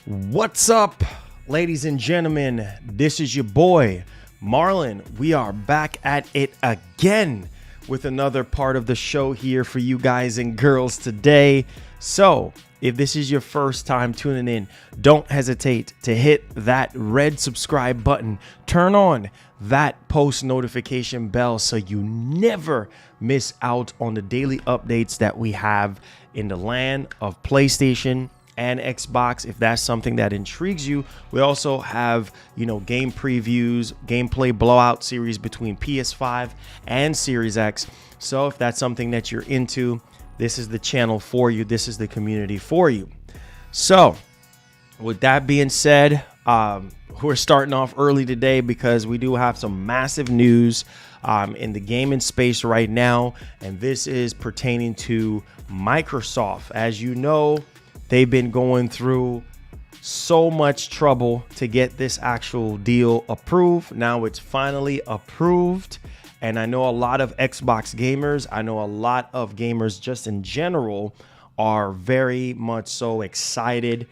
What's up, ladies and gentlemen? This is your boy, Marlon. We are back at it again with another part of the show here for you guys and girls today. So, if this is your first time tuning in, don't hesitate to hit that red subscribe button. Turn on that post notification bell so you never miss out on the daily updates that we have in the land of PlayStation and Xbox. If that's something that intrigues you, we also have, game previews, gameplay blowout series between PS5 and Series X. So if that's something that you're into, this is the channel for you. This is the community for you. So with that being said, we're starting off early today because we do have some massive news in the gaming space right now. And this is pertaining to Microsoft. As you know, they've been going through so much trouble to get this actual deal approved. Now it's finally approved. And I know a lot of Xbox gamers, I know a lot of gamers just in general are very much so excited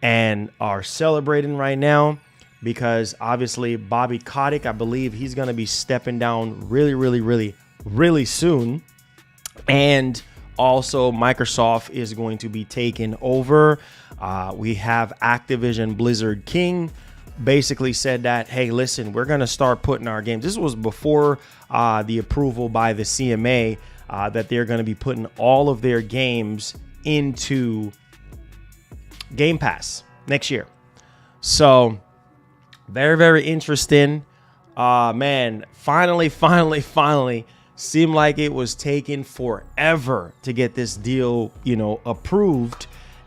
and are celebrating right now because obviously Bobby Kotick, I believe he's going to be stepping down really soon. And also, Microsoft is going to be taken over. We have Activision Blizzard King basically said that, hey, listen, we're going to start putting our games. This was before the approval by the CMA that they're going to be putting all of their games into Game Pass next year. So very interesting. Man, finally. Seemed like it was taking forever to get this deal, approved.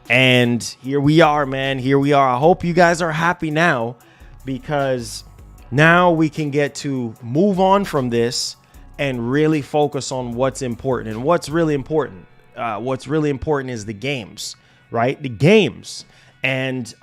And here we are, man. Here we are. I hope you guys are happy now because now we can get to move on from this and really focus on what's important. And what's really important is the games, right? The games. And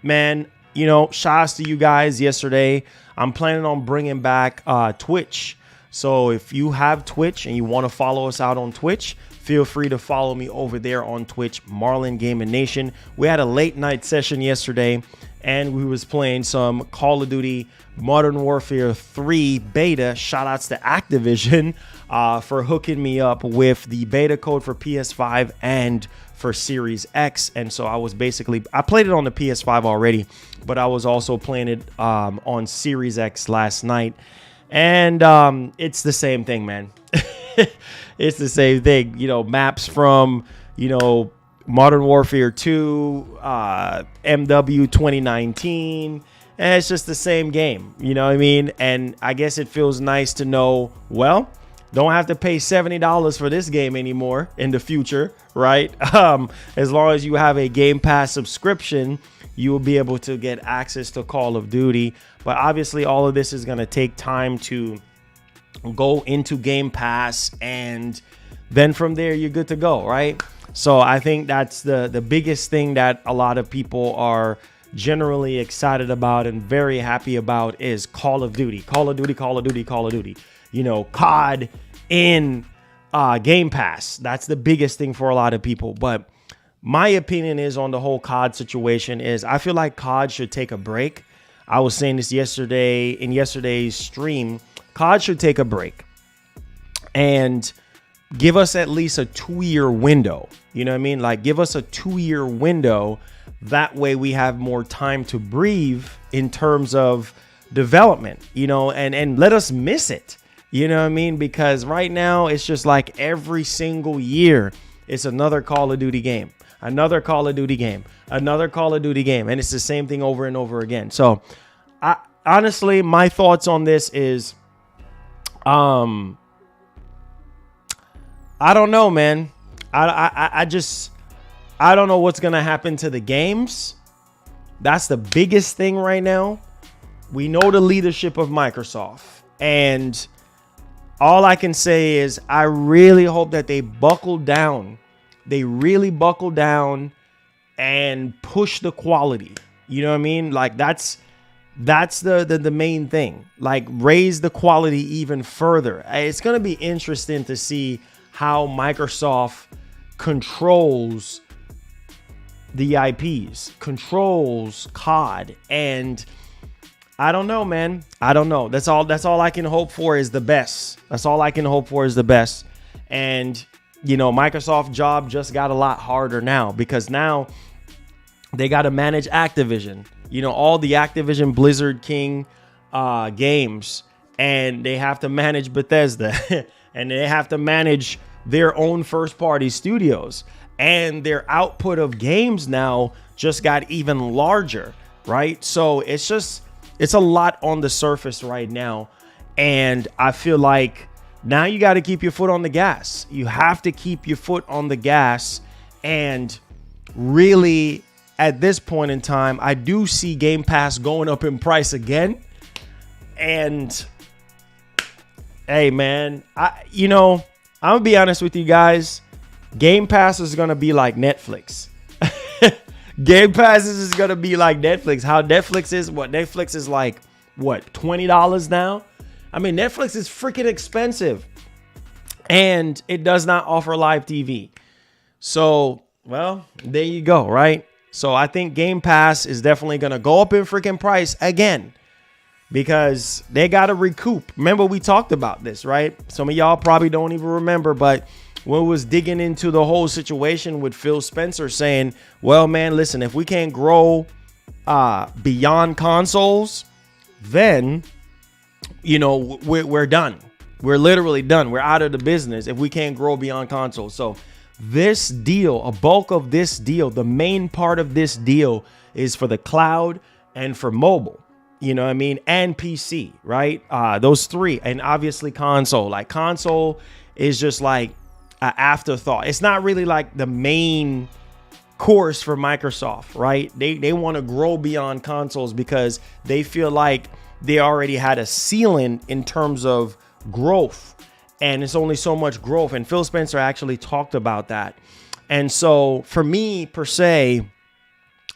man, shout outs to you guys yesterday. I'm planning on bringing back Twitch. So if you have Twitch and you want to follow us out on Twitch, feel free to follow me over there on Twitch, Marlon Gaming Nation. We had a late night session yesterday and we was playing some Call of Duty Modern Warfare 3 beta. Shout outs to Activision for hooking me up with the beta code for PS5 and for Series X. And so I played it on the PS5 already, but I was also playing it on Series X last night. And it's the same thing, man. It's the same thing. Maps from, Modern Warfare 2, MW 2019. And it's just the same game. You know what I mean? And I guess it feels nice to know, well, don't have to pay $70 for this game anymore in the future, right? As long as you have a Game Pass subscription, you will be able to get access to Call of Duty. But obviously, all of this is going to take time to go into Game Pass. And then from there, you're good to go, right? So I think that's the biggest thing that a lot of people are generally excited about and very happy about is Call of Duty. Call of Duty. COD in Game Pass. That's the biggest thing for a lot of people. But my opinion is on the whole COD situation is I feel like COD should take a break. I was saying this yesterday in yesterday's stream. COD should take a break and give us at least a 2-year window. You know what I mean? Like give us a 2-year window. That way we have more time to breathe in terms of development, and let us miss it. You know what I mean? Because right now it's just like every single year it's another Call of Duty game. Another Call of Duty game, another Call of Duty game. And it's the same thing over and over again. So honestly, my thoughts on this is, I don't know, man. I don't know what's going to happen to the games. That's the biggest thing right now. We know the leadership of Microsoft, and all I can say is I really hope that they buckle down. They really buckle down and push the quality. You know what I mean? Like that's the main thing. Like raise the quality even further. It's going to be interesting to see how Microsoft controls the IPs, controls, COD, and I don't know, man. I don't know. That's all I can hope for is the best. That's all I can hope for is the best. And, Microsoft's job just got a lot harder now because now they got to manage Activision, all the Activision Blizzard King games, and they have to manage Bethesda and they have to manage their own first party studios, and their output of games now just got even larger, right? So it's a lot on the surface right now. And I feel like now you got to keep your foot on the gas. You have to keep your foot on the gas. And really, at this point in time, I do see Game Pass going up in price again. And hey, man, I'm going to be honest with you guys. Game Pass is going to be like Netflix. Game Pass is going to be like Netflix. How Netflix is, Netflix is like, $20 now? I mean, Netflix is freaking expensive. And it does not offer live TV. So, well, there you go, right? So I think Game Pass is definitely going to go up in freaking price again. Because they got to recoup. Remember, we talked about this, right? Some of y'all probably don't even remember, but when we was digging into the whole situation with Phil Spencer saying, well, man, listen, if we can't grow beyond consoles, then, we're done. We're literally done. We're out of the business if we can't grow beyond consoles. So this deal, a bulk of this deal, the main part of this deal is for the cloud and for mobile. You know what I mean? And PC, right? Those three. And obviously console. Like console is just like an afterthought. It's not really like the main course for Microsoft, right? They want to grow beyond consoles because they feel like they already had a ceiling in terms of growth. And it's only so much growth. And Phil Spencer actually talked about that. And so for me, per se,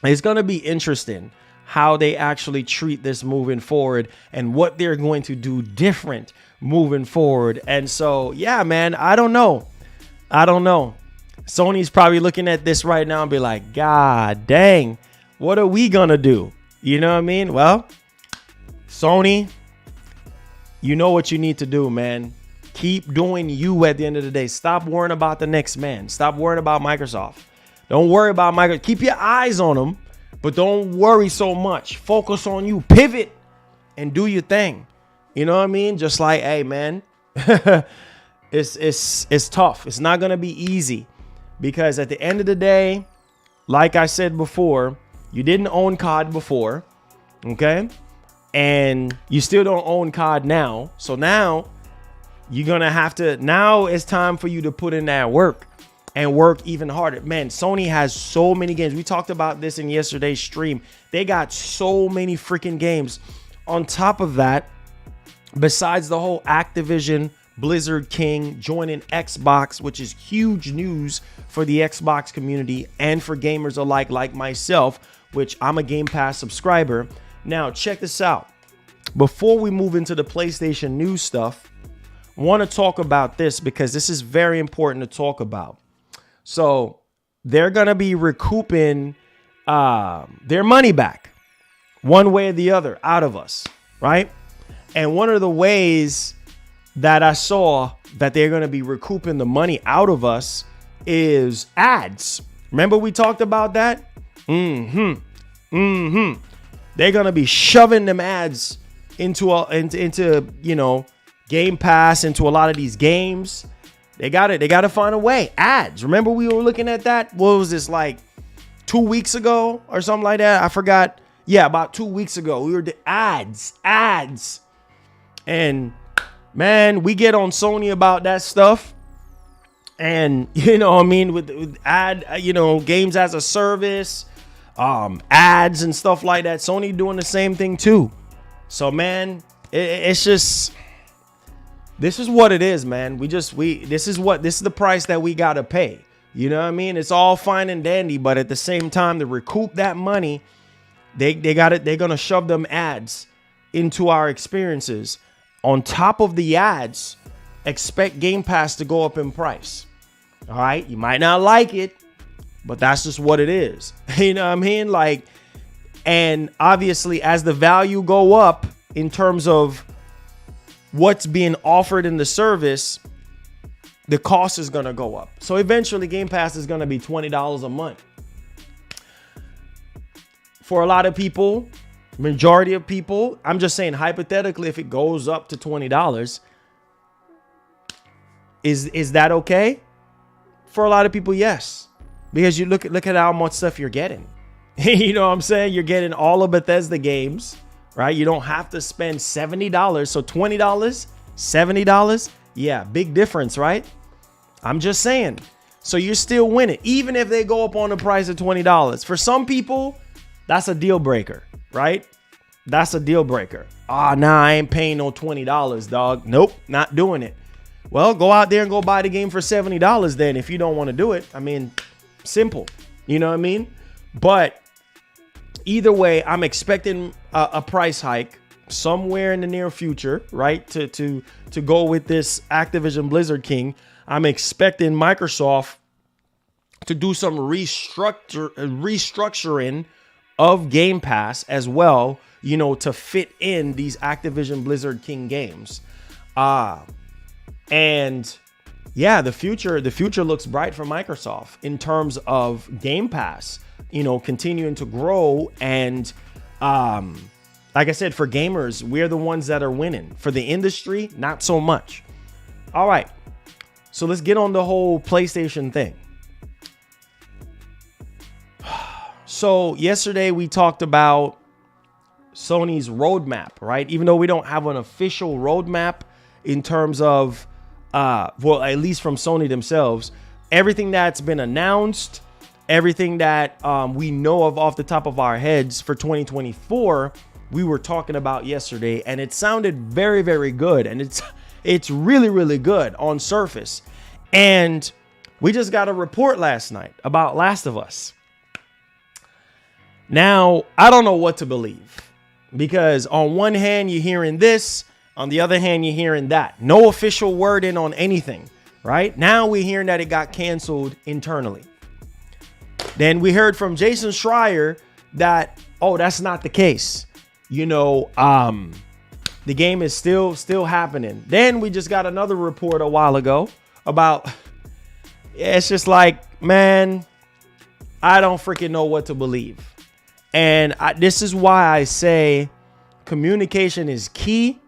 it's going to be interesting how they actually treat this moving forward and what they're going to do different moving forward. And so, yeah, man, I don't know. Sony's probably looking at this right now and be like, God dang, what are we going to do? You know what I mean? Well, Sony, you know what you need to do, man. Keep doing you at the end of the day. Stop worrying about the next man. Stop worrying about Microsoft. Don't worry about Microsoft. Keep your eyes on them. But don't worry so much. Focus on you. Pivot and do your thing. You know what I mean? Just like, hey, man, it's tough. It's not going to be easy because at the end of the day, like I said before, you didn't own COD before. Okay. And you still don't own COD now. So now you're going to have to. Now it's time for you to put in that work. And work even harder. Man, Sony has so many games. We talked about this in yesterday's stream. They got so many freaking games. On top of that, besides the whole Activision Blizzard King joining Xbox, which is huge news for the Xbox community and for gamers alike like myself, which I'm a Game Pass subscriber. Now, check this out. Before we move into the PlayStation news stuff, I want to talk about this because this is very important to talk about. So they're going to be recouping their money back one way or the other out of us, right? And one of the ways that I saw that they're going to be recouping the money out of us is ads. Remember we talked about that? They're going to be shoving them ads into Game Pass, into a lot of these games. They got to find a way. Ads. Remember we were looking at that? What was this, like 2 weeks ago or something like that? I forgot. Yeah, about 2 weeks ago. We were ads. And man, we get on Sony about that stuff. And with ad, games as a service, ads and stuff like that. Sony doing the same thing too. So man, it's just, this is what it is, man. this is the price that we got to pay. You know what I mean? It's all fine and dandy, but at the same time, to recoup that money, they're going to shove them ads into our experiences. On top of the ads, expect Game Pass to go up in price. All right. You might not like it. but that's just what it is. You know what I mean? Like, and obviously as the value go up in terms of what's being offered in the service, the cost is going to go up. So eventually Game Pass is going to be $20 a month. For a lot of people, majority of people, I'm just saying hypothetically, if it goes up to $20, is that okay? For a lot of people, yes. Because you look at how much stuff you're getting. You know what I'm saying? You're getting all of Bethesda games, right? You don't have to spend $70. So $20, $70. Yeah, big difference, right? I'm just saying. So you're still winning, even if they go up on the price of $20. For some people, that's a deal breaker, right? That's a deal breaker. Nah, I ain't paying no $20, dog. Nope, not doing it. Well, go out there and go buy the game for $70 then if you don't want to do it. I mean, simple. You know what I mean? But either way, I'm expecting a price hike somewhere in the near future, right? To go with this Activision Blizzard King. I'm expecting Microsoft to do some restructuring of Game Pass as well, you know, to fit in these Activision Blizzard King games. And yeah, the future looks bright for Microsoft in terms of Game Pass, you know, continuing to grow. And like I said, for gamers, we're the ones that are winning. For the industry, not so much. All right. So let's get on the whole PlayStation thing. So yesterday we talked about Sony's roadmap, right? Even though we don't have an official roadmap in terms of, well, at least from Sony themselves, everything that's been announced, everything that we know of off the top of our heads for 2024, we were talking about yesterday, and it sounded very, very good. And it's really, really good on surface. And we just got a report last night about Last of Us. Now, I don't know what to believe, because on one hand, you're hearing this. On the other hand, you're hearing that. No official wording on anything, right? Now we're hearing that it got canceled internally. Then we heard from Jason Schreier that, oh, that's not the case. You know, the game is still happening. Then we just got another report a while ago about, it's just like, man, I don't freaking know what to believe. And this is why I say communication is key.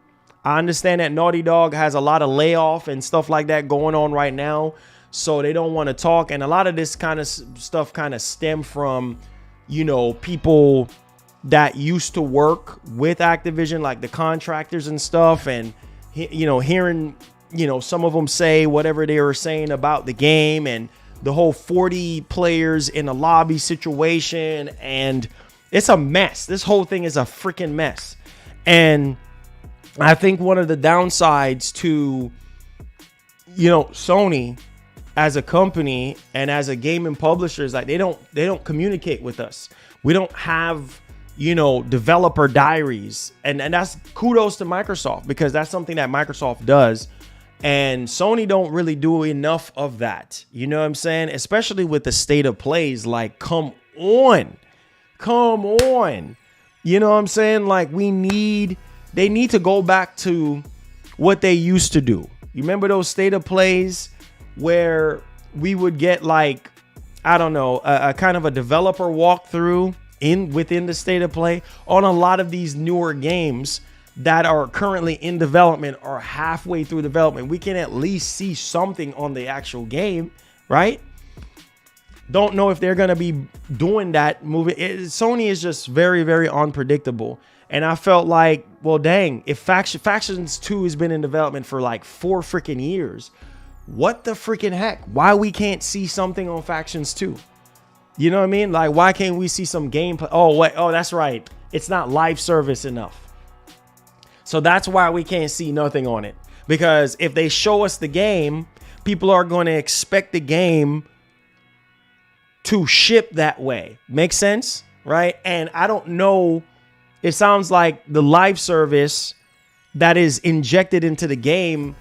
I understand that Naughty Dog has a lot of layoff and stuff like that going on right now, so they don't want to talk. And a lot of this kind of stuff kind of stem from, you know, people that used to work with Activision, like the contractors and stuff. And, you know, hearing, you know, some of them say whatever they were saying about the game and the whole 40 players in a lobby situation. And it's a mess. This whole thing is a freaking mess. And I think one of the downsides to, you know, Sony as a company and as a gaming publisher is like they don't communicate with us. We don't have, you know, developer diaries. And that's kudos to Microsoft, because that's something that Microsoft does. And Sony don't really do enough of that. You know what I'm saying? Especially with the state of plays. Like, come on. You know what I'm saying? Like, they need to go back to what they used to do. You remember those state of plays where we would get, like, I don't know, a kind of a developer walkthrough within the state of play on a lot of these newer games that are currently in development or halfway through development. We can at least see something on the actual game, right? Don't know if they're going to be doing that movie. Sony is just very, very unpredictable. And I felt like, well, dang, if Factions 2 has been in development for like 4 freaking years, what the freaking heck? Why we can't see something on Factions 2? You know what I mean? Like, why can't we see some gameplay? Oh, wait. Oh, that's right. It's not live service enough. So that's why we can't see nothing on it. Because if they show us the game, people are going to expect the game to ship that way. Makes sense? Right? And I don't know. It sounds like the live service that is injected into the game,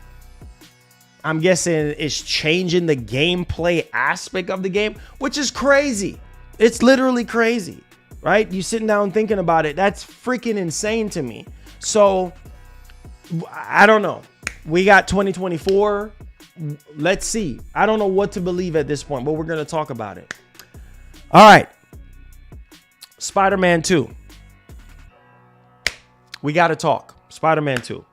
I'm guessing it's changing the gameplay aspect of the game, which is crazy. It's literally crazy, right? You sitting down thinking about it. That's freaking insane to me. So I don't know. We got 2024. Let's see. I don't know what to believe at this point, but we're going to talk about it. All right. Spider-Man 2. We got to talk. Spider-Man 2.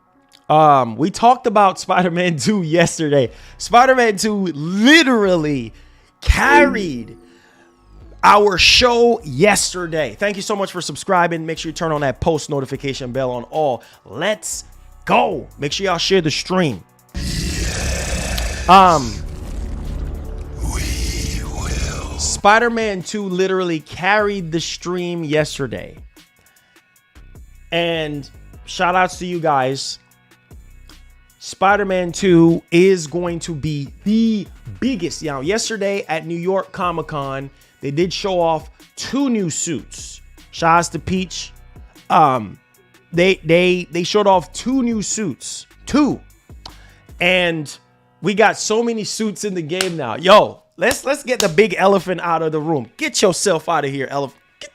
We talked about Spider-Man 2 yesterday. Spider-Man 2 literally carried our show yesterday. Thank you so much for subscribing. Make sure you turn on that post notification bell on all. Let's go. Make sure y'all share the stream. Spider-Man 2 literally carried the stream yesterday. And shout outs to you guys. Spider-Man 2 is going to be the biggest. You know, yesterday at New York Comic-Con, they did show off 2 new suits. Shout outs to Peach. They showed off 2 new suits. 2. And we got so many suits in the game now. Yo, let's get the big elephant out of the room. Get yourself out of here, elephant. Get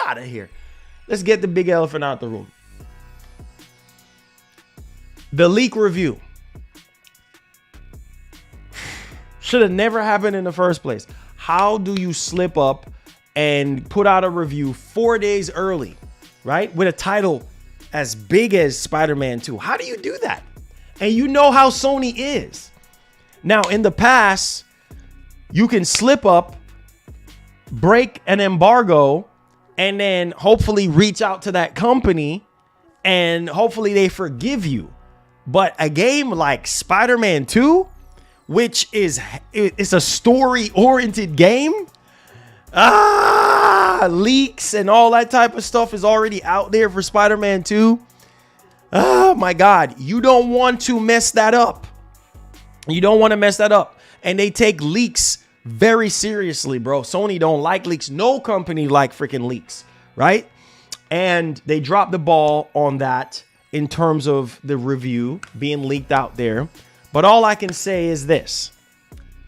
out of here. Let's get the big elephant out of the room. The leak review should have never happened in the first place. How do you slip up and put out a review 4 days early, right? With a title as big as Spider-Man 2. How do you do that? And you know how Sony is. Now, in the past, you can slip up, break an embargo, and then hopefully reach out to that company and hopefully they forgive you. But a game like Spider-Man 2, which is a story-oriented game, leaks and all that type of stuff is already out there for Spider-Man 2. Oh my God, you don't want to mess that up. You don't want to mess that up. And they take leaks very seriously, bro. Sony don't like leaks. No company like freaking leaks, right? And they dropped the ball on that in terms of the review being leaked out there. But all I can say is this.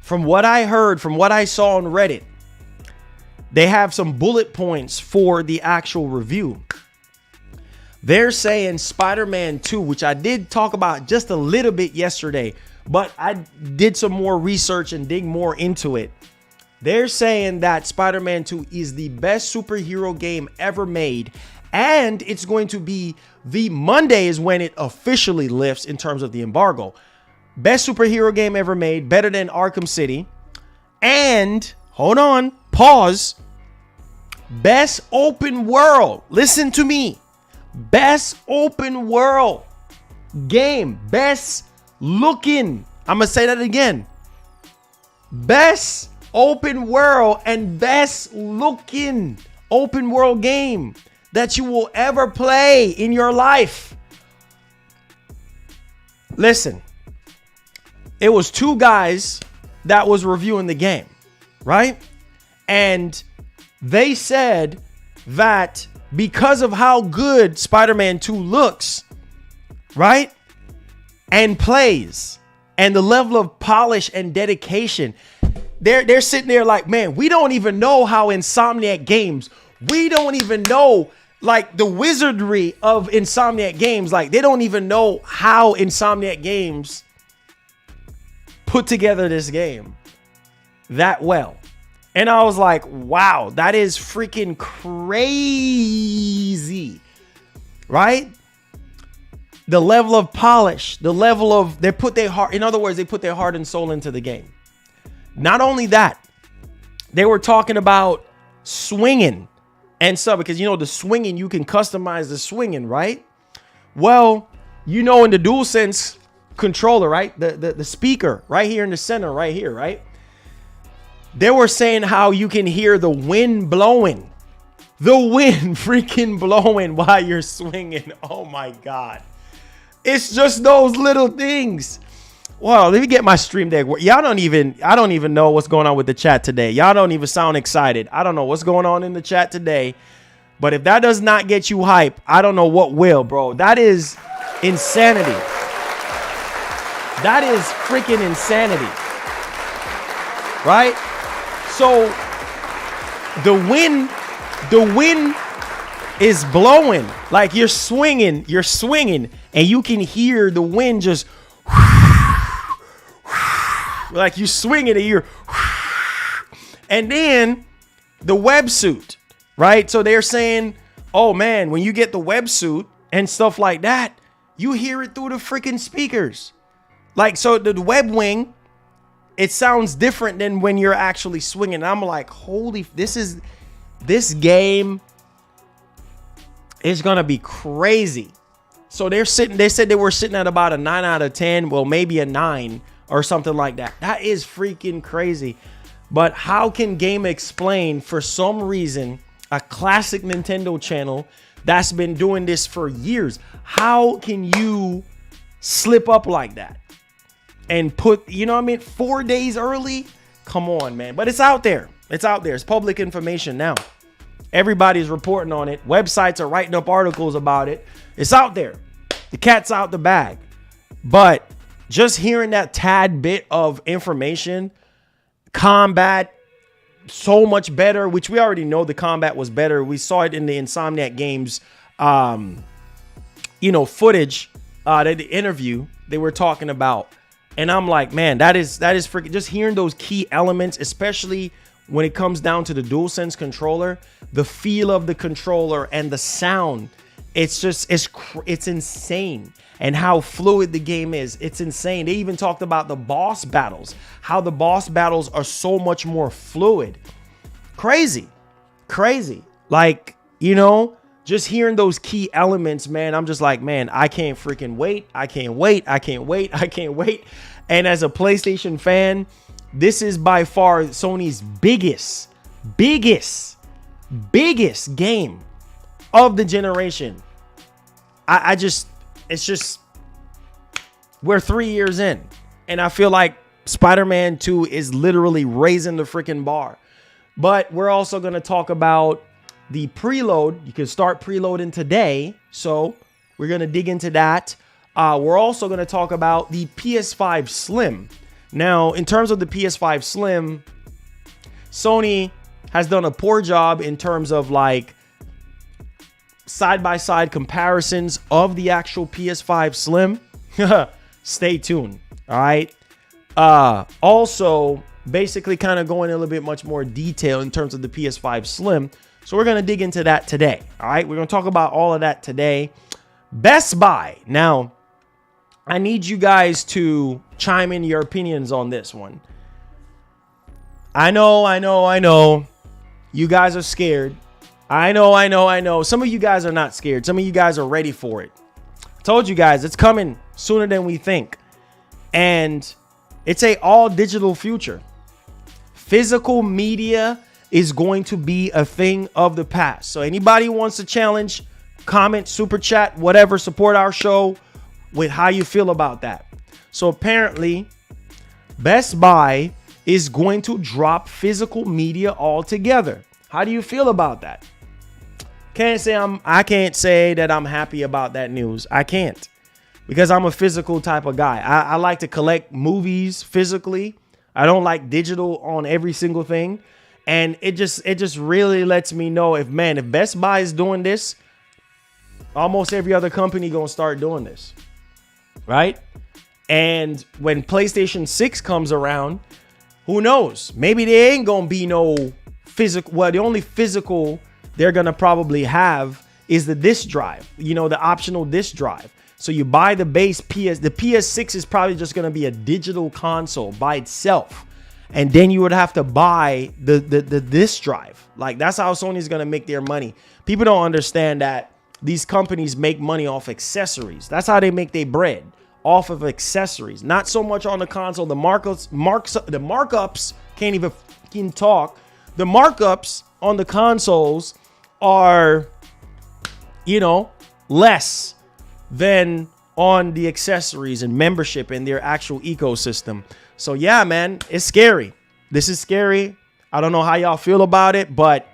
From what I heard, from what I saw on Reddit, they have some bullet points for the actual review. They're saying Spider-Man 2, which I did talk about just a little bit yesterday, but I did some more research and dig more into it. They're saying that Spider-Man 2 is the best superhero game ever made. And it's going to be the Monday is when it officially lifts in terms of the embargo. Best superhero game ever made, better than Arkham City. And, hold on, pause. Best open world. Listen to me. Best open world game. Best looking. I'm going to say that again. Best open world and best looking open world game that you will ever play in your life. Listen, it was 2 guys that was reviewing the game, right? And they said that because of how good Spider-Man 2 looks, right? And plays, and the level of polish and dedication, they're sitting there like, man, we don't even know how Insomniac Games, we don't even know like the wizardry of Insomniac Games. Like they don't even know how Insomniac Games put together this game that well. And I was like, wow, that is freaking crazy, right? The level of polish, the level of, they put their heart, in other words, they put their heart and soul into the game. Not only that, they were talking about swinging and stuff, because you know the swinging, you can customize the swinging, right? Well, you know, in the DualSense controller, right? The speaker right here in the center, right here, right? They were saying how you can hear the wind blowing. The wind freaking blowing while you're swinging. Oh my God. It's just those little things. Wow, let me get my stream deck. I don't even know what's going on with the chat today. Y'all don't even sound excited. I don't know what's going on in the chat today. But if that does not get you hype, I don't know what will, bro. That is insanity. That is freaking insanity. Right? So the wind is blowing. Like you're swinging, and you can hear the wind just like you swinging and you're and then the websuit, right? So they're saying, oh man, when you get the websuit and stuff like that, you hear it through the freaking speakers. Like, so the web wing, it sounds different than when you're actually swinging. And I'm like, holy, this game is going to be crazy. So they said they were sitting at about a 9 out of 10. Well, maybe a 9 or something like that. That is freaking crazy. But how can Game Explain, for some reason, a classic Nintendo channel that's been doing this for years, how can you slip up like that? And put, you know what I mean, 4 days early? Come on, man. But it's out there. It's out there. It's public information now. Everybody's reporting on it. Websites are writing up articles about it. It's out there. The cat's out the bag. But just hearing that tad bit of information, combat, so much better, which we already know the combat was better. We saw it in the Insomniac Games, footage, the interview they were talking about. And I'm like, man, that is freaking, just hearing those key elements, especially when it comes down to the DualSense controller, the feel of the controller and the sound. It's just, it's insane. And how fluid the game is. It's insane. They even talked about the boss battles, how the boss battles are so much more fluid. Crazy. Like, just hearing those key elements, man, I'm just like, man, I can't freaking wait. I can't wait. And as a PlayStation fan, this is by far Sony's biggest game of the generation. It's just, we're 3 years in, and I feel like Spider-Man 2 is literally raising the freaking bar. But we're also going to talk about the preload. You can start preloading today, so we're going to dig into that. We're also going to talk about the PS5 Slim. Now, in terms of the PS5 Slim, Sony has done a poor job in terms of like side-by-side comparisons of the actual PS5 Slim. Stay tuned. All right. Also, basically kind of going a little bit much more detail in terms of the PS5 Slim. So we're going to dig into that today. All right. We're going to talk about all of that today. Best Buy. Now, I need you guys to chime in your opinions on this one. I know. You guys are scared. I know. Some of you guys are not scared. Some of you guys are ready for it. I told you guys it's coming sooner than we think. And it's a all digital future. Physical media is going to be a thing of the past. So anybody who wants to challenge, comment, super chat, whatever, support our show with how you feel about that. So apparently Best Buy is going to drop physical media altogether. How do you feel about that? I can't say that I'm happy about that news. I can't, because I'm a physical type of guy. I like to collect movies physically. I don't like digital on every single thing. And it just really lets me know if Best Buy is doing this, almost every other company gonna start doing this, right? And when PlayStation 6 comes around, who knows? Maybe there ain't gonna be no physical. Well, the only physical they're gonna probably have is the disc drive, the optional disc drive. So you buy the base PS. The PS6 is probably just gonna be a digital console by itself, and then you would have to buy the disc drive. Like, that's how Sony's gonna make their money. People don't understand that these companies make money off accessories. That's how they make their bread, off of accessories. Not so much on the console. The markups can't even fucking talk. The markups on the consoles are, less than on the accessories and membership and their actual ecosystem. So yeah, man, it's scary. This is scary. I don't know how y'all feel about it, but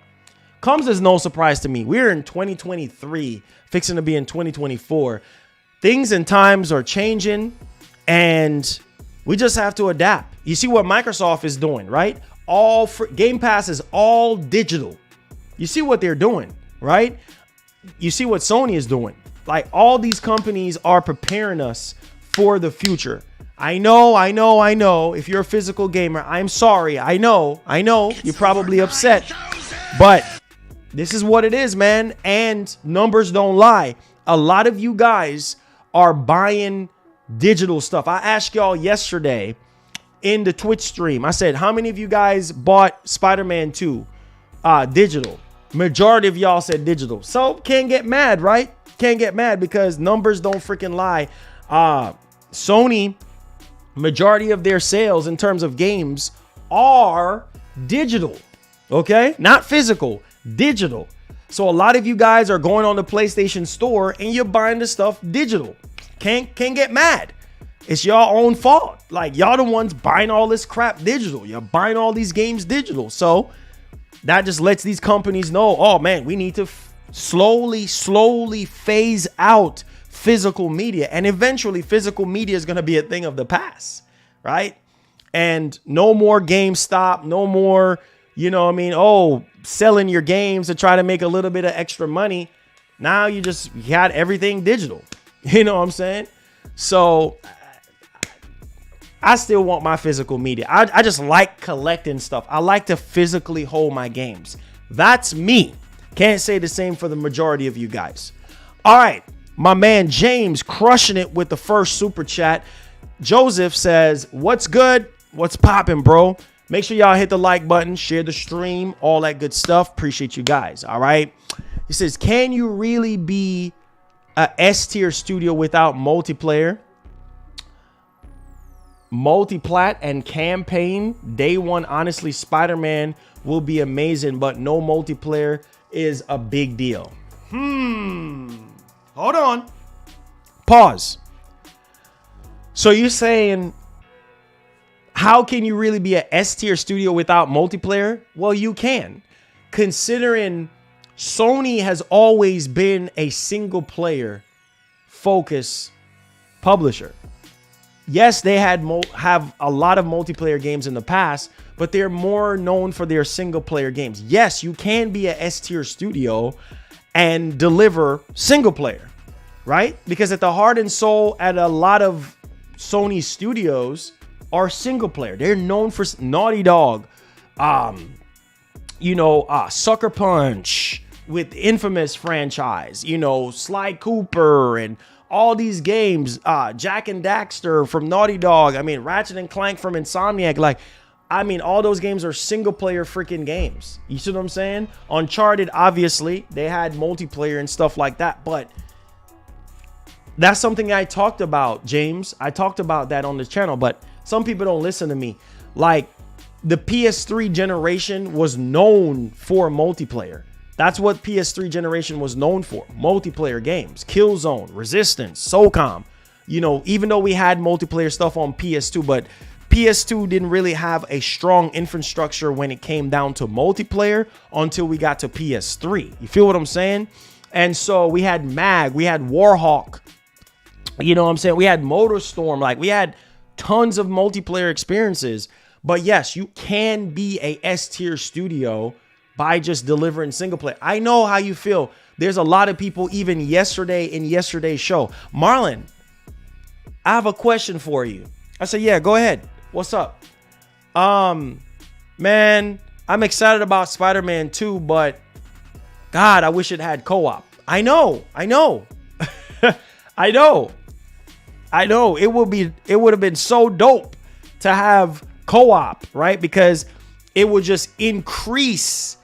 comes as no surprise to me. We're in 2023, fixing to be in 2024. Things and times are changing. And we just have to adapt. You see what Microsoft is doing, right? Game Pass is all digital. You see what they're doing, right? You see what Sony is doing. Like, all these companies are preparing us for the future. I know. If you're a physical gamer, I'm sorry. I know. You're probably upset. But this is what it is, man. And numbers don't lie. A lot of you guys are buying digital stuff. I asked y'all yesterday in the Twitch stream. I said, how many of you guys bought Spider-Man 2 digital? Majority of y'all said digital. So can't get mad, right? Can't get mad because numbers don't freaking lie. Sony, majority of their sales in terms of games are digital. Okay? Not physical, digital. So a lot of you guys are going on the PlayStation Store and you're buying the stuff digital. Can't get mad. It's your own fault. Like, y'all the ones buying all this crap digital. You're buying all these games digital. So that just lets these companies know, oh man, we need to slowly phase out physical media. And eventually physical media is going to be a thing of the past, right? And no more GameStop, no more, selling your games to try to make a little bit of extra money. Now you got everything digital. You know what I'm saying? So I still want my physical media. I just like collecting stuff. I like to physically hold my games. That's me. Can't say the same for the majority of you guys. All right. My man James crushing it with the first super chat. Joseph says, what's good? What's popping, bro? Make sure y'all hit the like button, share the stream, all that good stuff. Appreciate you guys. All right. He says, can you really be a S-tier studio without multiplayer, multiplat, and campaign? Day one, honestly, Spider-Man will be amazing, but no multiplayer is a big deal. Hold on. Pause. So you're saying, how can you really be a S-tier studio without multiplayer? Well, you can, considering Sony has always been a single player focus publisher. Yes, they have a lot of multiplayer games in the past, but they're more known for their single player games. Yes, you can be a S-tier studio and deliver single player, right? Because at the heart and soul at a lot of Sony studios are single player. They're known for Naughty Dog, Sucker Punch with Infamous franchise, Sly Cooper and all these games, Jack and Daxter from Naughty Dog. Ratchet and Clank from Insomniac. All those games are single player freaking games. You see what I'm saying? Uncharted, obviously, they had multiplayer and stuff like that, but that's something I talked about, James. I talked about that on the channel, but some people don't listen to me. Like, the PS3 generation was known for multiplayer. That's what PS3 generation was known for. Multiplayer games. Killzone, Resistance, SOCOM. Even though we had multiplayer stuff on PS2, but PS2 didn't really have a strong infrastructure when it came down to multiplayer until we got to PS3. You feel what I'm saying? And so we had MAG, we had Warhawk. You know what I'm saying? We had MotorStorm. We had tons of multiplayer experiences. But yes, you can be a S-tier studio by just delivering single player. I know how you feel. There's a lot of people, even yesterday in yesterday's show. Marlon, I have a question for you. I said, yeah, go ahead. What's up? Man, I'm excited about Spider-Man 2, but God, I wish it had co-op. I know. I know. It would have been so dope to have co-op, right? Because it would just increase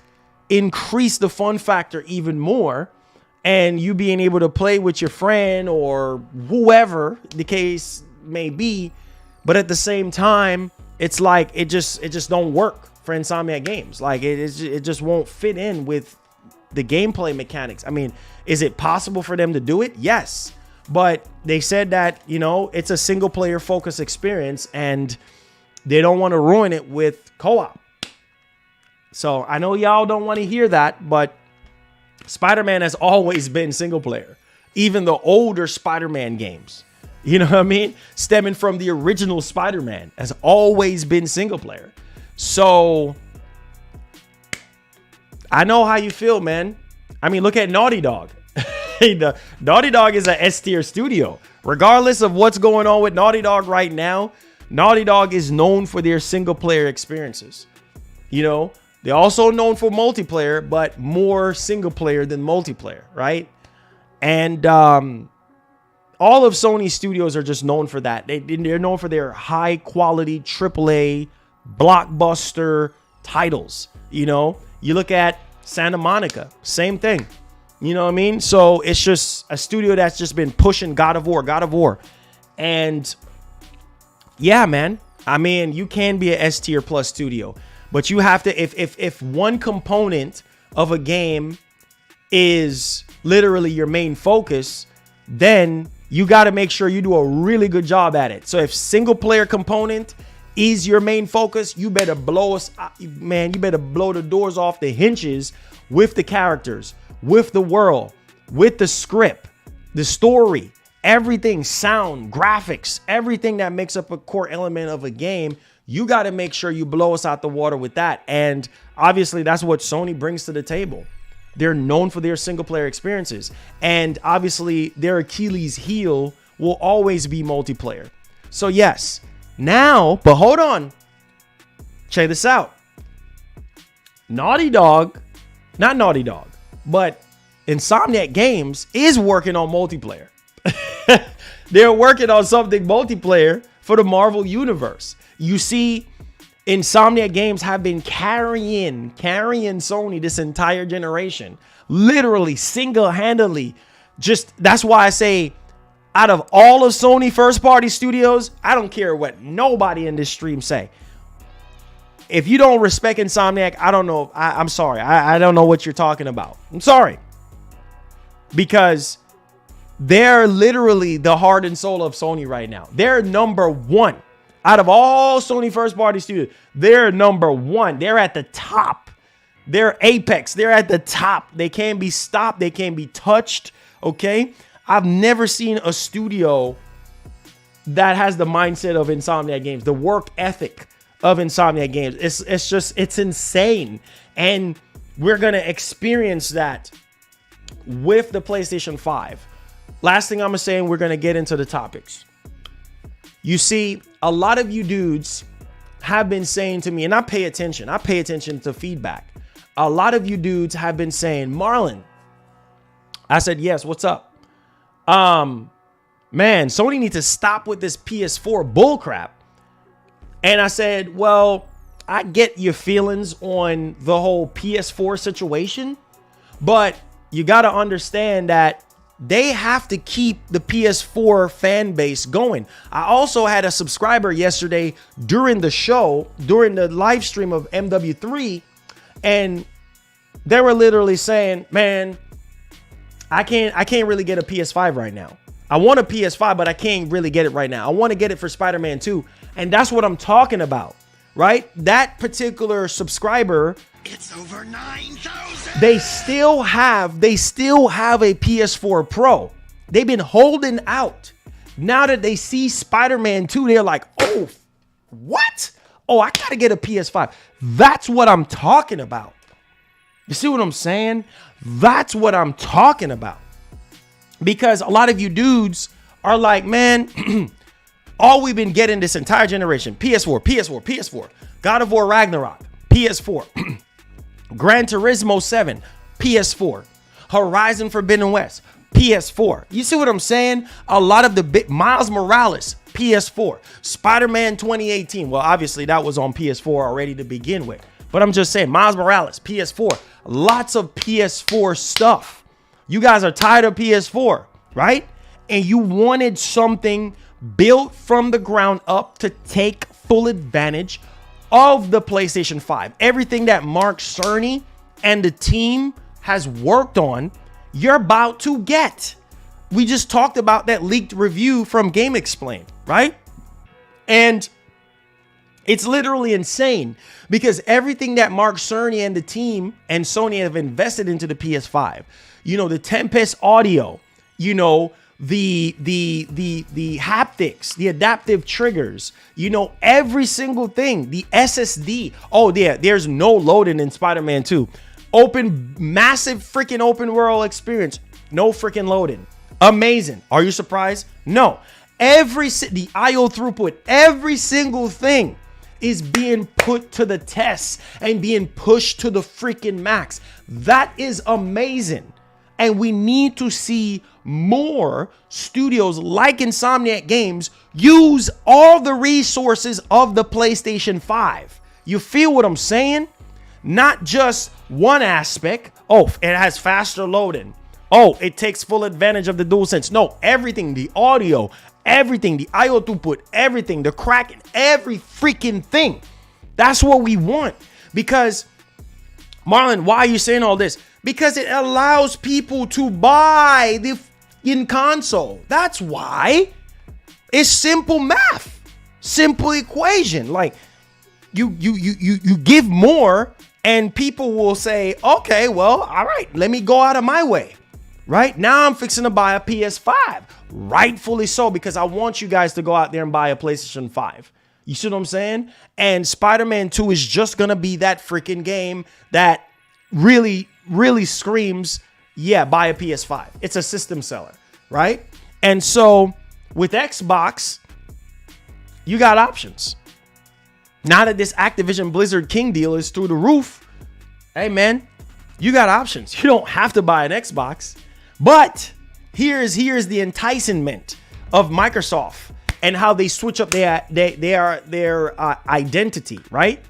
the fun factor even more, and you being able to play with your friend or whoever the case may be. But at the same time, it's like it just don't work for Insomniac Games. It just won't fit in with the gameplay mechanics. Is it possible for them to do it? Yes. But they said that, it's a single player focused experience and they don't want to ruin it with co-op. So I know y'all don't want to hear that, but Spider-Man has always been single player. Even the older Spider-Man games. You know what I mean? Stemming from the original Spider-Man has always been single player. So I know how you feel, man. I mean, look at Naughty Dog. Naughty Dog is a S tier studio. Regardless of what's going on with Naughty Dog right now, Naughty Dog is known for their single player experiences. You know, they're also known for multiplayer, but more single player than multiplayer, right? And all of Sony studios are just known for that. They're known for their high quality AAA blockbuster titles. You know, you look at Santa Monica, same thing. You know what I mean? So it's just a studio that's just been pushing God of War. And yeah, man, I mean, you can be an S tier plus studio, but you have to, if one component of a game is literally your main focus, then you got to make sure you do a really good job at it. So if single player component is your main focus, you better blow us, man, you better blow the doors off the hinges with the characters, with the world, with the script, the story, everything, sound, graphics, everything that makes up a core element of a game. You got to make sure you blow us out the water with that. And obviously that's what Sony brings to the table. They're known for their single player experiences. And obviously their Achilles heel will always be multiplayer. So yes, now, but hold on. Check this out. Naughty Dog, not Naughty Dog, but Insomniac Games is working on multiplayer. They're working on something multiplayer for the Marvel Universe. You see, Insomniac Games have been carrying Sony this entire generation. Literally, single-handedly. Just, that's why I say, out of all of Sony first-party studios, I don't care what nobody in this stream say. If you don't respect Insomniac, I don't know. I'm sorry. I don't know what you're talking about. I'm sorry. Because they're literally the heart and soul of Sony right now. They're number one. Out of all Sony first-party studios, they're number one. They're at the top. They're apex. They're at the top. They can't be stopped. They can't be touched. Okay? I've never seen a studio that has the mindset of Insomniac Games, the work ethic of Insomniac Games. It's insane. And we're going to experience that with the PlayStation 5. Last thing I'm going to say, and we're going to get into the topics. You see, a lot of you dudes have been saying to me, and I pay attention to feedback. A lot of you dudes have been saying, Marlon, I said, yes, what's up? Man, Sony needs to stop with this PS4 bullcrap. And I said, well, I get your feelings on the whole PS4 situation, but you got to understand that they have to keep the PS4 fan base going. I also had a subscriber yesterday during the show, during the live stream of MW3, and they were literally saying, man, I can't really get a PS5 right now. I want a PS5, but I can't really get it right now. I want to get it for Spider-Man 2. And that's what I'm talking about, right? That particular subscriber, it's over 9,000. They still have a PS4 Pro. They've been holding out. Now that they see Spider-Man 2, they're like, oh, what? Oh, I got to get a PS5. That's what I'm talking about. You see what I'm saying? That's what I'm talking about. Because a lot of you dudes are like, man, all we've been getting this entire generation, PS4, God of War Ragnarok, PS4, Gran Turismo 7, PS4, Horizon Forbidden West, PS4. You see what I'm saying? A lot of the Miles Morales, PS4, Spider-Man 2018. Well, obviously that was on PS4 already to begin with. But I'm just saying, Miles Morales, PS4, lots of PS4 stuff. You guys are tired of PS4, right? And you wanted something built from the ground up to take full advantage of the PlayStation 5. Everything that Mark Cerny and the team has worked on, you're about to get. We just talked about that leaked review from Game Explained, right? And it's literally insane because everything that Mark Cerny and the team and Sony have invested into the PS5, you know, the Tempest audio, you know, the haptics, the adaptive triggers, every single thing, the SSD. Oh yeah, there's no loading in Spider-Man 2. Massive freaking open world experience. No freaking loading. Amazing. Are you surprised? No. The IO throughput, every single thing is being put to the test and being pushed to the freaking max. That is amazing. And we need to see more studios like Insomniac Games use all the resources of the PlayStation 5. You feel what I'm saying? Not just one aspect. Oh, it has faster loading. Oh, it takes full advantage of the DualSense. No, everything, the audio, everything, the IO throughput, everything, the cracking, every freaking thing. That's what we want. Because, Marlon, why are you saying all this? Because it allows people to buy the in console. That's why. It's simple math, simple equation. Like you give more, and people will say, okay, well, all right, let me go out of my way. Right now, I'm fixing to buy a PS5, rightfully so, because I want you guys to go out there and buy a PlayStation 5. You see what I'm saying? And Spider-Man 2 is just gonna be that freaking game that really screams, yeah, buy a PS5. It's a system seller, right? And so with Xbox, you got options. Now that this Activision Blizzard King deal is through the roof, hey man, you got options. You don't have to buy an Xbox. But here's the enticement of Microsoft and how they switch up their identity, right?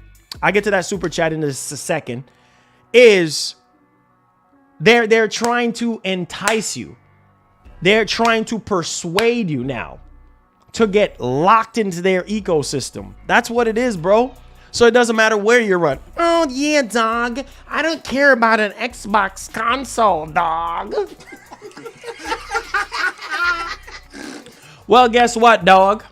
I get to that super chat in just a second. Is they're trying to entice you. They're trying to persuade you now to get locked into their ecosystem. That's what it is, bro. So it doesn't matter where you run. Oh yeah, dog. I don't care about an Xbox console, dog. Well, guess what, dog?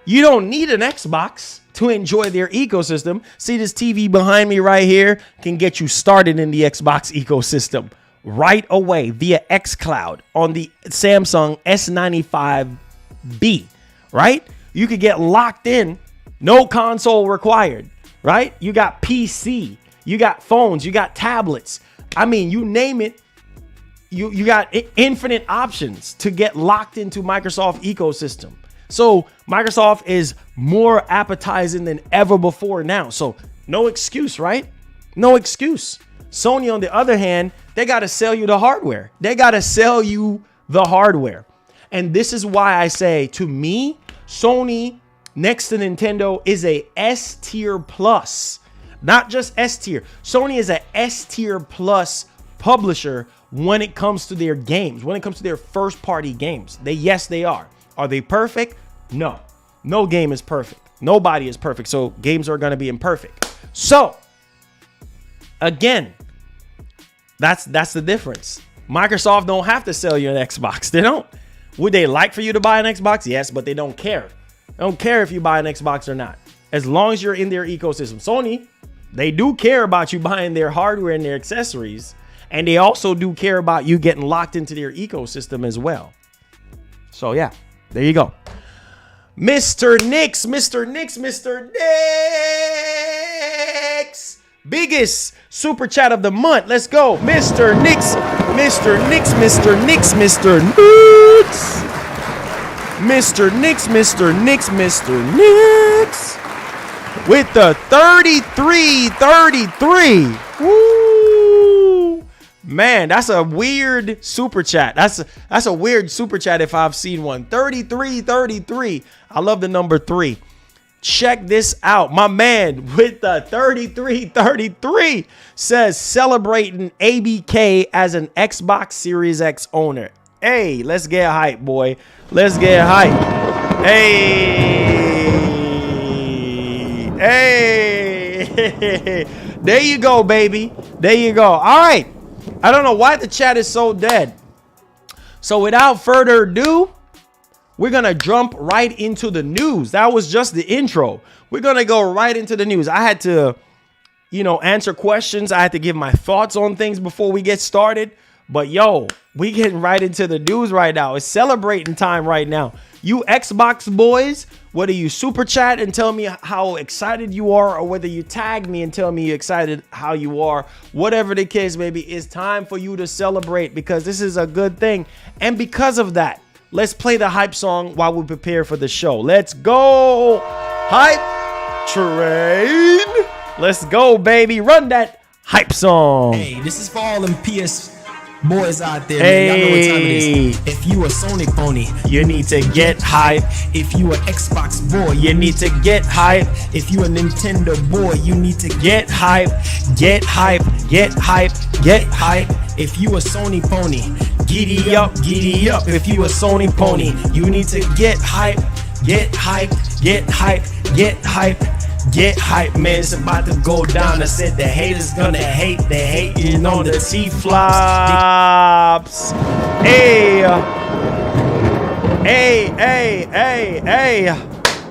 You don't need an Xbox to enjoy their ecosystem. See, this TV behind me right here can get you started in the Xbox ecosystem right away via xCloud on the Samsung S95B, right? You could get locked in, no console required, right? You got PC, you got phones, you got tablets. I mean, you name it. You got infinite options to get locked into Microsoft ecosystem. So Microsoft is more appetizing than ever before now. So no excuse, right? No excuse. Sony, on the other hand, they got to sell you the hardware. They got to sell you the hardware. And this is why I say, to me, Sony next to Nintendo is a S tier plus, not just S tier. Sony is a S tier plus publisher when it comes to their games, when it comes to their first party games. Yes, they are. Are they perfect? No. No game is perfect. Nobody is perfect. So games are going to be imperfect. So again, that's the difference. Microsoft don't have to sell you an Xbox. They don't. Would they like for you to buy an Xbox? Yes, but they don't care. They don't care if you buy an Xbox or not, as long as you're in their ecosystem. Sony, they do care about you buying their hardware and their accessories. And they also do care about you getting locked into their ecosystem as well. So yeah, there you go. Mr. Nix. Biggest super chat of the month. Let's go. Mr. Nix. With the 33. Woo! Man, that's a weird super chat. That's a weird super chat if I've seen one. 33. I love the number 3. Check this out. My man with the 33 says celebrating ABK as an Xbox Series X owner. Hey, let's get hype, boy. Let's get hype. Hey. There you go, baby. There you go. All right. I don't know why the chat is so dead. So without further ado, we're going to jump right into the news. That was just the intro. We're going to go right into the news. I had to, answer questions. I had to give my thoughts on things before we get started. But yo, we getting right into the news right now. It's celebrating time right now. You Xbox boys, whether you super chat and tell me how excited you are, or whether you tag me and tell me you're excited how you are, whatever the case may be, it's time for you to celebrate, because this is a good thing. And because of that, let's play the hype song while we prepare for the show. Let's go. Hype train. Let's go, baby. Run that hype song. Hey, this is for all them PS boys out there, man. Y'all know what time it is. If you a Sony pony, you need to get hype. If you a Xbox boy, You need to get hype. if you a Nintendo boy, you need to Get hype. Get hype. Get hype. Get hype. If you a Sony pony, Giddy up, giddy up. If you a Sony pony, you need to get hype. Get hype. Get hype. Get hype. Get hype, man. It's about to go down. I said the haters gonna hate. They hating on the T-flops. Hey. Hey, hey, hey, hey.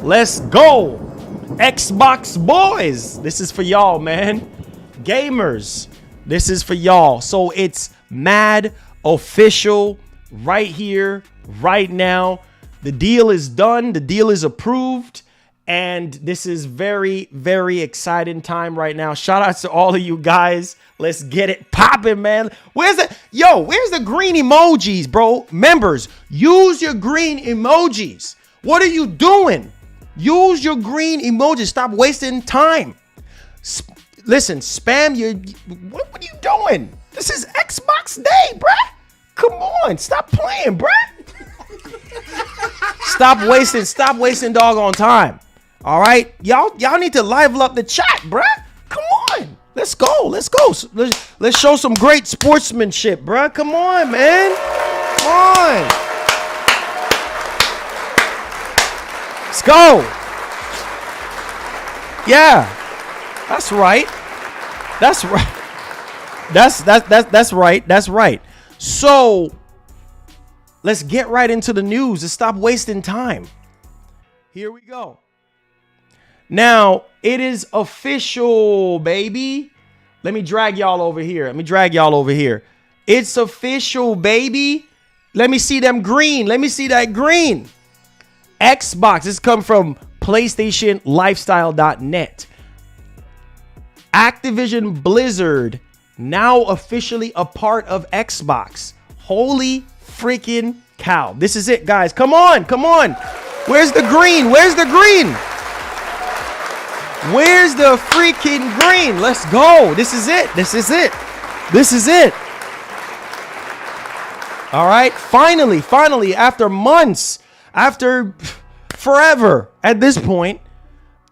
Let's go. Xbox boys. This is for y'all, man. Gamers. This is for y'all. So it's mad official right here, right now. The deal is done. The deal is approved. And this is very, very exciting time right now. Shout out to all of you guys. Let's get it popping, man. Where's the green emojis, bro? Members, use your green emojis. What are you doing? Use your green emojis. Stop wasting time. Listen, spam your... What are you doing? This is Xbox Day, bruh. Come on. Stop playing, bruh. Stop wasting doggone time. All right, y'all need to liven up the chat, bruh. Come on, let's go. Let's show some great sportsmanship, bruh. Come on, man. Come on. Let's go. Yeah, that's right. That's right. That's right. That's right. So let's get right into the news and stop wasting time. Here we go. Now, it is official, baby. Let me drag y'all over here. It's official, baby. Let me see them green. Let me see that green. Xbox. This comes from PlayStationLifestyle.net. Activision Blizzard now officially a part of Xbox. Holy freaking cow. This is it, guys. Come on. Where's the green? Where's the freaking green? Let's go. This is it. All right. Finally, after months, after forever at this point,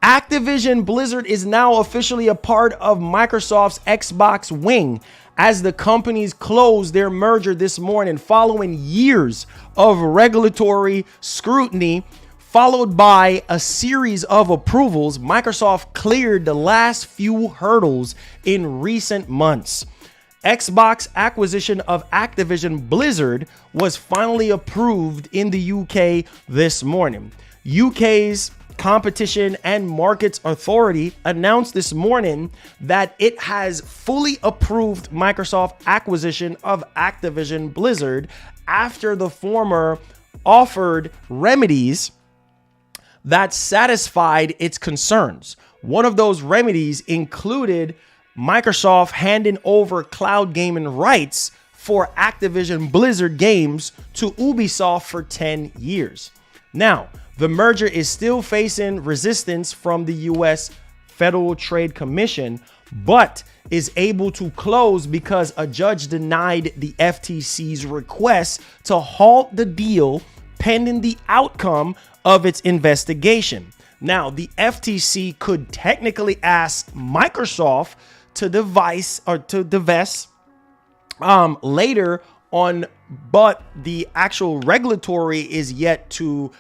Activision Blizzard is now officially a part of Microsoft's Xbox wing, as the companies closed their merger this morning following years of regulatory scrutiny. Followed by a series of approvals, Microsoft cleared the last few hurdles in recent months. Xbox acquisition of Activision Blizzard was finally approved in the UK this morning. UK's Competition and Markets Authority announced this morning that it has fully approved Microsoft acquisition of Activision Blizzard after the former offered remedies that satisfied its concerns. One of those remedies included Microsoft handing over cloud gaming rights for Activision Blizzard games to Ubisoft for 10 years. Now, the merger is still facing resistance from the US Federal Trade Commission, but is able to close because a judge denied the FTC's request to halt the deal pending the outcome of its investigation. Now, the FTC could technically ask Microsoft to divest later on, but the actual regulatory is yet to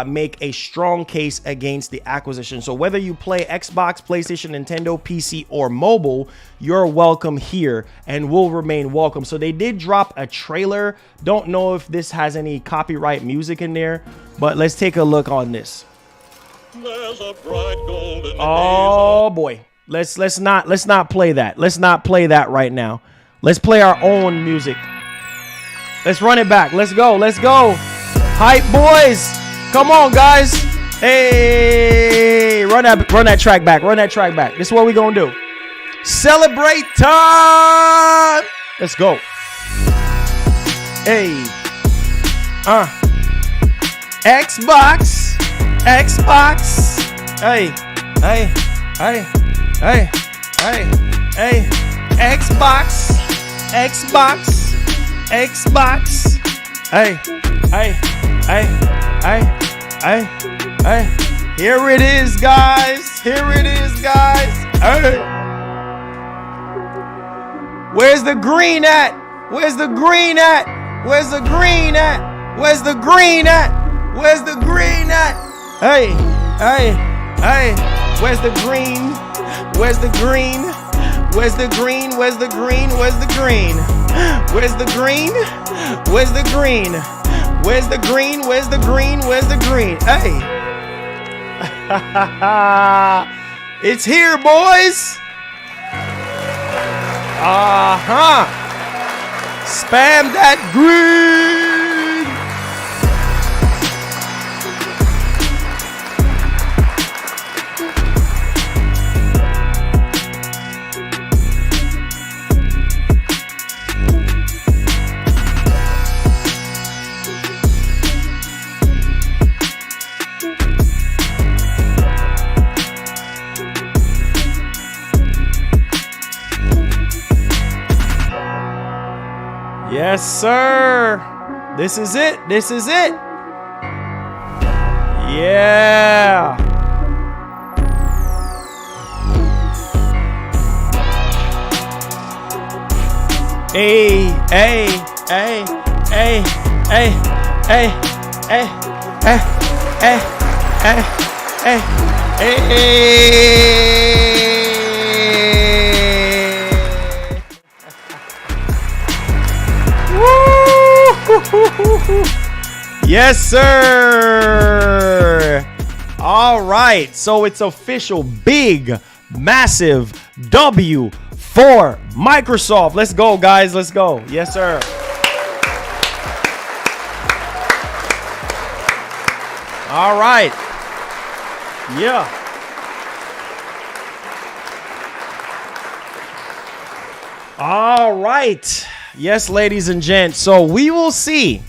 make a strong case against the acquisition. So whether you play Xbox, PlayStation, Nintendo, PC, or mobile, you're welcome here and will remain welcome. So they did drop a trailer. Don't know if this has any copyright music in there, but let's take a look on this. Oh boy. Let's not play that. Let's not play that right now. Let's play our own music. Let's run it back. Let's go. Let's go. Hype boys. Come on, guys. Hey, run that track back. Run that track back. This is what we gonna do. Celebrate time. Let's go. Hey. Xbox. Hey. Xbox. Hey. Here it is, guys. Hey. Where's the green at? Hey. Where's the green? Hey. It's here, boys. Spam that green. Yes, sir. This is it. Yeah. Hey. Yes, sir. All right. So it's official. Big, massive W for Microsoft. Let's go, guys. Let's go. Yes, sir. All right. Yeah. All right. Yes, ladies and gents. So we will see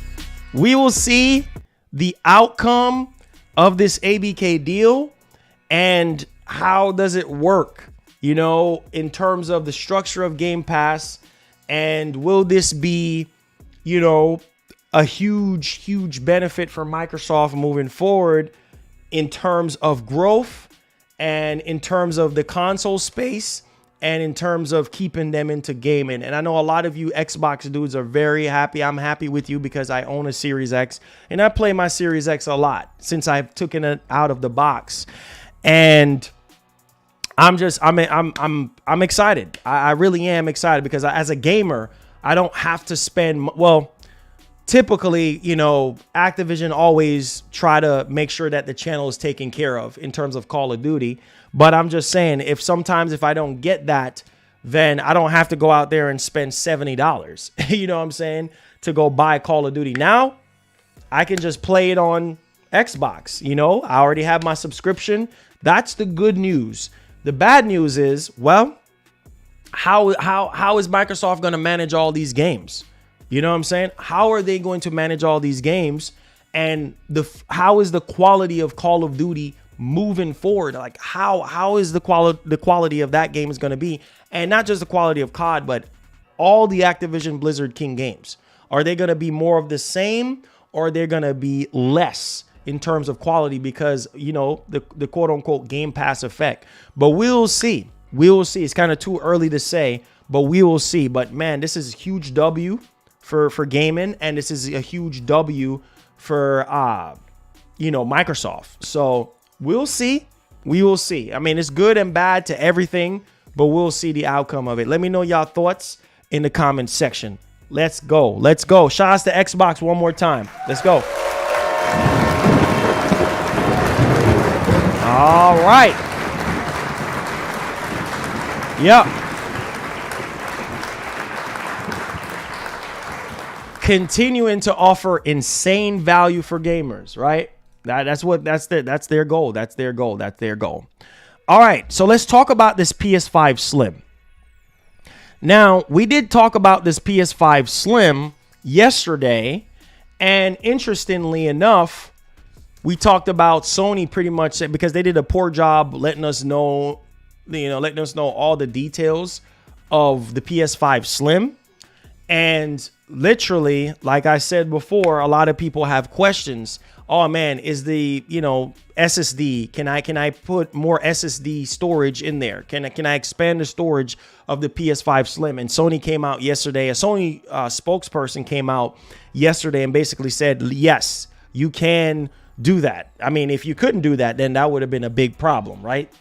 the outcome of this ABK deal and how does it work, in terms of the structure of Game Pass, and will this be, a huge benefit for Microsoft moving forward in terms of growth and in terms of the console space and in terms of keeping them into gaming. And I know a lot of you Xbox dudes are very happy. I'm happy with you because I own a Series X and I play my Series X a lot since I've taken it out of the box. And I'm excited. I really am excited because as a gamer, I don't have to spend, typically, Activision always try to make sure that the channel is taken care of in terms of Call of Duty. But I'm just saying, if I don't get that, then I don't have to go out there and spend $70, you know what I'm saying, to go buy Call of Duty. Now, I can just play it on Xbox, I already have my subscription. That's the good news. The bad news is, how is Microsoft going to manage all these games? You know what I'm saying? How are they going to manage all these games? And how is the quality of Call of Duty moving forward? Like how is the quality of that game is going to be? And not just the quality of COD, but all the Activision Blizzard King games. Are they going to be more of the same, or are they going to be less in terms of quality because, the quote unquote Game Pass effect? But we'll see. It's kind of too early to say, but we will see. But man, this is a huge W for gaming, and this is a huge W for Microsoft. So we'll see. We will see. I mean, it's good and bad to everything, but we'll see the outcome of it. Let me know y'all thoughts in the comment section. Let's go. Shout out to Xbox one more time. Let's go. All right. Yep. continuing to offer insane value for gamers, right? That's their goal. That's their goal. All right, so let's talk about this PS5 Slim. Now, we did talk about this PS5 Slim yesterday, and interestingly enough, we talked about Sony pretty much because they did a poor job letting us know all the details of the PS5 Slim. And literally, like I said before, a lot of people have questions. Oh man, is the SSD? Can I put more SSD storage in there? Can I expand the storage of the PS5 Slim? And Sony came out yesterday. A Sony spokesperson came out yesterday and basically said, yes, you can do that. I mean, if you couldn't do that, then that would have been a big problem, right?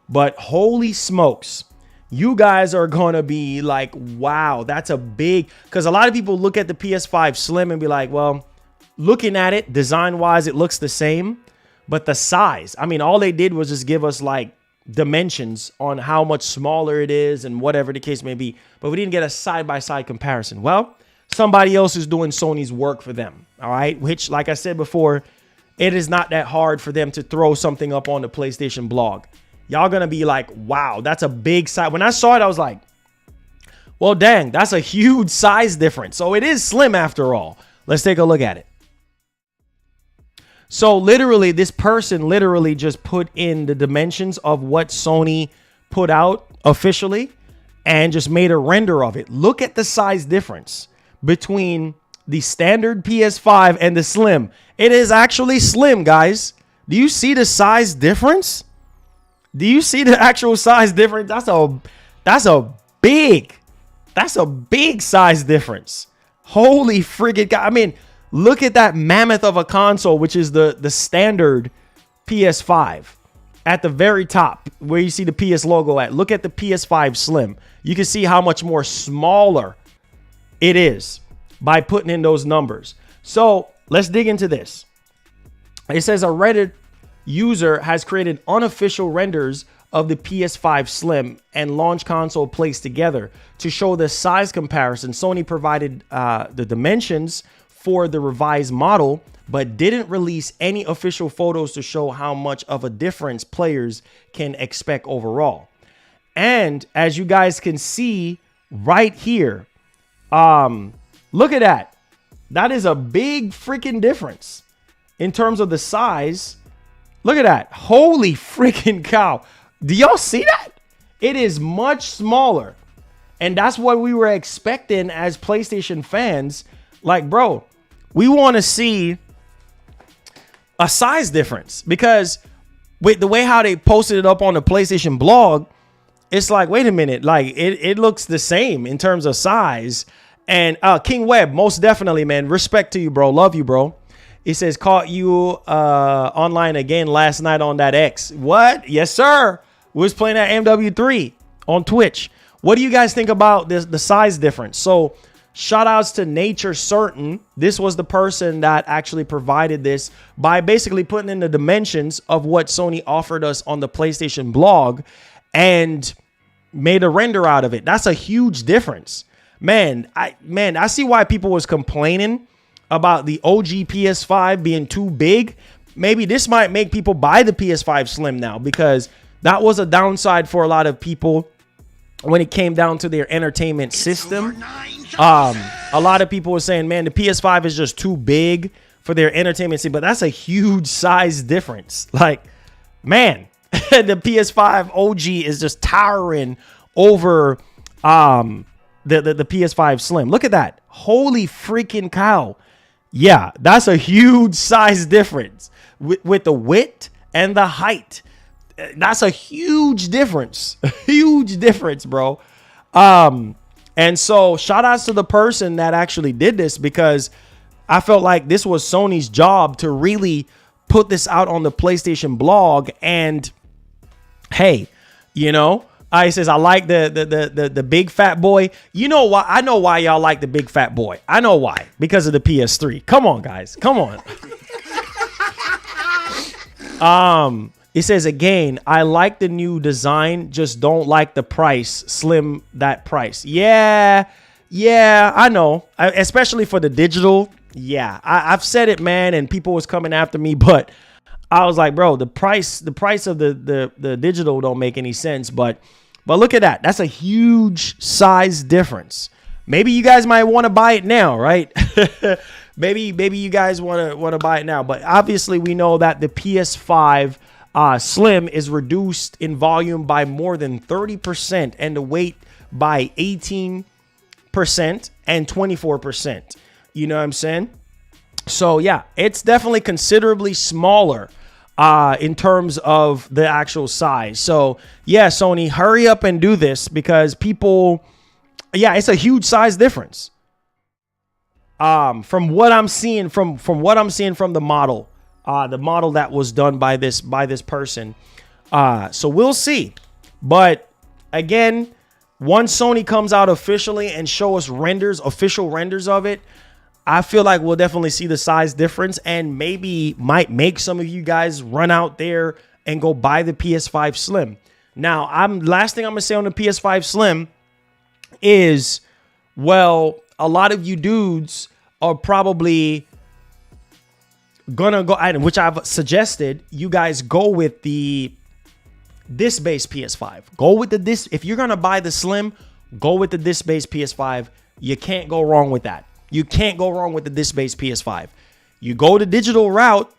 But holy smokes. You guys are going to be like, wow, that's a big, because a lot of people look at the PS5 Slim and be like, well, looking at it design wise, it looks the same, but the size, I mean, all they did was just give us like dimensions on how much smaller it is and whatever the case may be, but we didn't get a side-by-side comparison. Well, somebody else is doing Sony's work for them. All right. Which, like I said before, it is not that hard for them to throw something up on the PlayStation blog. Y'all gonna be like, wow, that's a big size. When I saw it, I was like, well, dang, that's a huge size difference. So it is slim after all. Let's take a look at it. So literally, this person literally just put in the dimensions of what Sony put out officially and just made a render of it. Look at the size difference between the standard PS5 and the Slim. It is actually slim, guys. Do you see the size difference? Do you see the actual size difference? That's a big size difference. Holy friggin' God. I mean, look at that mammoth of a console, which is the standard PS5 at the very top where you see the PS logo at. Look at the PS5 Slim. You can see how much more smaller it is by putting in those numbers. So let's dig into this. It says a Reddit user has created unofficial renders of the PS5 Slim and launch console placed together to show the size comparison. Sony provided the dimensions for the revised model, but didn't release any official photos to show how much of a difference players can expect overall. And as you guys can see right here, look at that. That is a big freaking difference in terms of the size. Look at that. Holy freaking cow. Do y'all see that? It is much smaller. And that's what we were expecting as PlayStation fans. Like, bro, we want to see a size difference because with the way how they posted it up on the PlayStation blog, it's like, wait a minute, like it looks the same in terms of size. And King Webb, most definitely, man. Respect to you, bro. Love you, bro. It says, caught you online again last night on that X. What? Yes, sir. We was playing at MW3 on Twitch. What do you guys think about this, the size difference? So shout outs to Nature Certain. This was the person that actually provided this by basically putting in the dimensions of what Sony offered us on the PlayStation blog and made a render out of it. That's a huge difference. Man, I see why people was complaining about the OG PS5 being too big. Maybe this might make people buy the PS5 Slim now, because that was a downside for a lot of people when it came down to their entertainment system. A lot of people were saying, man, the PS5 is just too big for their entertainment system, but that's a huge size difference. Like, man, the PS5 OG is just towering over the PS5 Slim. Look at that. Holy freaking cow. Yeah, that's a huge size difference with the width and the height. That's a huge difference. Huge difference, bro. And so shout outs to the person that actually did this, because I felt like this was Sony's job to really put this out on the PlayStation blog. And hey, you know, he says, I like the big fat boy. You know why? I know why y'all like the big fat boy. I know why. Because of the PS3. Come on, guys. Come on. It says again, I like the new design, just don't like the price. Slim that price. Yeah, Yeah, I know. Especially for the digital. Yeah, I've said it, man, and people was coming after me, but I was like, bro, the price of the digital don't make any sense. But look at that. That's a huge size difference. Maybe you guys might want to buy it now, right? maybe you guys want to buy it now. But obviously, we know that the PS5 Slim is reduced in volume by more than 30% and the weight by 18% and 24%. You know what I'm saying? So yeah, it's definitely considerably smaller in terms of the actual size. So yeah, Sony, hurry up and do this because people, yeah, it's a huge size difference. From what I'm seeing from the model that was done by this person. So we'll see. But again, once Sony comes out officially and show us official renders of it, I feel like we'll definitely see the size difference and maybe might make some of you guys run out there and go buy the PS5 Slim. Now, last thing I'm going to say on the PS5 Slim is, well, a lot of you dudes are probably gonna go, which I've suggested you guys go with the disc-based PS5. Go with the disc. If you're gonna buy the Slim, go with the disc-based PS5. You can't go wrong with that. You can't go wrong with the disc-based PS5. You go the digital route,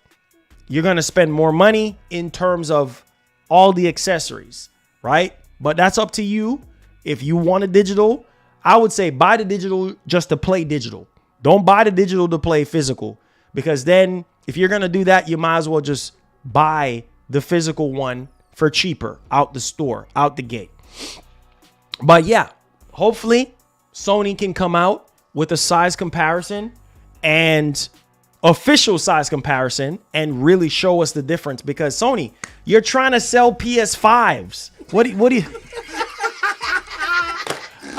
you're gonna spend more money in terms of all the accessories, right? But that's up to you. If you want a digital, I would say buy the digital just to play digital. Don't buy the digital to play physical, because then if you're going to do that, you might as well just buy the physical one for cheaper out the store, out the gate. But yeah, hopefully Sony can come out with a size comparison and official size comparison and really show us the difference, because Sony, you're trying to sell PS5s. What do you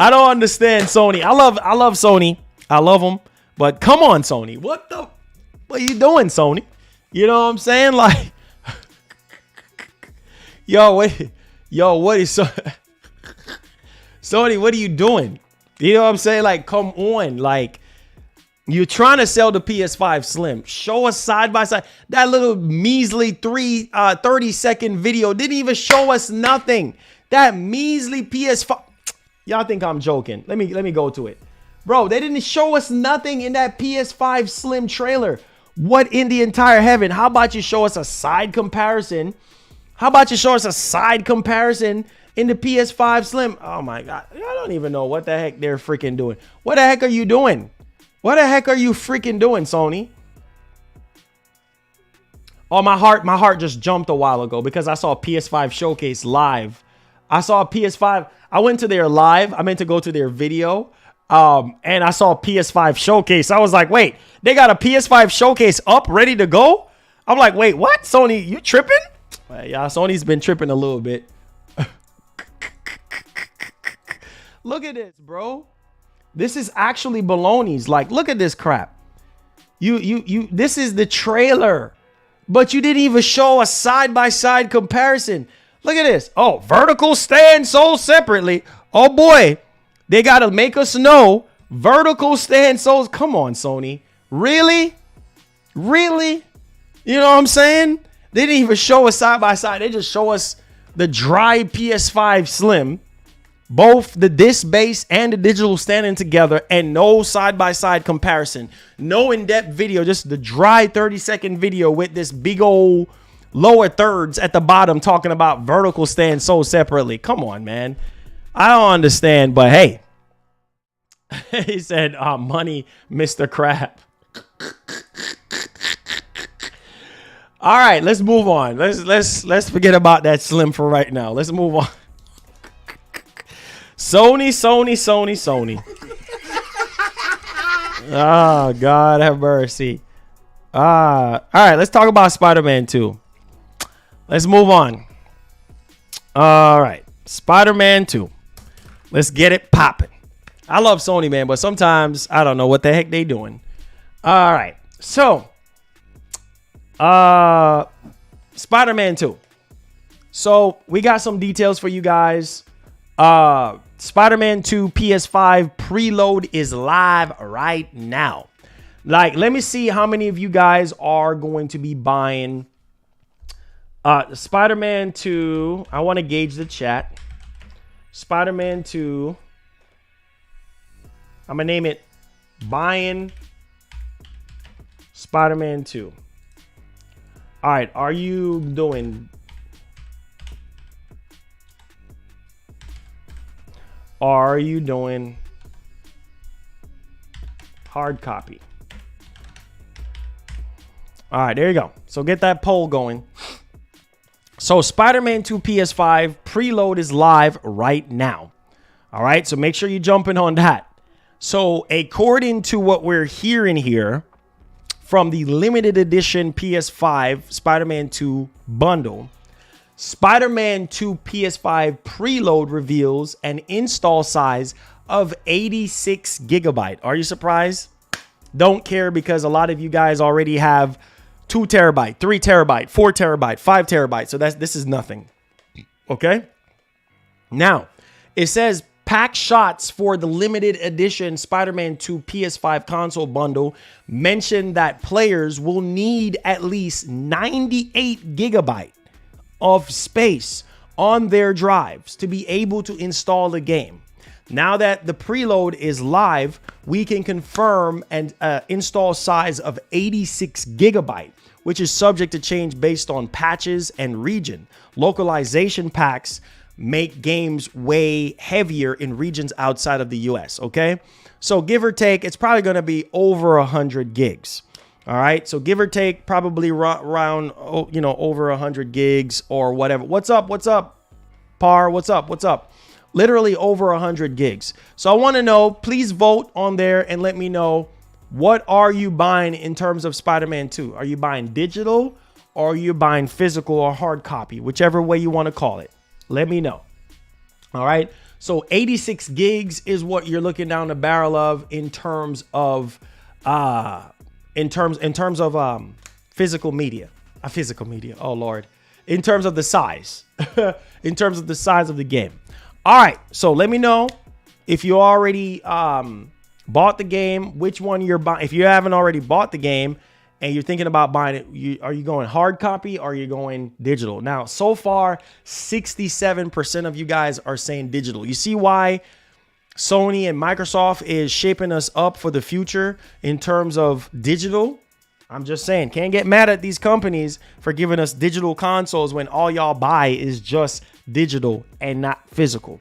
I don't understand Sony. I love Sony. I love them. But come on, Sony. What are you doing, Sony? You know what I'm saying? Like, what is Sony, what are you doing? You know what I'm saying? Like, come on. Like, you're trying to sell the PS5 Slim. Show us side by side. That little measly 30-second video didn't even show us nothing. That measly PS5. Y'all think I'm joking. Let me go to it. Bro, they didn't show us nothing in that PS5 Slim trailer. What in the entire heaven? How about you show us a side comparison? How about you show us a side comparison in the PS5 Slim? Oh my God. I don't even know what the heck they're freaking doing. What the heck are you doing? What the heck are you freaking doing, Sony? Oh, my heart just jumped a while ago because I saw PS5 Showcase live. I saw PS5. I went to their live. I meant to go to their video. And I saw PS5 Showcase. I was like, wait, they got a PS5 Showcase up, ready to go? I'm like, wait, what? Sony, you tripping? Yeah, Sony's been tripping a little bit. Look at this, bro. This is actually baloney's. Like, look at this crap. This is the trailer, but you didn't even show a side-by-side comparison. Look at this. Oh, vertical stand sold separately. Oh boy. They got to make us know vertical stand sold. Come on, Sony. Really? Really? You know what I'm saying? They didn't even show us side by side. They just show us the dry PS5 Slim, both the disc base and the digital standing together, and no side by side comparison. No in-depth video, just the dry 30-second video with this big old lower thirds at the bottom talking about vertical stand sold separately. Come on, man. I don't understand, but hey, he said, money, Mr. Crap. All right, let's move on. Let's forget about that Slim for right now. Let's move on. Sony. Oh, God have mercy. All right, let's talk about Spider-Man 2. Let's move on. All right, Spider-Man 2. Let's get it popping. I love Sony, man, but sometimes I don't know what the heck they doing. All right. So, Spider-Man 2. So, we got some details for you guys. Spider-Man 2 PS5 preload is live right now. Like, let me see how many of you guys are going to be buying Spider-Man 2. I want to gauge the chat. Spider-Man 2. I'm going to name it buying Spider-Man 2. All right, are you doing? Are you doing hard copy? All right, there you go. So get that poll going. So Spider-Man 2 PS5 preload is live right now. All right, so make sure you're jumping on that. So according to what we're hearing here from the limited edition PS5 Spider-Man 2 bundle, Spider-Man 2 PS5 preload reveals an install size of 86 gigabyte. Are you surprised? Don't care, because a lot of you guys already have 2 terabyte, 3 terabyte, 4 terabyte, 5 terabyte. So this is nothing. Okay. Now it says pack shots for the limited edition Spider-Man 2 PS5 console bundle mention that players will need at least 98 gigabyte of space on their drives to be able to install the game. Now that the preload is live, we can confirm an install size of 86 gigabyte, which is subject to change based on patches and region. Localization packs make games way heavier in regions outside of the US, okay? So give or take, it's probably going to be over 100 gigs. All right, so give or take, probably around, you know, over 100 gigs or whatever. What's up? What's up? Par, what's up? What's up? Literally over 100 gigs. So I want to know, please vote on there and let me know, what are you buying in terms of Spider-Man 2? Are you buying digital, or are you buying physical or hard copy? Whichever way you want to call it. Let me know. All right, so 86 gigs is what you're looking down the barrel of in terms of physical media. Oh Lord. In terms of the size. In terms of the size of the game. All right, so let me know if you already bought the game, which one you're buying. If you haven't already bought the game and you're thinking about buying it, are you going hard copy or are you going digital? Now, so far, 67% of you guys are saying digital. You see why Sony and Microsoft is shaping us up for the future in terms of digital? I'm just saying, can't get mad at these companies for giving us digital consoles when all y'all buy is just digital and not physical.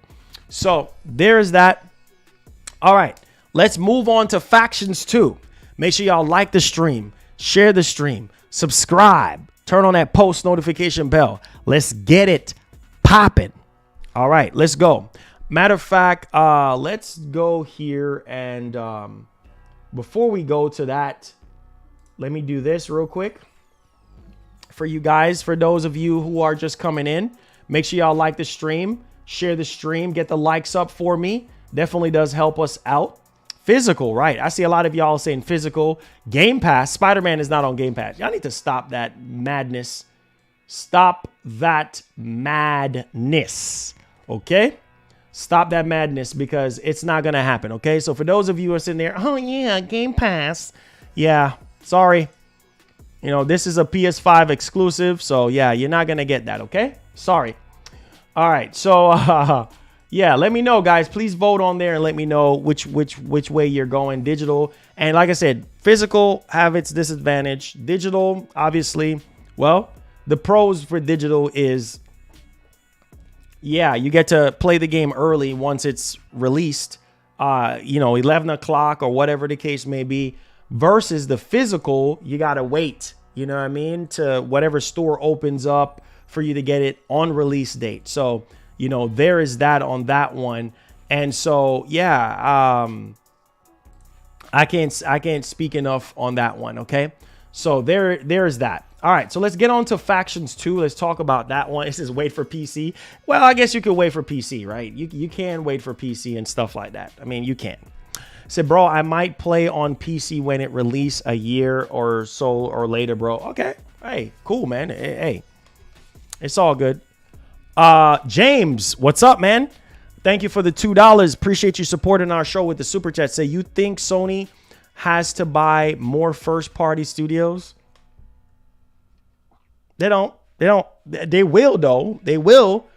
So there's that. All right, let's move on to Factions 2. Make sure y'all like the stream, share the stream, subscribe, turn on that post notification bell. Let's get it popping. All right, let's go. Matter of fact, let's go here, and before we go to that, let me do this real quick for you guys. For those of you who are just coming in, make sure y'all like the stream, share the stream, get the likes up for me. Definitely does help us out. Physical, right? I see a lot of y'all saying physical. Game Pass. Spider-Man is not on Game Pass. Y'all need to stop that madness. Stop that madness. Okay? Stop that madness, because it's not going to happen. Okay? So for those of you who are sitting there, oh yeah, Game Pass. Yeah, sorry. You know, this is a PS5 exclusive. So yeah, you're not going to get that. Okay? Sorry. All right. So yeah, let me know, guys. Please vote on there and let me know which way you're going. Digital, and like I said, physical have its disadvantage. Digital, obviously, well, the pros for digital is, yeah, you get to play the game early once it's released, you know, 11 o'clock or whatever the case may be, versus the physical, you got to wait, you know what I mean, to whatever store opens up for you to get it on release date. So, you know, there is that on that one. And so, yeah, I can't speak enough on that one. Okay. So there's that. All right. So let's get on to Factions 2. Let's talk about that one. It says wait for PC. Well, I guess you could wait for PC, right? You can wait for PC and stuff like that. I mean, you can. Said, bro, I might play on PC when it release a year or so or later, bro. Okay. Hey, cool, man. Hey, it's all good. James, what's up, man? thank you for the $2. Appreciate you supporting our show with the super chat. Say, you think Sony has to buy more first-party studios? They don't. They will, though. They will.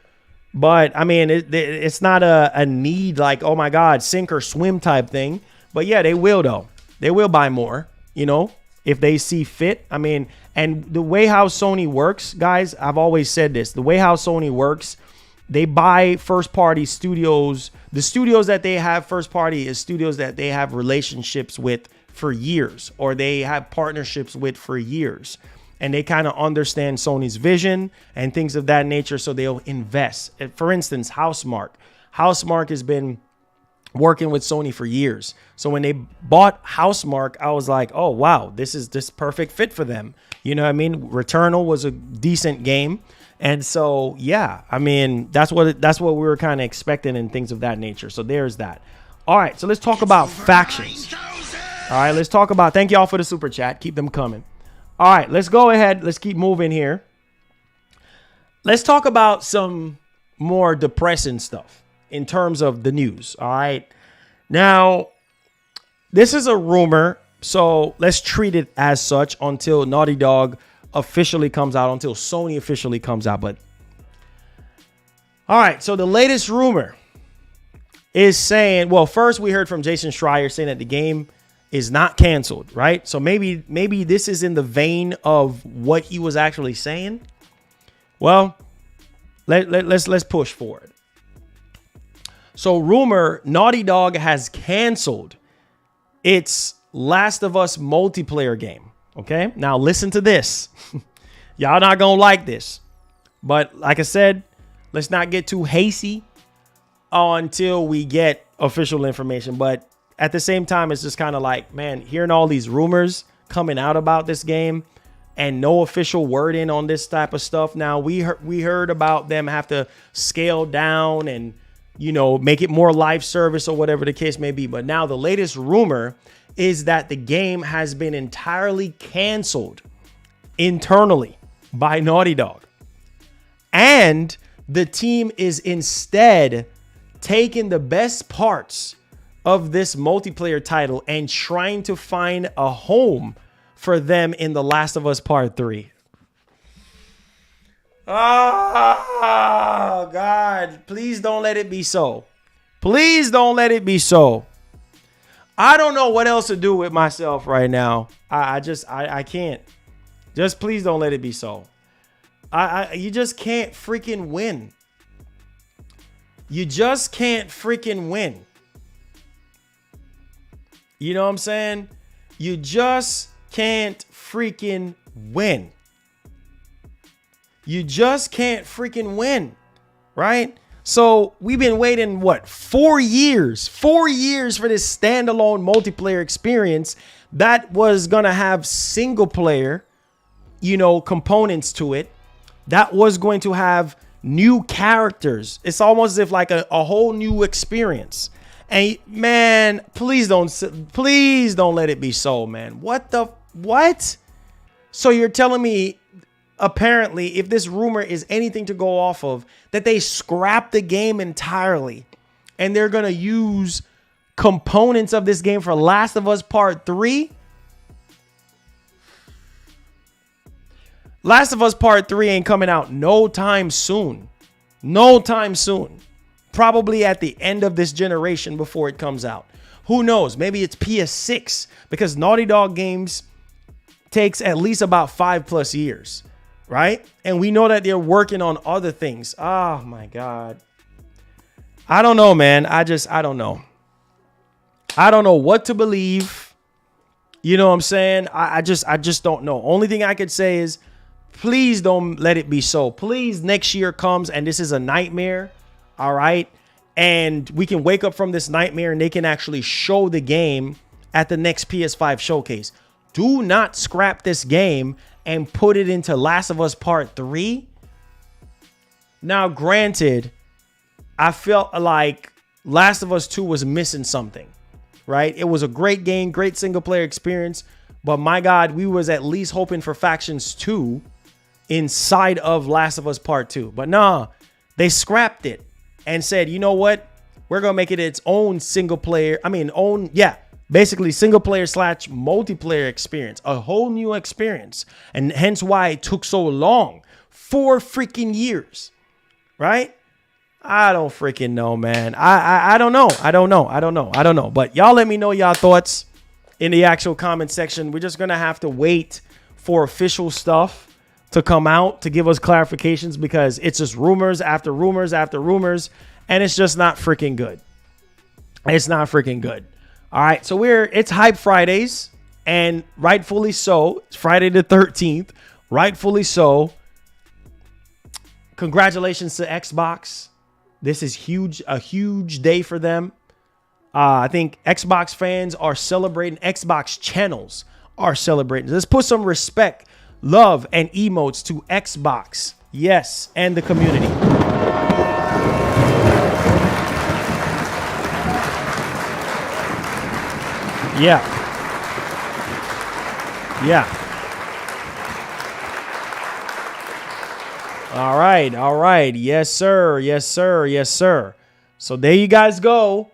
But, I mean, it's not a need like, oh, my God, sink or swim type thing. But, yeah, they will, though. They will buy more, if they see fit. I mean, and the way how Sony works, guys, I've always said this. The way how Sony works, they buy first-party studios. The studios that they have first-party is studios that they have relationships with for years, or they have partnerships with for years. And they kind of understand Sony's vision and things of that nature, so they'll invest. For instance, Housemarque. Housemarque has been working with Sony for years. So when they bought Housemarque, I was like, oh, wow, this is this perfect fit for them. You know what I mean? Returnal was a decent game. And so, yeah, I mean, that's what we were kind of expecting and things of that nature. So there's that. All right, so let's talk about factions. All right, let's talk about, thank y'all for the super chat. Keep them coming. All right, let's go ahead. Let's keep moving here. Let's talk about some more depressing stuff in terms of the news. All right. Now, this is a rumor, so let's treat it as such until Naughty Dog officially comes out, until Sony officially comes out. But all right, so the latest rumor is saying, well, first we heard from Jason Schreier saying that the game is not canceled, right? So maybe this is in the vein of what he was actually saying. Well, let's push forward. So rumor, Naughty Dog has canceled its Last of Us multiplayer game. Okay, now listen to this. Y'all not gonna like this, but like I said, let's not get too hasty until we get official information. But at the same time, it's just kind of like, man, hearing all these rumors coming out about this game and no official wording on this type of stuff. Now, we heard about them have to scale down and, make it more live service or whatever the case may be. But now the latest rumor is that the game has been entirely canceled internally by Naughty Dog. And the team is instead taking the best parts of this multiplayer title and trying to find a home for them in The Last of Us Part 3. Oh, God. Please don't let it be so. Please don't let it be so. I don't know what else to do with myself right now. I can't. Just please don't let it be so. You just can't freaking win. You just can't freaking win. You know what I'm saying? You just can't freaking win. You just can't freaking win, right? So we've been waiting, 4 years? 4 years for this standalone multiplayer experience that was going to have single player, components to it. That was going to have new characters. It's almost as if like a whole new experience. And man, please don't let it be so, man. What? So you're telling me, apparently, if this rumor is anything to go off of, that they scrapped the game entirely and they're going to use components of this game for Last of Us Part 3? Last of Us Part 3 ain't coming out no time soon. No time soon. Probably at the end of this generation before it comes out. Who knows? Maybe it's PS6, because Naughty Dog games takes at least about 5+ years, right? And we know that they're working on other things. Oh my God. I don't know, man. I don't know. I don't know what to believe. You know what I'm saying? I just don't know. Only thing I could say is, please don't let it be so. Please, next year comes and this is a nightmare. All right. And we can wake up from this nightmare and they can actually show the game at the next PS5 showcase. Do not scrap this game and put it into Last of Us Part 3. Now, granted, I felt like Last of Us 2 was missing something, right? It was a great game, great single player experience. But my God, we was at least hoping for Factions 2 inside of Last of Us Part 2. But nah, they scrapped it and said, you know what? We're going to make it its own single player. Basically single player / multiplayer experience, a whole new experience. And hence why it took so long, 4 freaking years, right? I don't freaking know, man. I don't know. But y'all let me know y'all thoughts in the actual comment section. We're just going to have to wait for official stuff to come out to give us clarifications, because it's just rumors after rumors after rumors, and it's just not freaking good. It's not freaking good. All right, so it's Hype Fridays, and rightfully so. It's Friday the 13th, rightfully so. Congratulations to Xbox. This is a huge day for them. I think Xbox fans are celebrating. Xbox channels are celebrating. Let's put some respect, love, and emotes to Xbox. Yes, and the community. Yeah. All right. Yes, sir. So there you guys go.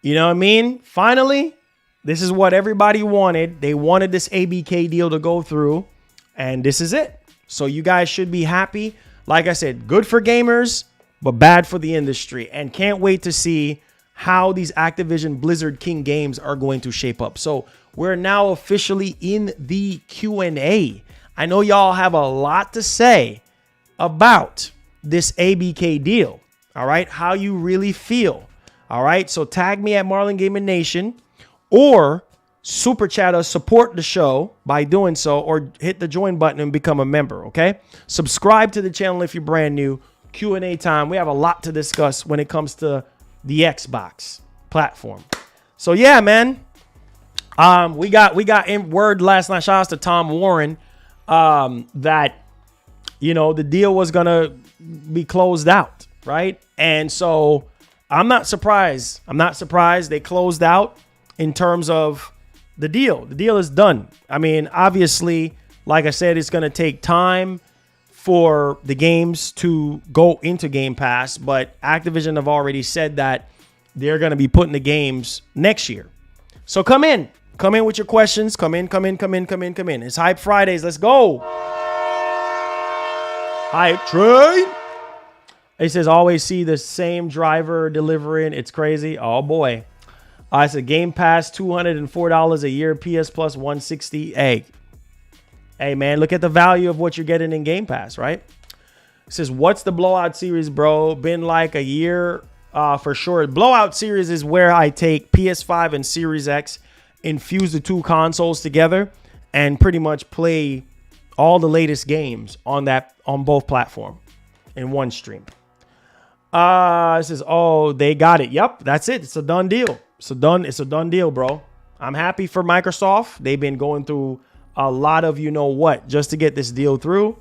You know what I mean? Finally, this is what everybody wanted. They wanted this ABK deal to go through, and this is it. So you guys should be happy. Like I said, good for gamers, but bad for the industry. And can't wait to see how these Activision Blizzard King games are going to shape up. So we're now officially in the Q&A. I know y'all have a lot to say about this ABK deal. All right, how you really feel. All right, so tag me at Marlon Gaming Nation, or super chat us, support the show by doing so, or hit the join button and become a member. Okay, subscribe to the channel if you're brand new. Q&A time. We have a lot to discuss when it comes to the Xbox platform. So yeah, man. We got in word last night. Shout out to Tom Warren, that the deal was gonna be closed out, right? And so I'm not surprised. They closed out in terms of the deal. The deal is done. I mean, obviously, like I said, it's gonna take time for the games to go into Game Pass, but Activision have already said that they're going to be putting the games next year. So come in with your questions. Come in. It's Hype Fridays. Let's go. Hype train. He says, always see the same driver delivering. It's crazy. Oh boy. I said Game Pass, $204 a year, PS Plus $160. Hey, man, look at the value of what you're getting in Game Pass, right? It says, what's the Blowout series, bro? Been like a year for sure. Blowout series is where I take PS5 and Series X, infuse the 2 consoles together, and pretty much play all the latest games on both platforms in one stream. It says, oh, they got it. Yep, that's it. It's a done deal. It's a done deal, bro. I'm happy for Microsoft. They've been going through a lot of just to get this deal through,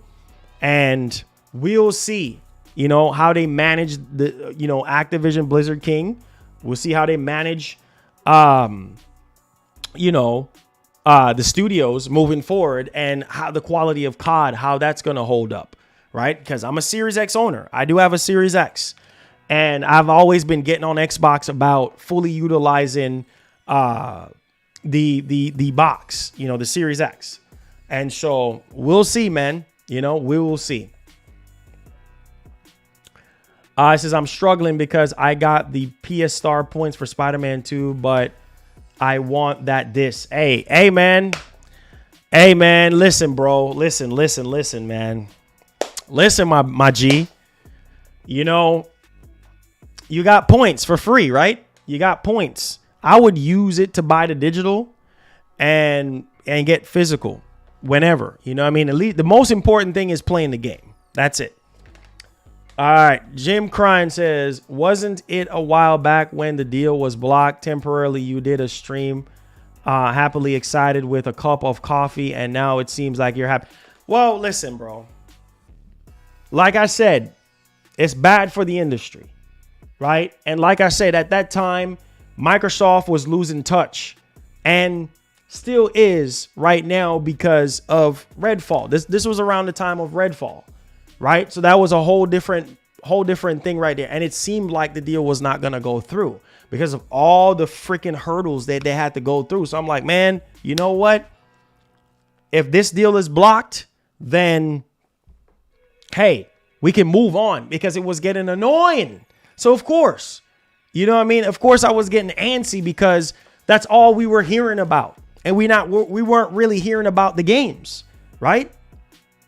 and we'll see how they manage the Activision Blizzard King. We'll see how they manage the studios moving forward, and how the quality of COD, how that's going to hold up, right? Because I'm a Series X owner. I do have a Series X, and I've always been getting on Xbox about fully utilizing the box, the Series X. And so we'll see, man. We will see. It says, I'm struggling because I got the PS Star points for Spiderman 2, but I want that disc. Hey, man. Listen, bro. Listen, man. Listen, my G. You got points for free, right? You got points. I would use it to buy the digital and get physical whenever. At least the most important thing is playing the game. That's it. All right. Jim Crine says, wasn't it a while back when the deal was blocked temporarily? You did a stream happily excited with a cup of coffee, and now it seems like you're happy. Well, listen, bro. Like I said, it's bad for the industry, right? And like I said, at that time, Microsoft was losing touch, and still is right now because of Redfall. This was around the time of Redfall, right? So that was a whole different thing right there. And it seemed like the deal was not going to go through because of all the freaking hurdles that they had to go through. So I'm like, man, you know what? If this deal is blocked, then hey, we can move on because it was getting annoying. So of course, you know what I mean? Of course I was getting antsy because that's all we were hearing about. And we weren't really hearing about the games, right?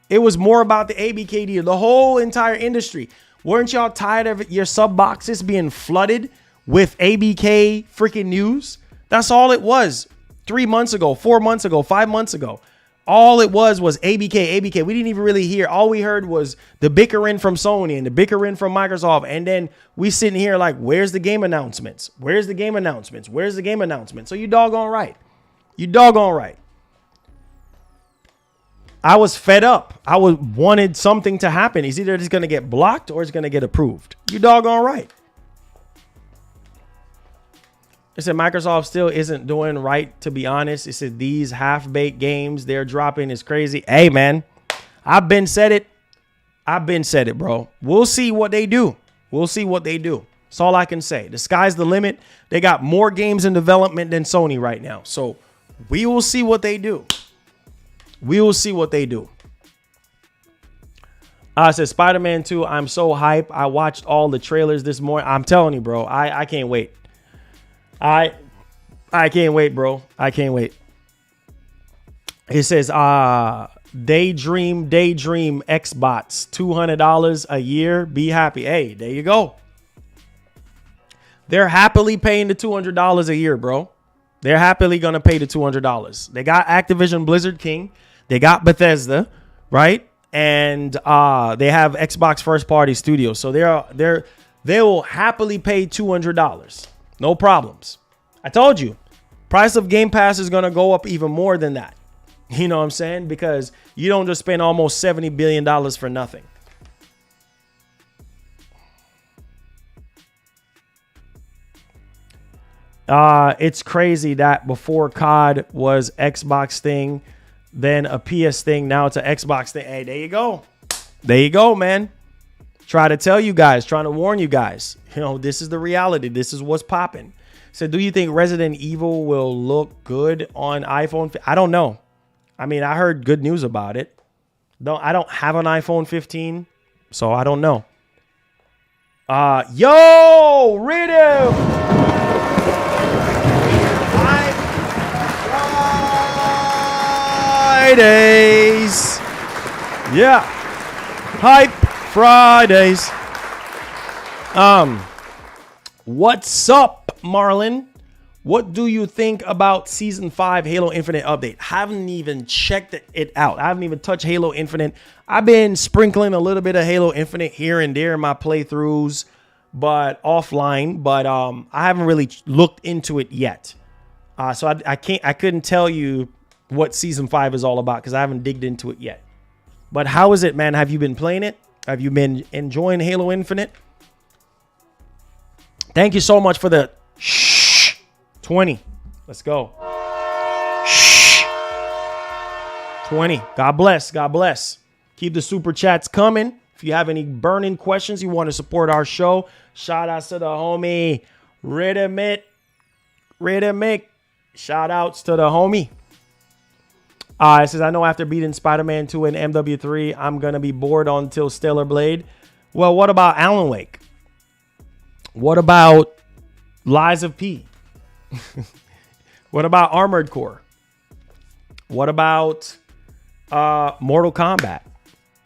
It was more about the ABK deal, the whole entire industry. Weren't y'all tired of your sub boxes being flooded with ABK freaking news? That's all it was 3 months ago, 4 months ago, 5 months ago. All it was ABK. We didn't even really hear. All we heard was the bickering from Sony and the bickering from Microsoft. And then we sitting here like, where's the game announcements? Where's the game announcements? Where's the game announcements? So you doggone right. You doggone right. I was fed up. I wanted something to happen. It's either it's going to get blocked or it's going to get approved. You doggone right. It said Microsoft still isn't doing right, to be honest. It said these half-baked games they're dropping is crazy. Hey, man, I've been said it, bro. We'll see what they do. That's all I can say. The sky's the limit. They got more games in development than Sony right now. So we will see what they do. It says Spiderman 2. I'm so hype. I watched all the trailers this morning. I'm telling you, bro. I can't wait. I can't wait, bro. I can't wait. It says, daydream Xbox, $200 a year. Be happy. Hey, there you go. They're happily paying the $200 a year, bro. They're happily going to pay the $200. They got Activision Blizzard King. They got Bethesda, right? And they have Xbox first party studios. So they will happily pay $200. No problems. I told you, price of Game Pass is going to go up even more than that. You know what I'm saying? Because you don't just spend almost $70 billion for nothing. It's crazy that before COD was Xbox thing, then a PS thing, now it's an Xbox thing. Hey, there you go. There you go, man. Try to tell you guys, trying to warn you guys. You know, this is the reality. This is what's popping. So do you think Resident Evil will look good on iPhone? I don't know. I mean, I heard good news about it. I don't have an iPhone 15, so I don't know. Yo, Rhythm! Fridays. Yeah. Hype Fridays. What's up, Marlon? What do you think about Season 5 Halo Infinite update? Haven't even checked it out. I haven't even touched Halo Infinite. I've been sprinkling a little bit of Halo Infinite here and there in my playthroughs, but offline. But I haven't really looked into it yet. So I couldn't tell you what Season 5 is all about because I haven't digged into it yet. But how is it, man? Have you been playing it? Have you been enjoying Halo Infinite? Thank you so much for the 20. Let's go. 20. God bless. God bless. Keep the super chats coming. If you have any burning questions, you want to support our show, shout outs to the homie Rhythmic. Shout outs to the homie. It says, I know after beating Spider-Man 2 and MW3, I'm going to be bored until Stellar Blade. Well, what about Alan Wake? What about Lies of P? What about Armored Core? What about Mortal Kombat?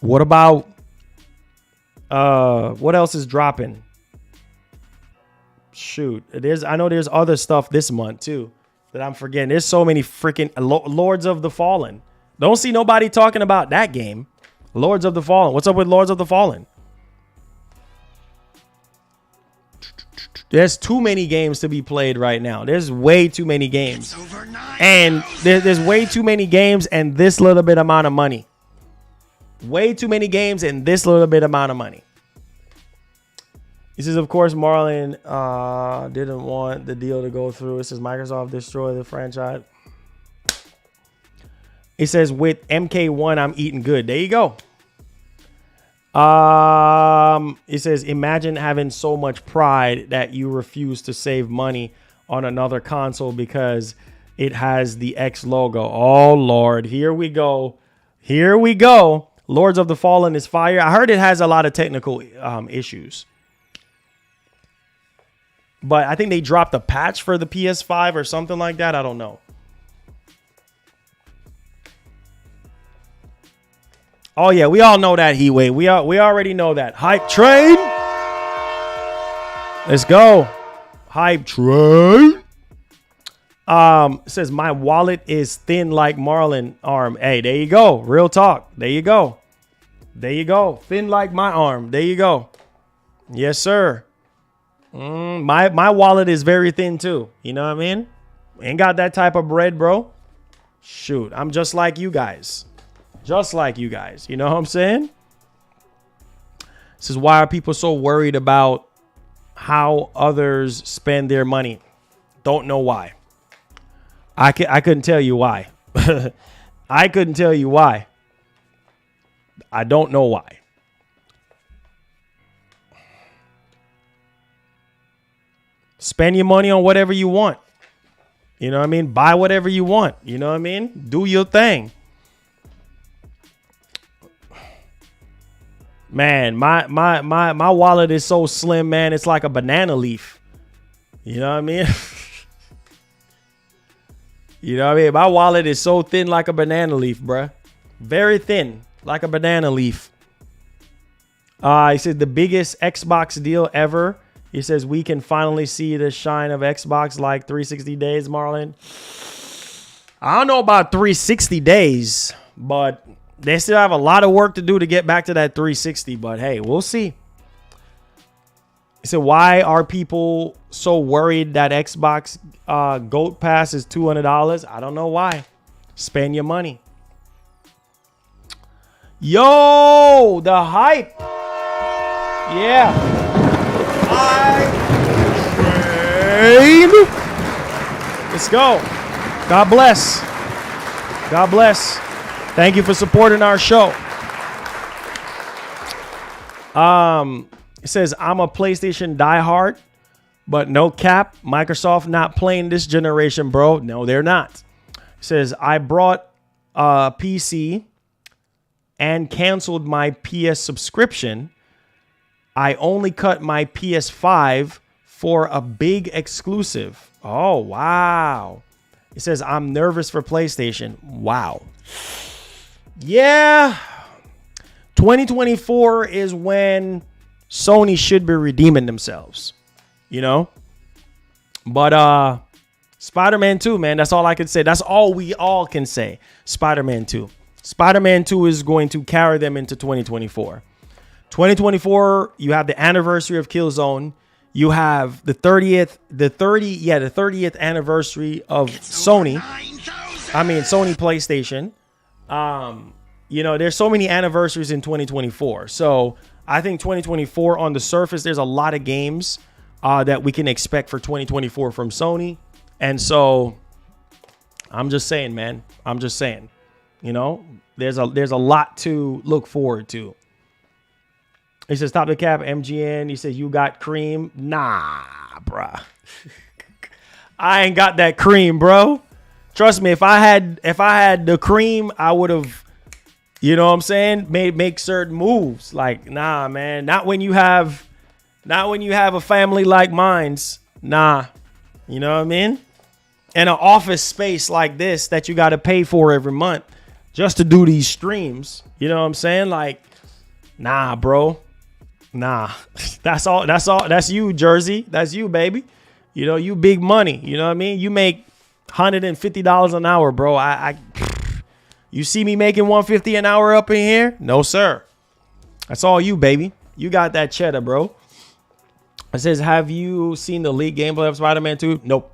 What about what else is dropping? Shoot, I know there's other stuff this month too that I'm forgetting. There's so many freaking Lords of the Fallen. Don't see nobody talking about that game. Lords of the Fallen. What's up with Lords of the Fallen? There's too many games to be played right now. There's way too many games. And there's way too many games and this little bit amount of money. Way too many games and this little bit amount of money. He says, of course, Marlon didn't want the deal to go through. It says Microsoft destroyed the franchise. He says, with MK1, I'm eating good. There you go. It says, imagine having so much pride that you refuse to save money on another console because it has the X logo. Oh, Lord. Here we go. Here we go. Lords of the Fallen is fire. I heard it has a lot of technical issues. But I think they dropped a patch for the PS5 or something like that. I don't know. Oh, yeah, we all know that, Heatwave. We already know that. Hype train. Let's go. Hype train. It says, my wallet is thin like Marlin arm. Hey, there you go. Real talk. There you go. There you go. Thin like my arm. There you go. Yes, sir. My wallet is very thin, too. You know what I mean? Ain't got that type of bread, bro. Shoot, I'm just like you guys. Just like you guys. You know what I'm saying? This is why are people so worried about how others spend their money? Don't know why. I couldn't tell you why. I couldn't tell you why. I don't know why. Spend your money on whatever you want. You know what I mean? Buy whatever you want. You know what I mean? Do your thing. Man, my wallet is so slim, man. It's like a banana leaf. You know what I mean? You know what I mean? My wallet is so thin like a banana leaf, bruh. Very thin, like a banana leaf. He said the biggest Xbox deal ever. He says we can finally see the shine of Xbox like 360 days, Marlon. I don't know about 360 days, but they still have a lot of work to do to get back to that 360. But hey, we'll see. He said, why are people so worried that Xbox GOAT Pass is $200? I don't know why. Spend your money. Yo, the hype. Yeah. Hype train. Let's go. God bless. God bless. Thank you for supporting our show. It says, I'm a PlayStation diehard, but no cap. Microsoft not playing this generation, bro. No, they're not. It says, I brought a PC and canceled my PS subscription. I only cut my PS5 for a big exclusive. Oh, wow. It says, I'm nervous for PlayStation. Wow. Yeah. 2024 is when Sony should be redeeming themselves, you know? But Spider-Man 2, man, that's all I can say. That's all we all can say. Spider-Man 2. Spider-Man 2 is going to carry them into 2024. 2024, you have the anniversary of Killzone. You have the 30th anniversary of Sony. Sony PlayStation. You know, there's so many anniversaries in 2024. So I think 2024 on the surface, there's a lot of games that we can expect for 2024 from Sony. And so I'm just saying, man, I'm just saying, you know, there's a lot to look forward to. He says, stop the cap, MGN. He says, you got cream. Nah, bruh. I ain't got that cream, bro. Trust me, if I had the cream, I would have, you know what I'm saying, make certain moves. Like, nah, man, not when you have a family like mine's. Nah. You know what I mean? And an office space like this that you got to pay for every month just to do these streams. You know what I'm saying? Like, nah, bro. Nah. That's all. That's you, Jersey. That's you, baby. You know, you big money. You know what I mean? You make $150 an hour, bro. You see me making $150 an hour up in here? No, sir. That's all you, baby. You got that cheddar, bro. It says, have you seen the leaked gameplay of Spider-Man 2? Nope.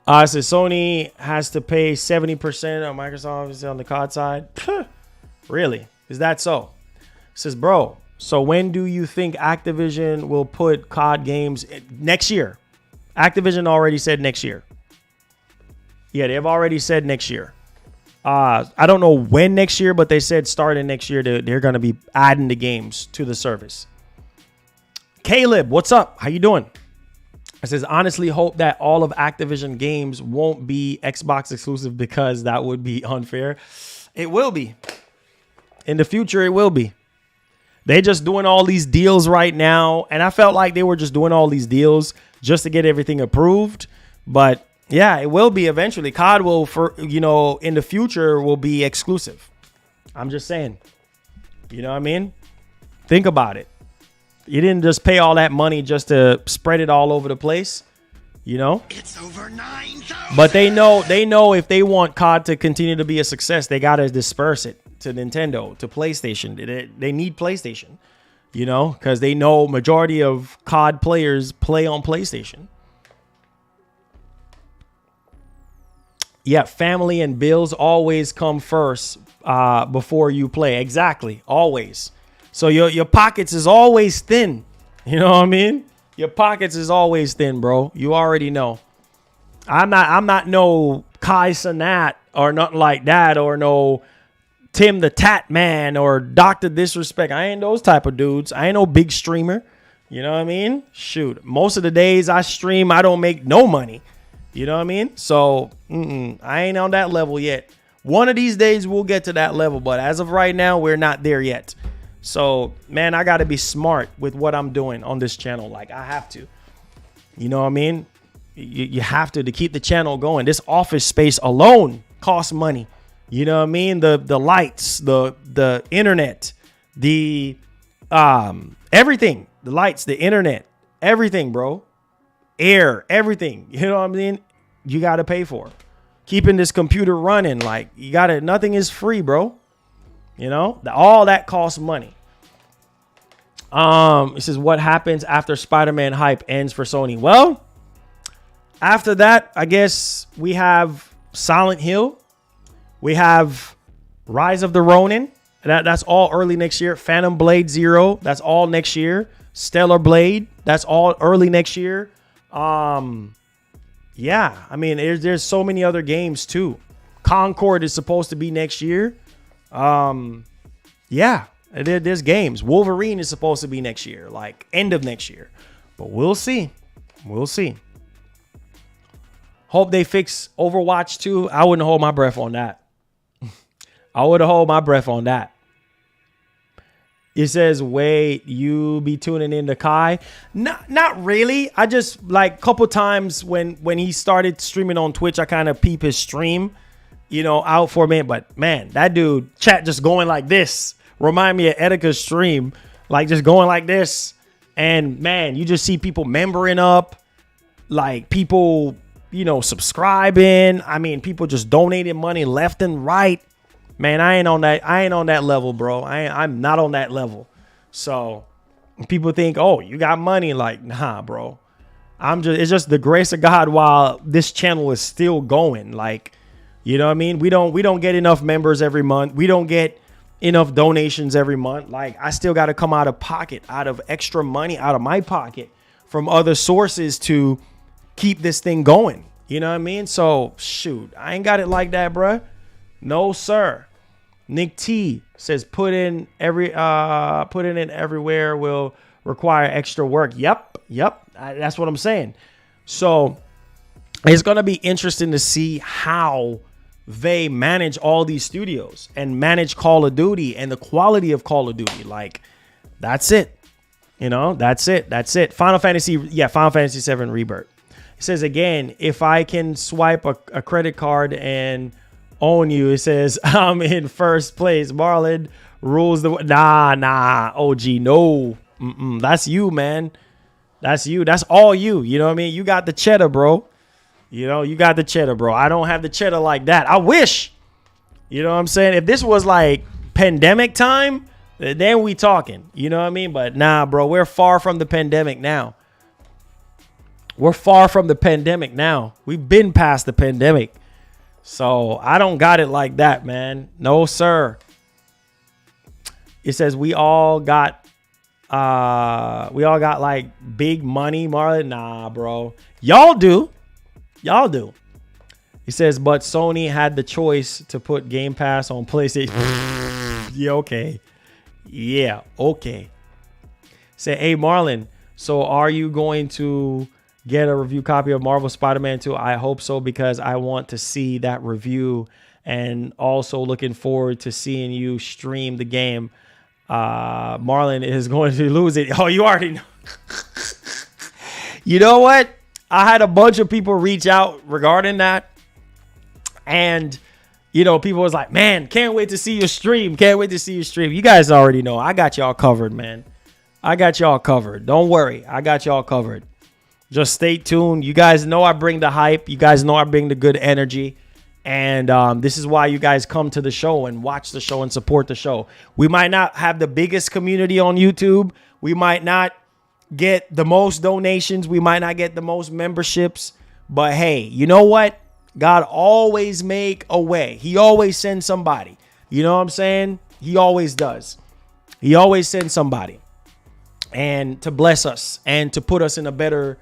It says Sony has to pay 70% on Microsoft on the COD side. Really? Is that so? It says, bro, so when do you think Activision will put COD games next year? Activision already said next year. Yeah, they've already said next year. I don't know when next year, but they said starting next year they're going to be adding the games to the service. Caleb, what's up? How you doing? It says, honestly hope that all of Activision games won't be Xbox exclusive because that would be unfair. It will be. In the future, it will be. They're just doing all these deals right now. And I felt like they were just doing all these deals just to get everything approved. But yeah, it will be eventually. COD will, in the future, will be exclusive. I'm just saying. You know what I mean? Think about it. You didn't just pay all that money just to spread it all over the place, you know? It's over 9,000. But they know if they want COD to continue to be a success, they got to disperse it to Nintendo, to PlayStation. They need PlayStation, you know, because they know majority of COD players play on PlayStation. Yeah, family and bills always come first before you play. Exactly, always. So your pockets is always thin. You know what I mean? Your pockets is always thin, bro. You already know. I'm not no Kai Cenat or nothing like that, or no Tim the Tat Man or Dr. Disrespect. I ain't those type of dudes. I ain't no big streamer. You know what I mean? Shoot. Most of the days I stream, I don't make no money. You know what I mean? So I ain't on that level yet. One of these days we'll get to that level, but as of right now, we're not there yet. So, man, I got to be smart with what I'm doing on this channel. Like, I have to. You know what I mean? You have to keep the channel going. This office space alone costs money. You know what I mean? The lights, the internet, the everything. The lights, the internet, everything, bro. Air, everything. You know what I mean? You got to pay for. Keeping this computer running, like, you got to, nothing is free, bro. You know, all that costs money. It says, what happens after Spider-Man hype ends for Sony? Well, after that, I guess we have Silent Hill. We have Rise of the Ronin. That's all early next year. Phantom Blade Zero. That's all next year. Stellar Blade. That's all early next year. Yeah, I mean, there's so many other games too. Concord is supposed to be next year. Yeah, there's games. Wolverine is supposed to be next year, like end of next year, but we'll see. We'll see. Hope they fix Overwatch 2. I wouldn't hold my breath on that. I would hold my breath on that. It says, wait, you be tuning into Kai? Not really. I just, like, a couple times when he started streaming on Twitch, I kind of peep his stream, you know, out for a minute. But man, that dude, chat just going like this. Remind me of Etika's stream, like just going like this. And man, you just see people membering up, like people, you know, subscribing. I mean, people just donating money left and right. Man, I ain't on that level, bro. I'm not on that level. So people think, oh, you got money. Like, nah, bro. It's just the grace of God while this channel is still going. Like, you know what I mean? We don't get enough members every month. We don't get enough donations every month. Like, I still got to come out of pocket, out of extra money, out of my pocket from other sources to keep this thing going. You know what I mean? So shoot, I ain't got it like that, bruh. No, sir. Nick T says put in it everywhere will require extra work. Yep. That's what I'm saying. So it's going to be interesting to see how they manage all these studios and manage Call of Duty and the quality of Call of Duty. Like, that's it. You know, that's it. Final Fantasy 7 Rebirth. It says again, if I can swipe a credit card and own you, it says I'm in first place. Marlon rules the nah OG, no. That's you, man. That's you. That's all you. You know what I mean? You got the cheddar, bro. You know, you got the cheddar, bro. I don't have the cheddar like that. I wish. You know what I'm saying? If this was like pandemic time, then we talking. You know what I mean? But nah, bro, we're far from the pandemic now. We've been past the pandemic. So I don't got it like that, man. No, sir. It says we all got like big money, Marlon. Nah, bro. Y'all do. He says, but Sony had the choice to put Game Pass on PlayStation. Yeah, okay. Yeah, okay. Say, hey, Marlon, so are you going to get a review copy of Marvel Spider-Man 2? I hope so, because I want to see that review, and also looking forward to seeing you stream the game. Marlon is going to lose it. Oh, you already know. You know what? I had a bunch of people reach out regarding that. And, you know, people was like, man, can't wait to see your stream. Can't wait to see your stream. You guys already know. I got y'all covered, man. I got y'all covered. Don't worry. I got y'all covered. Just stay tuned. You guys know I bring the hype. You guys know I bring the good energy. And this is why you guys come to the show and watch the show and support the show. We might not have the biggest community on YouTube. We might not get the most donations. We might not get the most memberships. But hey, you know what? God always make a way. He always sends somebody. You know what I'm saying? He always does. He always sends somebody. And to bless us and to put us in a better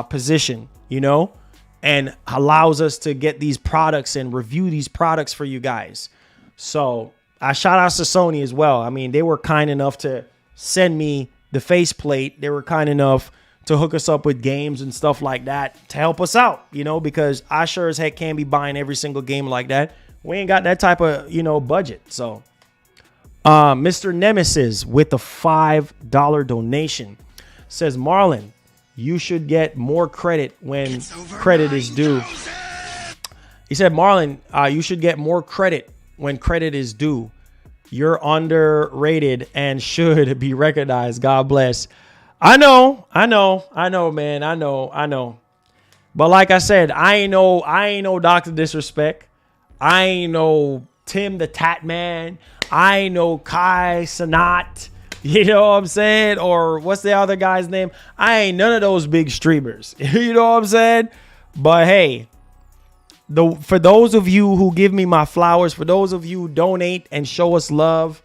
position, you know, and allows us to get these products and review these products for you guys. So I shout out to Sony as well. I mean, they were kind enough to send me the faceplate. They were kind enough to hook us up with games and stuff like that to help us out, you know, because I sure as heck can't be buying every single game like that. We ain't got that type of, you know, budget. So Mr. Nemesis with the $5 donation says, Marlon, you should get more credit when credit is due. He said, Marlon, you should get more credit when credit is due. You're underrated and should be recognized. God bless. I know, man. I know. But like I said, I ain't no Dr. Disrespect. I ain't no Tim the Tat Man. I ain't no Kai Sanat. You know what I'm saying? Or what's the other guy's name? I ain't none of those big streamers. You know what I'm saying? But hey, for those of you who give me my flowers, for those of you who donate and show us love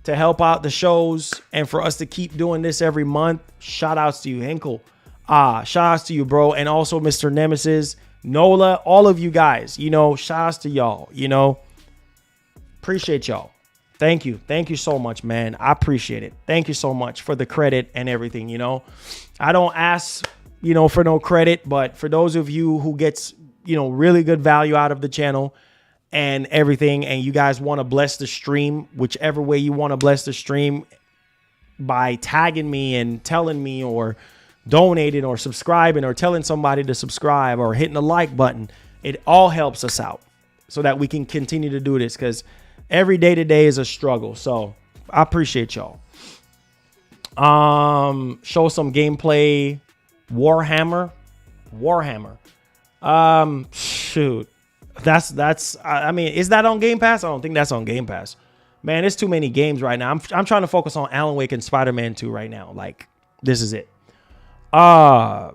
to help out the shows and for us to keep doing this every month, shout outs to you, Hinkle. Shout outs to you, bro. And also Mr. Nemesis, Nola, all of you guys, you know, shout outs to y'all, you know, appreciate y'all. Thank you. Thank you so much, man. I appreciate it. Thank you so much for the credit and everything, you know. I don't ask, you know, for no credit, but for those of you who gets, you know, really good value out of the channel and everything, and you guys want to bless the stream, whichever way you want to bless the stream, by tagging me and telling me, or donating or subscribing or telling somebody to subscribe or hitting the like button, it all helps us out so that we can continue to do this, because every day today is a struggle. So I appreciate y'all. Show some gameplay. Warhammer. Shoot. That's I mean, is that on Game Pass? I don't think that's on Game Pass. Man, there's too many games right now. I'm trying to focus on Alan Wake and Spider-Man 2 right now. Like, this is it. It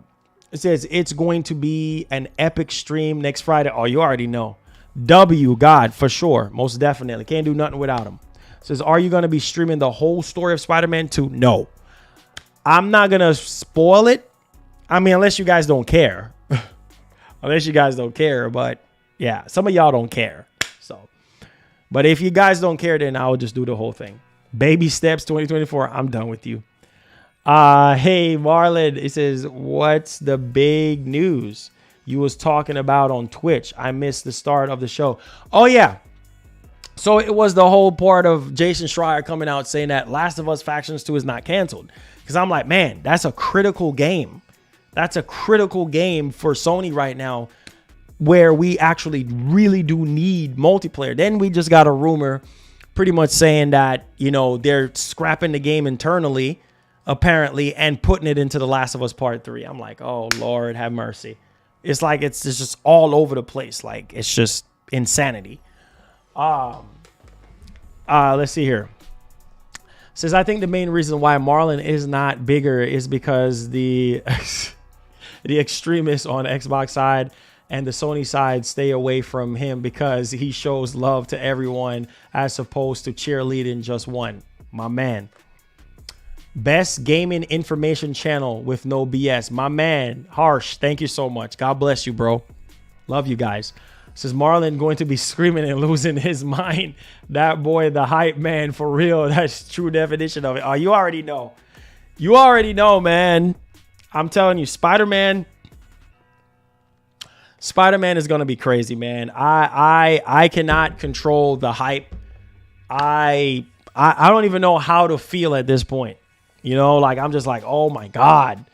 says it's going to be an epic stream next Friday. Oh, you already know. God, for sure. Most definitely. Can't do nothing without him. It says, are you going to be streaming the whole story of Spider-Man 2? No. I'm not going to spoil it. I mean, unless you guys don't care. But yeah, some of y'all don't care. So, but if you guys don't care, then I'll just do the whole thing. Baby steps 2024. I'm done with you. Hey, Marlon. It says, what's the big news you was talking about on Twitch? I missed the start of the show. Oh, yeah. So it was the whole part of Jason Schreier coming out saying that Last of Us Factions 2 is not canceled. Because I'm like, man, that's a critical game. That's a critical game for Sony right now, where we actually really do need multiplayer. Then we just got a rumor pretty much saying that, you know, they're scrapping the game internally, apparently, and putting it into The Last of Us Part 3. I'm like, oh, Lord, have mercy. It's like it's just all over the place. Like, it's just insanity. Let's see here. Says, I think the main reason why Marlon is not bigger is because the extremists on the Xbox side and the Sony side stay away from him because he shows love to everyone as opposed to cheerleading just one. My man. Best gaming information channel with no BS. My man, Harsh, thank you so much. God bless you, bro. Love you guys. Says Marlon going to be screaming and losing his mind. That boy, the hype man, for real. That's true definition of it. Oh, you already know. You already know, man. I'm telling you, Spider-Man is gonna be crazy, man. I cannot control the hype. I don't even know how to feel at this point. You know, like I'm just like, oh my God.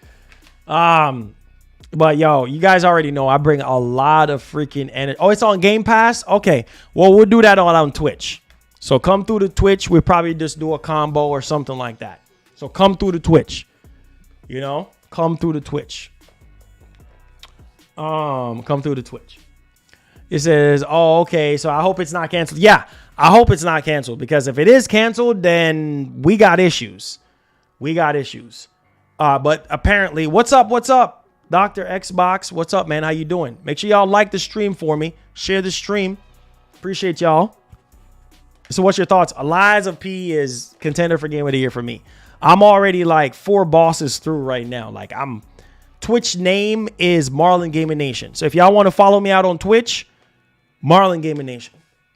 But yo, you guys already know I bring a lot of freaking energy. Oh, it's on Game Pass? Okay. Well, we'll do that on Twitch. So come through the Twitch. We'll probably just do a combo or something like that. So come through the Twitch. You know? Come through the Twitch. Come through the Twitch. It says, oh, okay. So I hope it's not canceled. Yeah, I hope it's not canceled, because if it is canceled, then we got issues. We got issues. But apparently, what's up? What's up? Dr. Xbox, what's up, man? How you doing? Make sure y'all like the stream for me. Share the stream. Appreciate y'all. So what's your thoughts? Lies of P is contender for Game of the Year for me. I'm already like 4 bosses through right now. Like Twitch name is Marlon Gaming Nation. So if y'all want to follow me out on Twitch, Marlon Gaming Nation.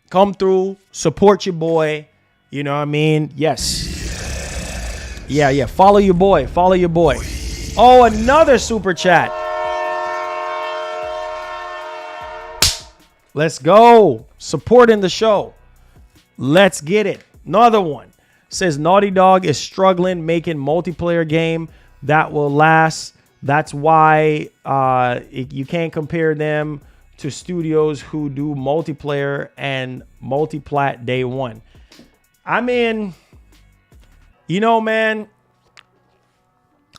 Come through, support your boy. You know what I mean? Yes. Yeah. Follow your boy. Follow your boy. Oh, another super chat. Let's go. Supporting the show. Let's get it. Another one. Says Naughty Dog is struggling making multiplayer game that will last. That's why you can't compare them to studios who do multiplayer and multiplat day one. I mean, you know, man,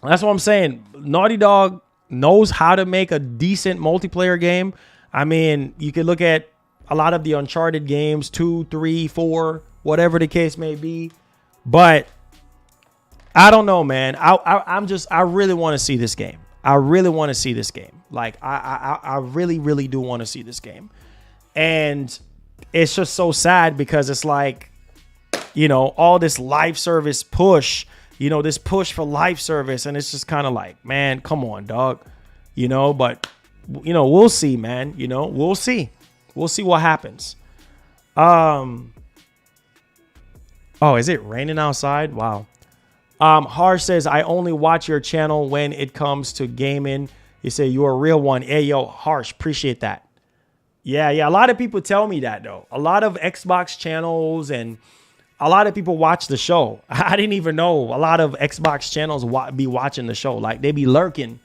that's what I'm saying. Naughty Dog knows how to make a decent multiplayer game. I mean, you could look at a lot of the Uncharted games, 2, 3, 4, whatever the case may be. But I don't know, man. I really want to see this game. I really want to see this game. Like, I really, really do want to see this game. And it's just so sad because it's like, you know, all this live service push, you know, this push for live service. And it's just kind of like, man, come on, dog. You know, but, you know, we'll see, man. You know, we'll see. We'll see what happens. Oh, is it raining outside? Wow. Harsh says, I only watch your channel when it comes to gaming. You say you're a real one. Hey, yo, Harsh, appreciate that. Yeah. A lot of people tell me that, though. A lot of Xbox channels and a lot of people watch the show. I didn't even know a lot of Xbox channels be watching the show. Like, they be lurking.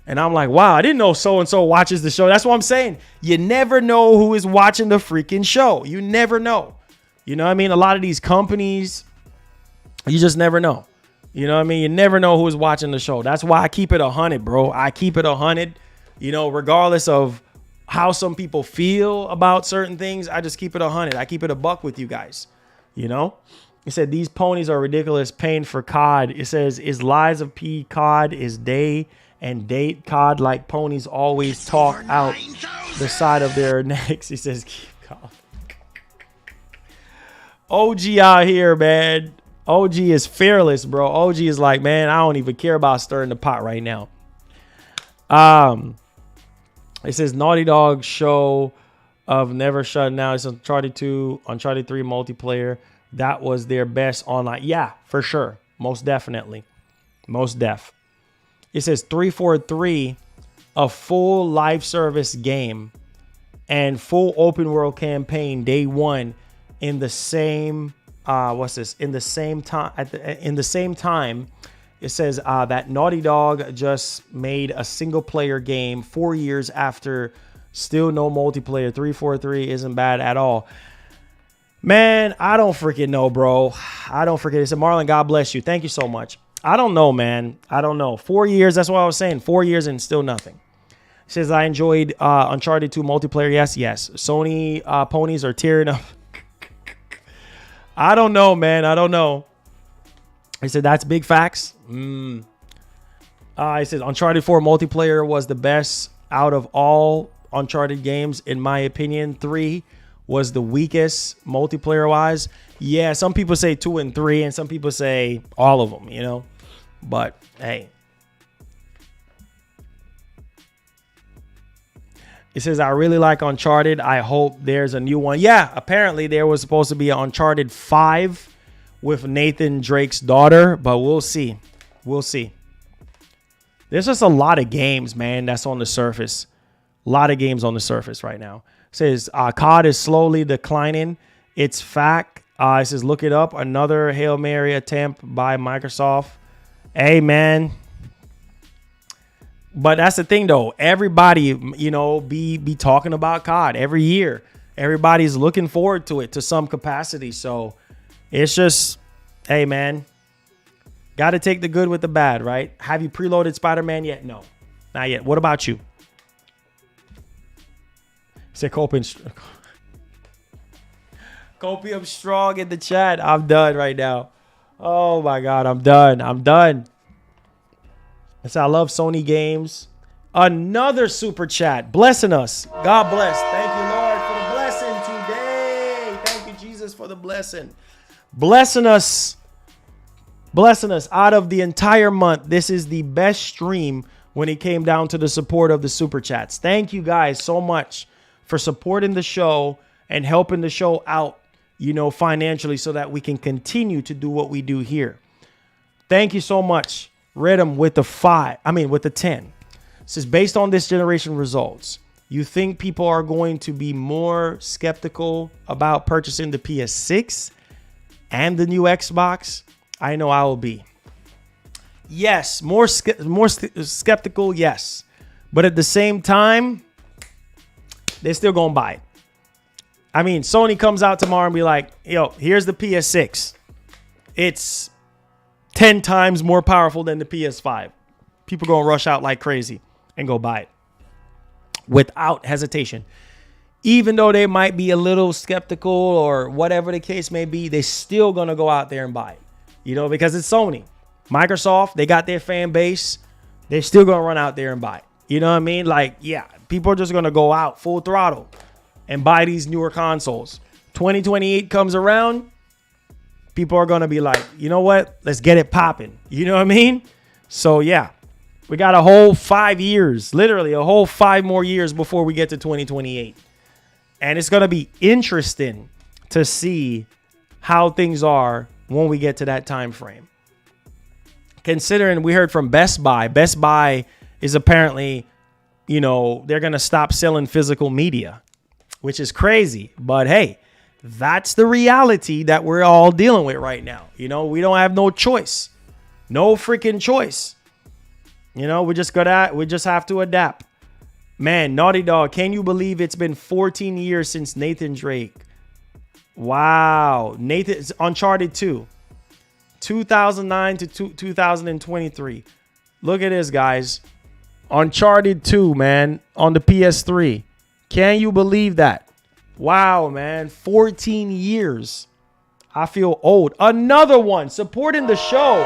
And I'm like, wow, I didn't know so-and-so watches the show. That's what I'm saying. You never know who is watching the freaking show. You never know. You know what I mean? A lot of these companies, you just never know. You know what I mean? You never know who is watching the show. That's why I keep it 100, bro. I keep it 100, you know, regardless of how some people feel about certain things. I just keep it 100. I keep it a buck with you guys. You know, it said these ponies are ridiculous. Paying for COD. It says is lies of P COD is day and date COD like ponies always talk out the side of their necks. He says keep calm. OG out here, man. OG is fearless, bro. OG is like, man, I don't even care about stirring the pot right now. It says Naughty Dog show of never shutting down. It's Uncharted 2, Uncharted 3 multiplayer. That was their best online. Yeah, for sure. Most definitely. Most def. It says 343, a full live service game and full open world campaign day one in the same in the same time. It says that Naughty Dog just made a single player game 4 years after still no multiplayer. 343 isn't bad at all. Man, I don't freaking know, bro. I don't forget. It said, Marlon, God bless you. Thank you so much. I don't know, man. I don't know. 4 years. That's what I was saying. 4 years and still nothing. It says I enjoyed Uncharted 2 multiplayer. Yes. Sony ponies are tearing up. I don't know, man. I don't know. He said that's big facts. He said Uncharted 4 multiplayer was the best out of all Uncharted games, in my opinion. 3 was the weakest multiplayer wise. Yeah, some people say 2 and 3, and some people say all of them, you know. But hey. It says, I really like Uncharted. I hope there's a new one. Yeah, apparently there was supposed to be an Uncharted 5 with Nathan Drake's daughter, but we'll see. We'll see. There's just a lot of games, man, that's on the surface. A lot of games on the surface right now. It says, COD is slowly declining. It's fact. It says, look it up. Another Hail Mary attempt by Microsoft. Hey, man. But that's the thing, though. Everybody, be talking about COD every year. Everybody's looking forward to it to some capacity. So it's just, hey, man, got to take the good with the bad, right? Have you preloaded Spider-Man yet? No, not yet. What about you? Say Copium Strong in the chat. I'm done right now. Oh, my God. I'm done. I love Sony games. Another super chat blessing us. God bless. Thank you, Lord, for the blessing today. Thank you, Jesus, for the blessing. Blessing us out of the entire month. This is the best stream when it came down to the support of the super chats. Thank you guys so much for supporting the show and helping the show out, financially so that we can continue to do what we do here. Thank you so much. Rhythm with the 10. It says, based on this generation results, you think people are going to be more skeptical about purchasing the PS6 and the new Xbox? I know I will be. Yes, more skeptical, yes. But at the same time, they're still going to buy it. I mean, Sony comes out tomorrow and be like, yo, here's the PS6. It's 10 times more powerful than the PS5. People going to rush out like crazy and go buy it without hesitation. Even though they might be a little skeptical or whatever the case may be, they're still going to go out there and buy it, because it's Sony. Microsoft, they got their fan base. They're still going to run out there and buy it. You know what I mean? Like, yeah, people are just going to go out full throttle and buy these newer consoles. 2028 comes around. People are going to be like, you know what? Let's get it popping. You know what I mean? So, yeah, we got a whole 5 years, literally a whole 5 more years before we get to 2028. And it's going to be interesting to see how things are when we get to that time frame. Considering we heard from Best Buy. Best Buy is apparently, they're going to stop selling physical media, which is crazy. But, hey, that's the reality that we're all dealing with right now. We don't have no choice. No freaking choice. We just have to adapt. Man, Naughty Dog, can you believe it's been 14 years since Nathan Drake? Wow. Nathan's Uncharted 2. 2009 to 2023. Look at this, guys. Uncharted 2, man, on the PS3. Can you believe that? Wow, man. 14 years. I feel old. Another one supporting the show.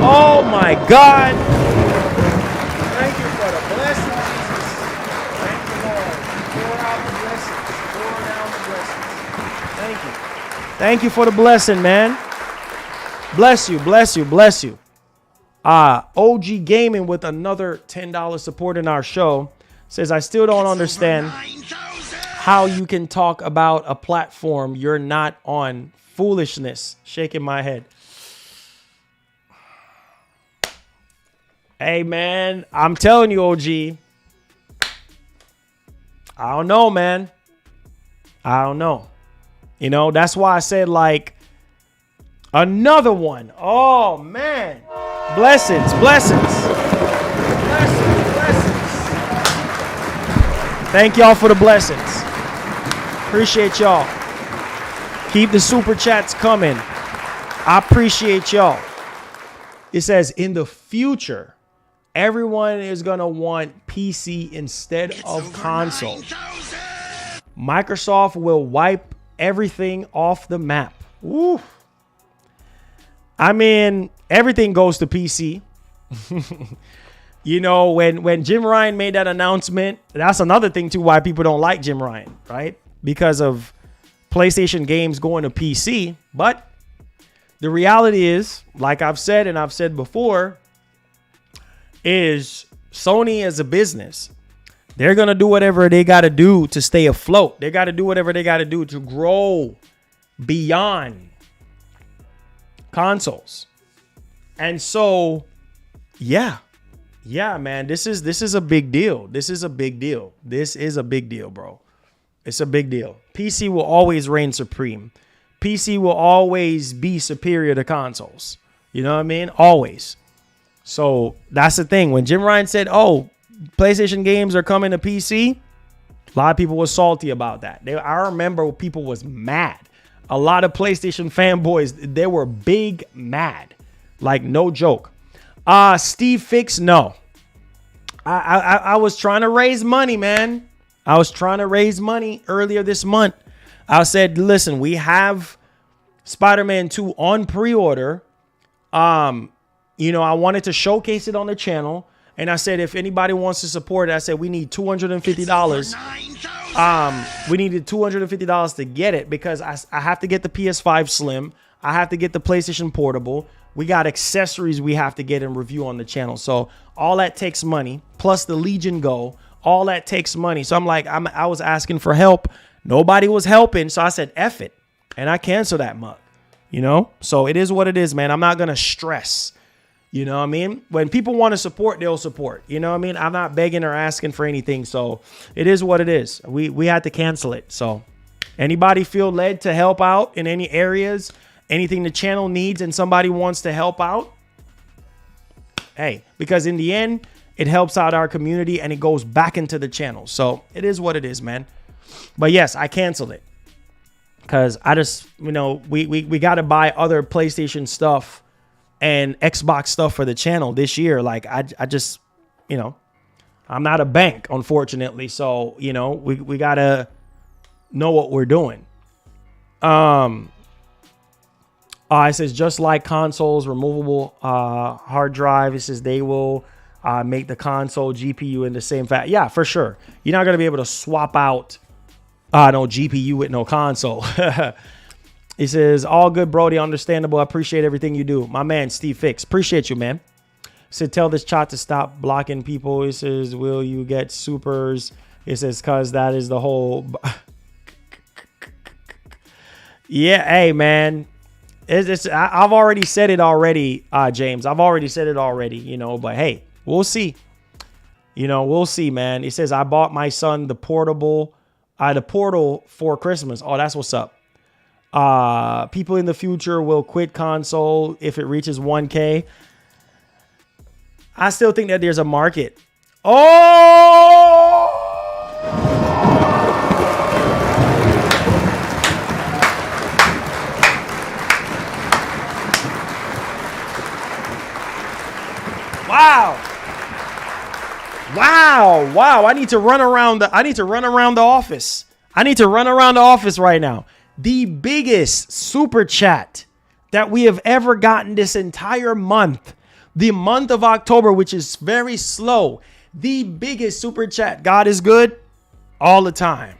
Oh, my God. Thank you for the blessing, Jesus. Thank you, Lord. Pour out the blessings. Pour down the blessings. Thank you. Thank you for the blessing, man. Bless you, bless you, bless you. OG Gaming with another $10 support in our show says, I still don't understand how you can talk about a platform you're not on. Foolishness. Shaking my head. Hey, man, I'm telling you, OG. I don't know, man. I don't know. That's why I said, like, another one. Oh, man. Blessings. Thank y'all for the blessings. Appreciate y'all. Keep the super chats coming. I appreciate y'all. It says, in the future, everyone is going to want PC instead of console. Microsoft will wipe everything off the map. Woo. I mean, everything goes to PC. When Jim Ryan made that announcement, that's another thing too why people don't like Jim Ryan, right? Because of PlayStation games going to PC. But the reality is, like I've said and I've said before, is Sony as a business, They're going to do whatever they got to do to stay afloat. They got to do whatever they got to do to grow beyond consoles. And so, yeah, man, this is a big deal. This is a big deal. This is a big deal, bro. It's a big deal. PC will always reign supreme. PC will always be superior to consoles. You know what I mean? Always. So that's the thing. When Jim Ryan said, oh, PlayStation games are coming to PC, a lot of people were salty about that. I remember people was mad. A lot of PlayStation fanboys, they were big mad. Like, no joke. Steve Fix, no. I was trying to raise money, man. I was trying to raise money earlier this month. I said, listen, we have Spider-Man 2 on pre-order. You know, I wanted to showcase it on the channel. And I said, if anybody wants to support it, I said, we need $250. We needed $250 to get it because I have to get the PS5 Slim. I have to get the PlayStation Portable. We got accessories we have to get and review on the channel. So all that takes money, plus the Legion Go. All that takes money. So I'm like, I was asking for help. Nobody was helping. So I said, F it. And I canceled that mug. You know? So it is what it is, man. I'm not going to stress. You know what I mean? When people want to support, they'll support. You know what I mean? I'm not begging or asking for anything. So it is what it is. We had to cancel it. So anybody feel led to help out in any areas, anything the channel needs and somebody wants to help out? Hey, because in the end, it helps out our community and it goes back into the channel. So it is what it is, man. But yes, I canceled it because I just, you know, we got to buy other PlayStation stuff and Xbox stuff for the channel this year. Like I just, you know, I'm not a bank, unfortunately. So, you know, we got to know what we're doing. It says just like consoles, removable hard drive. It says they will make the console GPU in the same fat. Yeah, for sure. You're not going to be able to swap out no GPU with no console. He says, all good, Brody. Understandable. I appreciate everything you do. My man, Steve Fix. Appreciate you, man. He said, tell this chat to stop blocking people. He says, will you get supers? He says, cause that is the whole. Yeah, hey, man. I've already said it already, James. I've already said it already, you know, but hey, we'll see. You know, we'll see, man. He says, I bought my son the Portal for Christmas. Oh, that's what's up. People in the future will quit console if it reaches 1K. I still think that there's a market. Oh! Wow. I need to run around the office. I need to run around the office right now. The biggest super chat that we have ever gotten this entire month. The month of October, which is very slow. The biggest super chat. God is good all the time.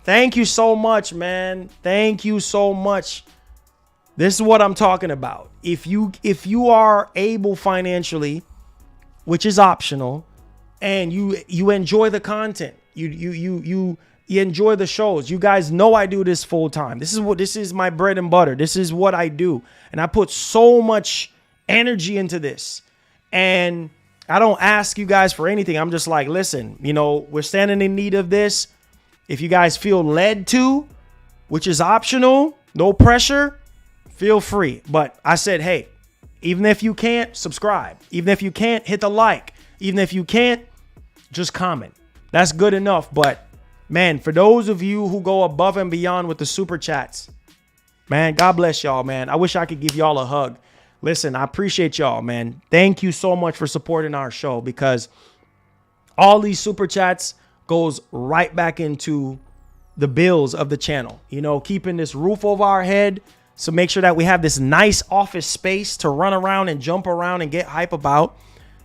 Thank you so much, man. Thank you so much. This is what I'm talking about. If you are able financially, which is optional, and you enjoy the content, you enjoy the shows. You guys know I do this full time. This is my bread and butter. This is what I do. And I put so much energy into this. And I don't ask you guys for anything. I'm just like, listen, you know, we're standing in need of this. If you guys feel led to, which is optional, no pressure, feel free. But I said, hey, even if you can't, subscribe. Even if you can't, hit the like. Even if you can't, just comment. That's good enough. But man, for those of you who go above and beyond with the super chats, man, God bless y'all, man. I wish I could give y'all a hug. Listen, I appreciate y'all, man. Thank you so much for supporting our show, because all these super chats goes right back into the bills of the channel. You know, keeping this roof over our head. So make sure that we have this nice office space to run around and jump around and get hype about.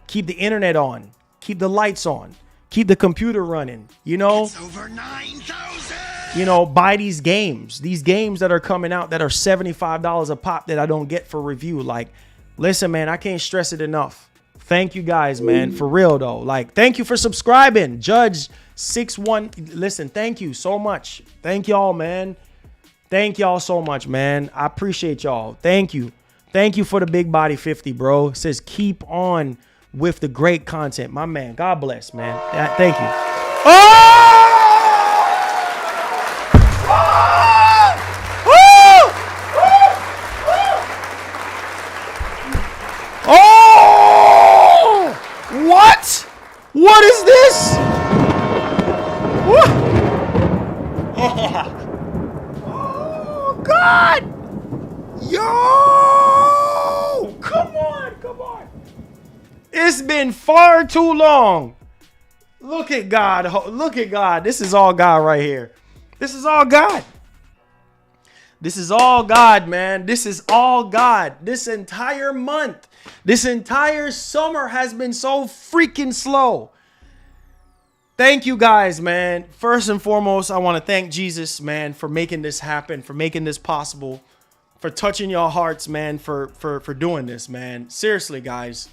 Keep the internet on. Keep the lights on. Keep the computer running. You know, It's over 9,000. you know, buy these games that are coming out that are $75 a pop that I don't get for review. Like, listen, man, I can't stress it enough. Thank you guys, man. For real, though. Like, thank you for subscribing. Judge61. Listen, thank you so much. Thank y'all, man. Thank y'all so much, man. I appreciate y'all. Thank you. Thank you for the Big Body 50, bro. It says keep on with the great content. My man, God bless, man. Thank you. Oh! Oh! What? What is this? What? Yeah. Oh, God. Yo! Come on, come on. It's been far too long. Look at God. Look at God. This is all God right here. This is all God. This is all God, man. This is all God. This entire month, this entire summer has been so freaking slow. Thank you guys, man. First and foremost, I want to thank Jesus, man, for making this happen, for making this possible, for touching your hearts, man, for doing this, man. Seriously, guys.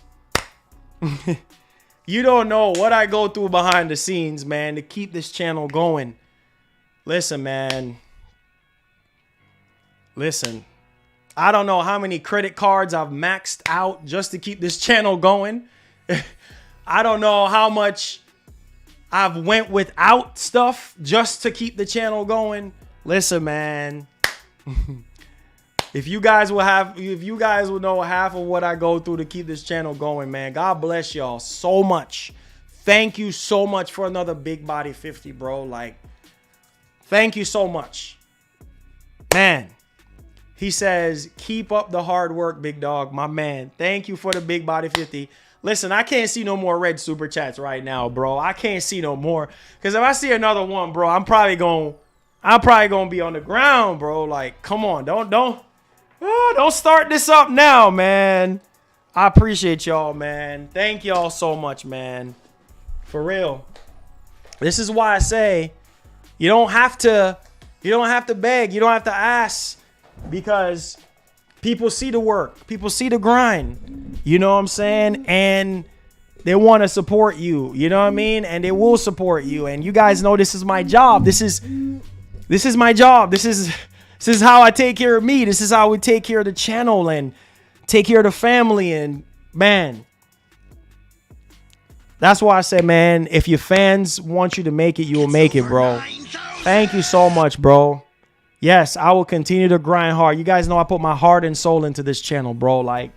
You don't know what I go through behind the scenes, man, to keep this channel going. Listen, man. Listen, I don't know how many credit cards I've maxed out just to keep this channel going. I don't know how much I've went without stuff just to keep the channel going. Listen, man. If you guys will know half of what I go through to keep this channel going, man, God bless y'all so much. Thank you so much for another Big Body 50, bro. Like, thank you so much, man. He says, keep up the hard work, big dog. My man, thank you for the Big Body 50. Listen, I can't see no more red super chats right now, bro. I can't see no more. Because if I see another one, bro, I'm probably gonna be on the ground, bro. Like, come on. Don't start this up now, man. I appreciate y'all, man. Thank y'all so much, man. For real. This is why I say you don't have to beg. You don't have to ask. Because people see the work, people see the grind, you know what I'm saying? And they want to support you, you know what I mean? And they will support you. And you guys know this is my job. This is my job. This is how I take care of me. This is how we take care of the channel and take care of the family. And man, that's why I said, man, if your fans want you to make it, you will make it, bro. Thank you so much, bro. Yes, I will continue to grind hard. You guys know I put my heart and soul into this channel, bro. Like,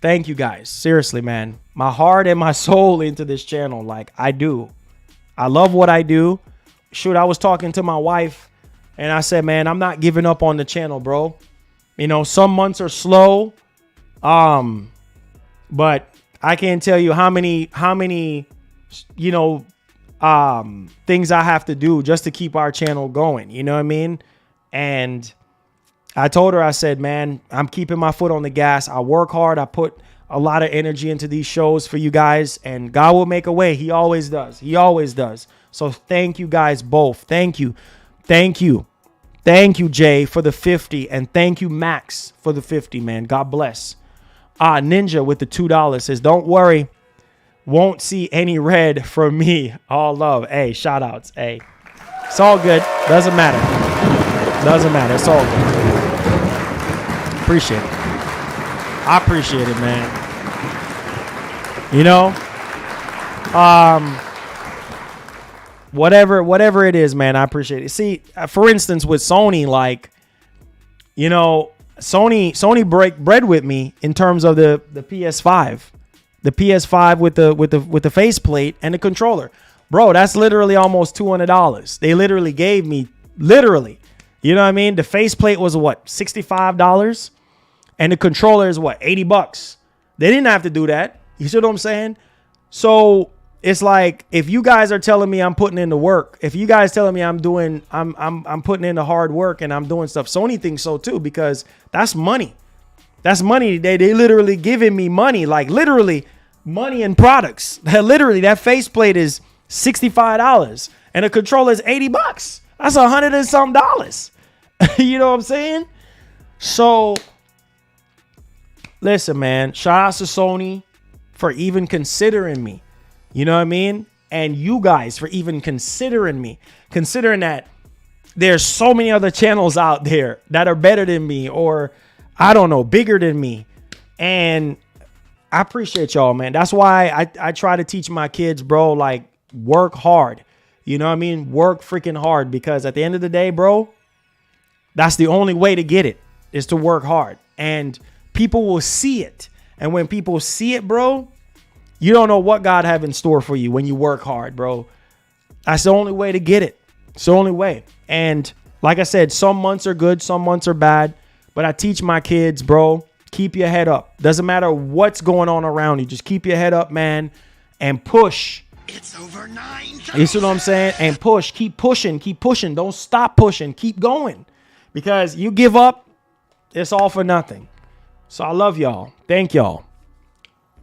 thank you guys. Seriously, man. My heart and my soul into this channel. Like, I do. I love what I do. Shoot, I was talking to my wife and I said, man, I'm not giving up on the channel, bro. You know, some months are slow. But I can't tell you how many, you know, things I have to do just to keep our channel going. You know what I mean? And I told her, I said, man, I'm keeping my foot on the gas. I work hard. I put a lot of energy into these shows for you guys, and God will make a way. He always does. He always does. So thank you guys both. Thank you. Thank you. Thank you, Jay, for the 50. And thank you, Max, for the 50, man. God bless. Ninja with the $2 says, don't worry. Won't see any red from me. All love. Hey, shout outs. Hey, it's all good. Doesn't matter. Doesn't matter. It's all good. Appreciate it. I appreciate it, man. You know, whatever it is, man, I appreciate it. See, for instance, with Sony, like, you know, Sony break bread with me in terms of the PS5. The PS5 with the faceplate and the controller. Bro, that's literally almost $200. They literally gave me, you know what I mean? The faceplate was what, $65? And the controller is what, $80? They didn't have to do that. You see what I'm saying? So it's like, if you guys are telling me I'm putting in the work, if you guys telling me I'm putting in the hard work and I'm doing stuff, Sony thinks so too, because that's money. That's money. They literally giving me money, like literally money and products. Literally, that faceplate is $65 and the controller is $80. That's $100 and something. You know what I'm saying? So listen, man, shout out to Sony for even considering me. You know what I mean? And you guys for even considering me. Considering that there's so many other channels out there that are better than me or, I don't know, bigger than me. And I appreciate y'all, man. That's why I try to teach my kids, bro, like, work hard. You know what I mean? Work freaking hard, because at the end of the day, bro, that's the only way to get it, is to work hard. And people will see it. And when people see it, bro, you don't know what God have in store for you when you work hard, bro. That's the only way to get it. It's the only way. And like I said, some months are good, some months are bad. But I teach my kids, bro, keep your head up. Doesn't matter what's going on around you. Just keep your head up, man, and push. It's over 9,000. You see what I'm saying? And push. Keep pushing. Keep pushing. Don't stop pushing. Keep going. Because you give up, it's all for nothing. So I love y'all. Thank y'all.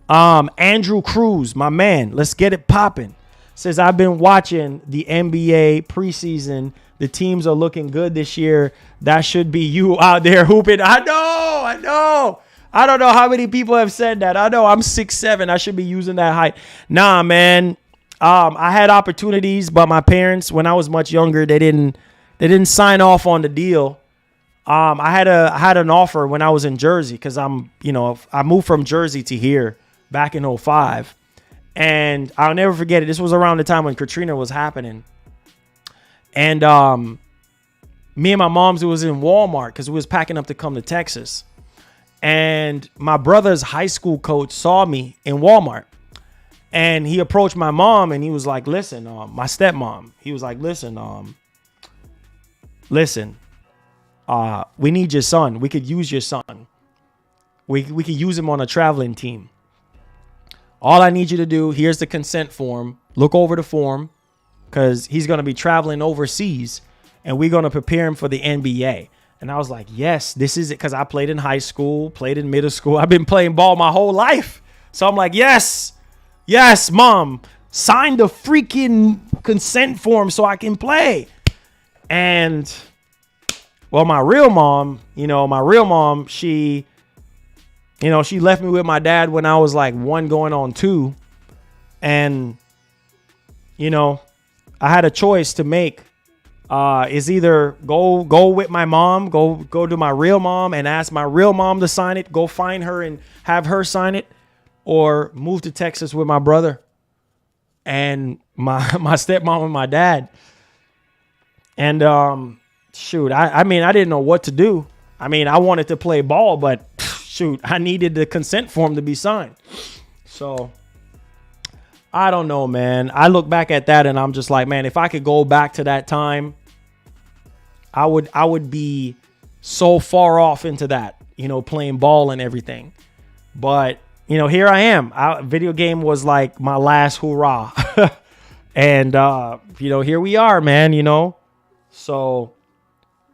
Andrew Cruz, my man, let's get it popping. Says, I've been watching the NBA preseason. The teams are looking good this year. That should be you out there hooping. I know. I don't know how many people have said that. I know I'm 6'7". I should be using that height. Nah, man. I had opportunities, but my parents, when I was much younger, they didn't sign off on the deal. I had an offer when I was in Jersey, because I moved from Jersey to here back in 2005. And I'll never forget it. This was around the time when Katrina was happening. And me and my mom's, it was in Walmart, because we was packing up to come to Texas. And my brother's high school coach saw me in Walmart. And he approached my mom and he was like, listen, my stepmom. He was like, listen, we need your son. We could use your son. We could use him on a traveling team. All I need you to do, here's the consent form. Look over the form, because he's going to be traveling overseas and we're going to prepare him for the NBA. And I was like, yes, this is it. Because I played in high school, played in middle school. I've been playing ball my whole life. So I'm like, yes, mom, sign the freaking consent form so I can play. And well, my real mom, she left me with my dad when I was like 1 going on 2. And, I had a choice to make. Is either go with my mom, go to my real mom and ask my real mom to sign it, go find her and have her sign it, or move to Texas with my brother and my stepmom and my dad. And shoot, I mean, I didn't know what to do. I mean, I wanted to play ball, but shoot, I needed the consent form to be signed. So I don't know, man. I look back at that and I'm just like, man, if I could go back to that time, I would be so far off into that, playing ball and everything. But, here I am. Video game was like my last hurrah. And, here we are, man, So,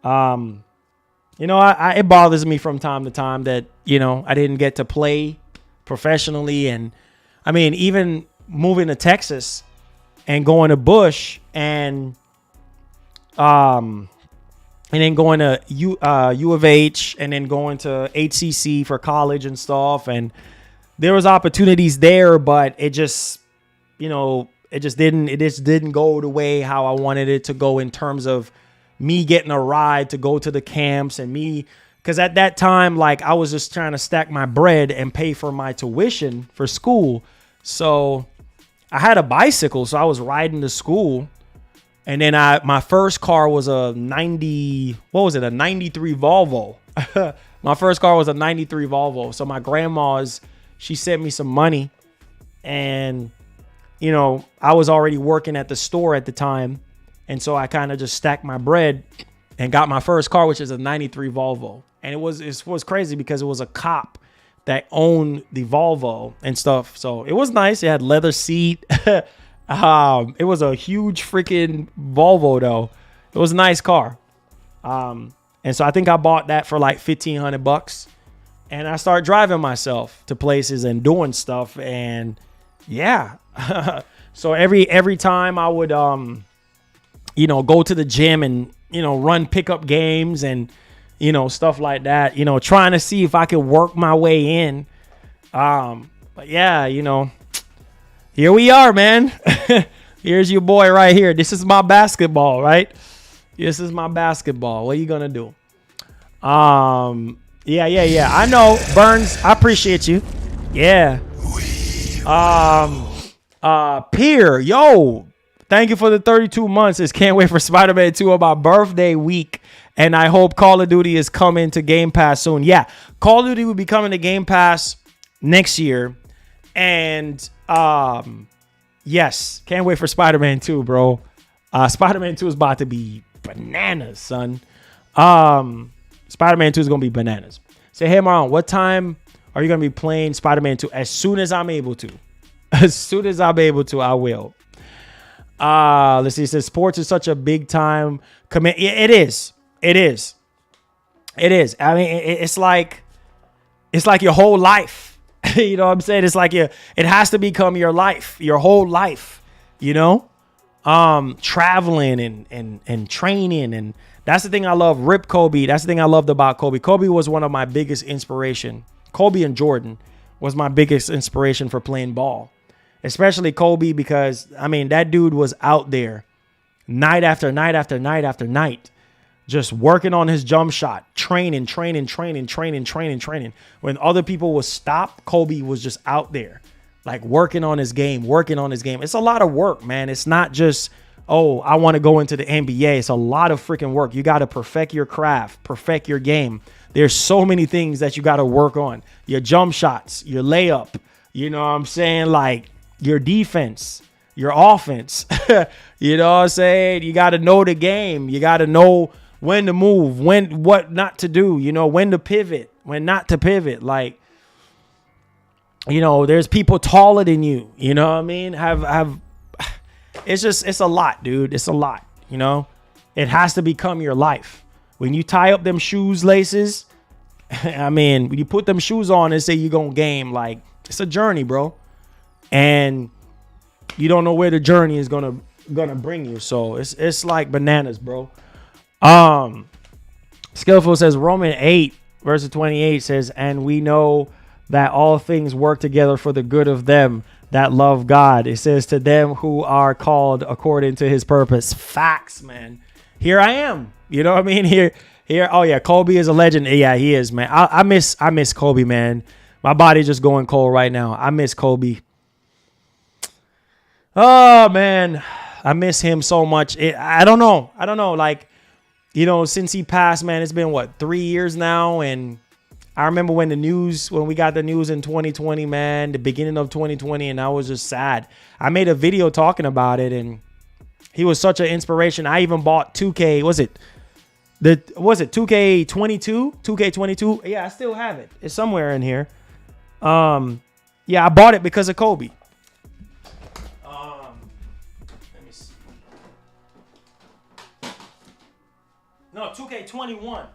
it bothers me from time to time that, I didn't get to play professionally. And, I mean, even moving to Texas and going to Bush and then going to U of H and then going to HCC for college and stuff. And there was opportunities there, but it just didn't go the way how I wanted it to go in terms of me getting a ride to go to the camps and me, because at that time, like, I was just trying to stack my bread and pay for my tuition for school. So I had a bicycle, so I was riding to school. And then my first car was a 93 Volvo. My first car was a 93 Volvo. So my grandma's, she sent me some money. And, I was already working at the store at the time. And so I kind of just stacked my bread and got my first car, which is a 93 Volvo. And it was crazy because it was a cop that owned the Volvo and stuff. So it was nice. It had leather seat. It was a huge freaking Volvo though. It was a nice car. And so I think I bought that for like $1,500. And I started driving myself to places and doing stuff. And yeah. So every time I would, go to the gym and, run pickup games and, stuff like that, trying to see if I could work my way in. But yeah, here we are, man. Here's your boy right here. This is my basketball, right? This is my basketball. What are you going to do? Yeah. I know, Burns. I appreciate you. Yeah. Pierre, yo, thank you for the 32 months. Just can't wait for Spider-Man 2 on my birthday week. And I hope Call of Duty is coming to Game Pass soon. Yeah, Call of Duty will be coming to Game Pass next year. And yes, can't wait for Spider-Man 2, bro. Spider-Man 2 is about to be bananas, son. Spider-Man 2 is going to be bananas. Say, hey, Marlon, what time are you going to be playing Spider-Man 2? As soon as I'm able to. As soon as I'm able to, I will. Let's see. It says sports is such a big time commit. It is. I mean, it's like your whole life. You know what I'm saying? It's like it has to become your life, your whole life, traveling and training. And that's the thing I love. Rip Kobe. That's the thing I loved about Kobe. Kobe was one of my biggest inspiration. Kobe and Jordan was my biggest inspiration for playing ball. Especially Kobe, because, I mean, that dude was out there night after night after night after night, just working on his jump shot, training. When other people would stop, Kobe was just out there, like working on his game. It's a lot of work, man. It's not just, oh, I want to go into the NBA. It's a lot of freaking work. You got to perfect your craft, perfect your game. There's so many things that you got to work on. Your jump shots, your layup, you know what I'm saying? Like, your defense, your offense, you know what I'm saying? You got to know the game. You got to know when to move, what not to do, when to pivot, when not to pivot. Like, there's people taller than you, you know what I mean? It's a lot, dude. It's a lot, it has to become your life. When you tie up them shoes laces, I mean, when you put them shoes on and say you're going to game, like, it's a journey, bro. And you don't know where the journey is gonna bring you. So it's like bananas, bro. Skillful says Romans 8 verse 28 says, and we know that all things work together for the good of them that love God. It says to them who are called according to his purpose. Facts, man. Here I am. You know what I mean? Here. Oh yeah, Kobe is a legend. Yeah, he is, man. I miss Kobe, man. My body's just going cold right now. I miss Kobe. Oh, man, I miss him so much. I don't know. Like, since he passed, man, it's been, 3 years now. And I remember when we got the news in 2020, man, the beginning of 2020, and I was just sad. I made a video talking about it, and he was such an inspiration. I even bought 2K. Was it 2K22? 2K22? Yeah, I still have it. It's somewhere in here. Yeah, I bought it because of Kobe. No, 2K21.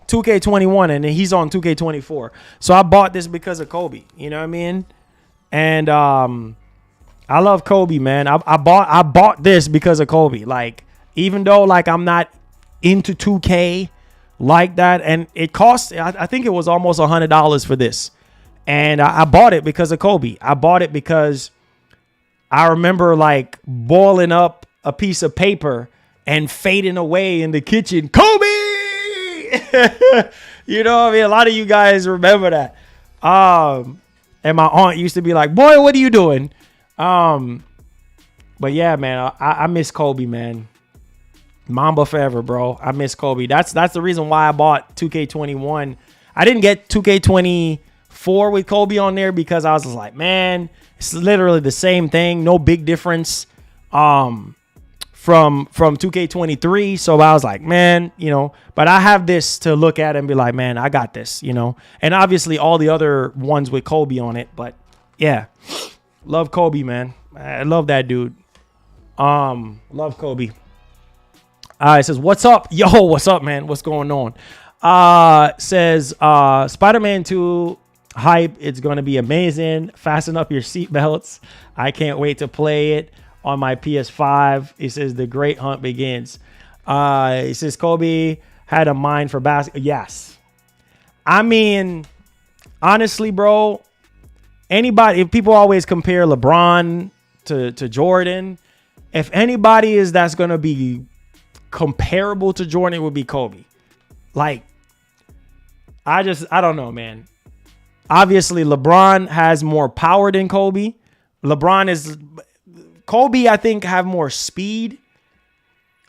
2K21, and then he's on 2K24. So I bought this because of Kobe. You know what I mean? And I love Kobe, man. I bought this because of Kobe. Like, even though like I'm not into 2K like that, and it cost, I think it was almost $100 for this. And I bought it because of Kobe. I bought it because I remember like boiling up a piece of paper and fading away in the kitchen. Kobe! You know what I mean? A lot of you guys remember that. And my aunt used to be like, boy, what are you doing? But yeah, man, I miss Kobe, man. Mamba forever, bro. I miss Kobe. That's the reason why I bought 2K21. I didn't get 2K24 with Kobe on there because I was just like, man, it's literally the same thing. No big difference. From 2K23. So I was like, man, but I have this to look at and be like, man, I got this, and obviously all the other ones with Kobe on it. But yeah, love Kobe, man. I love that dude. Love Kobe. It says, what's up? Yo, what's up, man? What's going on? Says, Spider-Man 2 hype. It's going to be amazing. Fasten up your seatbelts. I can't wait to play it on my PS5. It says the great hunt begins. It says, Kobe had a mind for basketball. Yes. I mean, honestly, bro, if people always compare LeBron to Jordan, if anybody that's going to be comparable to Jordan, it would be Kobe. Like, I don't know, man. Obviously, LeBron has more power than Kobe. Kobe, I think, have more speed.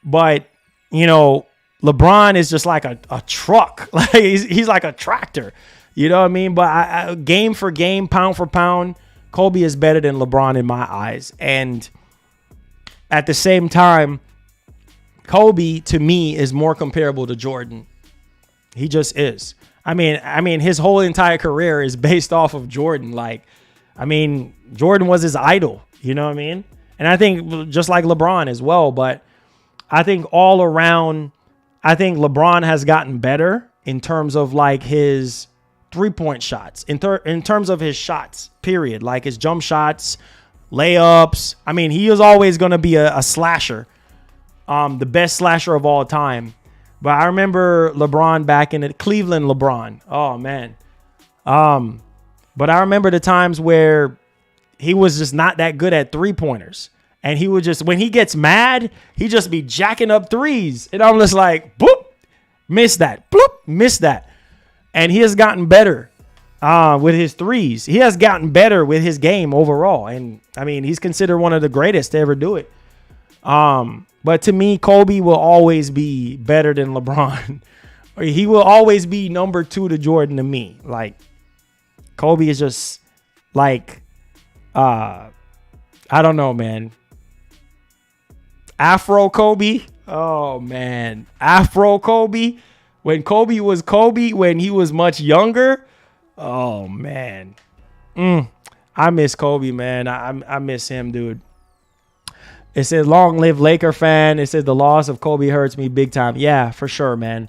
But, you know, LeBron is just like a truck. Like he's like a tractor. You know what I mean? But game for game, pound for pound, Kobe is better than LeBron in my eyes. And at the same time, Kobe, to me, is more comparable to Jordan. He just is. I mean, his whole entire career is based off of Jordan. Like, I mean, Jordan was his idol. You know what I mean? And I think just like LeBron as well. But I think all around, I think LeBron has gotten better in terms of like his 3-point shots, in terms of his shots, period. Like his jump shots, layups. I mean, he is always going to be a slasher, the best slasher of all time. But I remember LeBron back in Cleveland LeBron. Oh, man. But I remember the times where he was just not that good at 3-pointers. And he would just, when he gets mad, he just be jacking up threes. And I'm just like, boop, miss that. Bloop, miss that. And he has gotten better with his threes. He has gotten better with his game overall. And, I mean, he's considered one of the greatest to ever do it. But to me, Kobe will always be better than LeBron. He will always be number 2 to Jordan to me. Like, Kobe is just like, I don't know, man. Afro Kobe. Oh, man. Afro Kobe. When Kobe was Kobe, when he was much younger. Oh, man. I miss Kobe, man. I miss him, dude. It says, long live Laker fan. It says, the loss of Kobe hurts me big time. Yeah, for sure, man.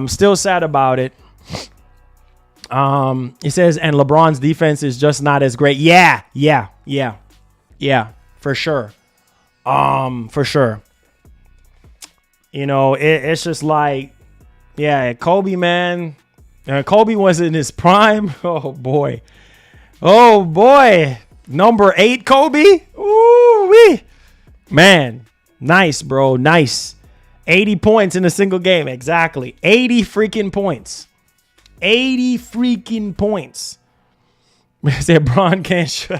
Still sad about it. It says, and LeBron's defense is just not as great. Yeah, for sure. For sure. You know, it's just like, yeah, Kobe, man. Kobe was in his prime. Oh, boy. Number 8, Kobe. Ooh-wee. Man, nice, bro. Nice. 80 points in a single game. Exactly. 80 freaking points. 80 freaking points. I said Bron can't shoot.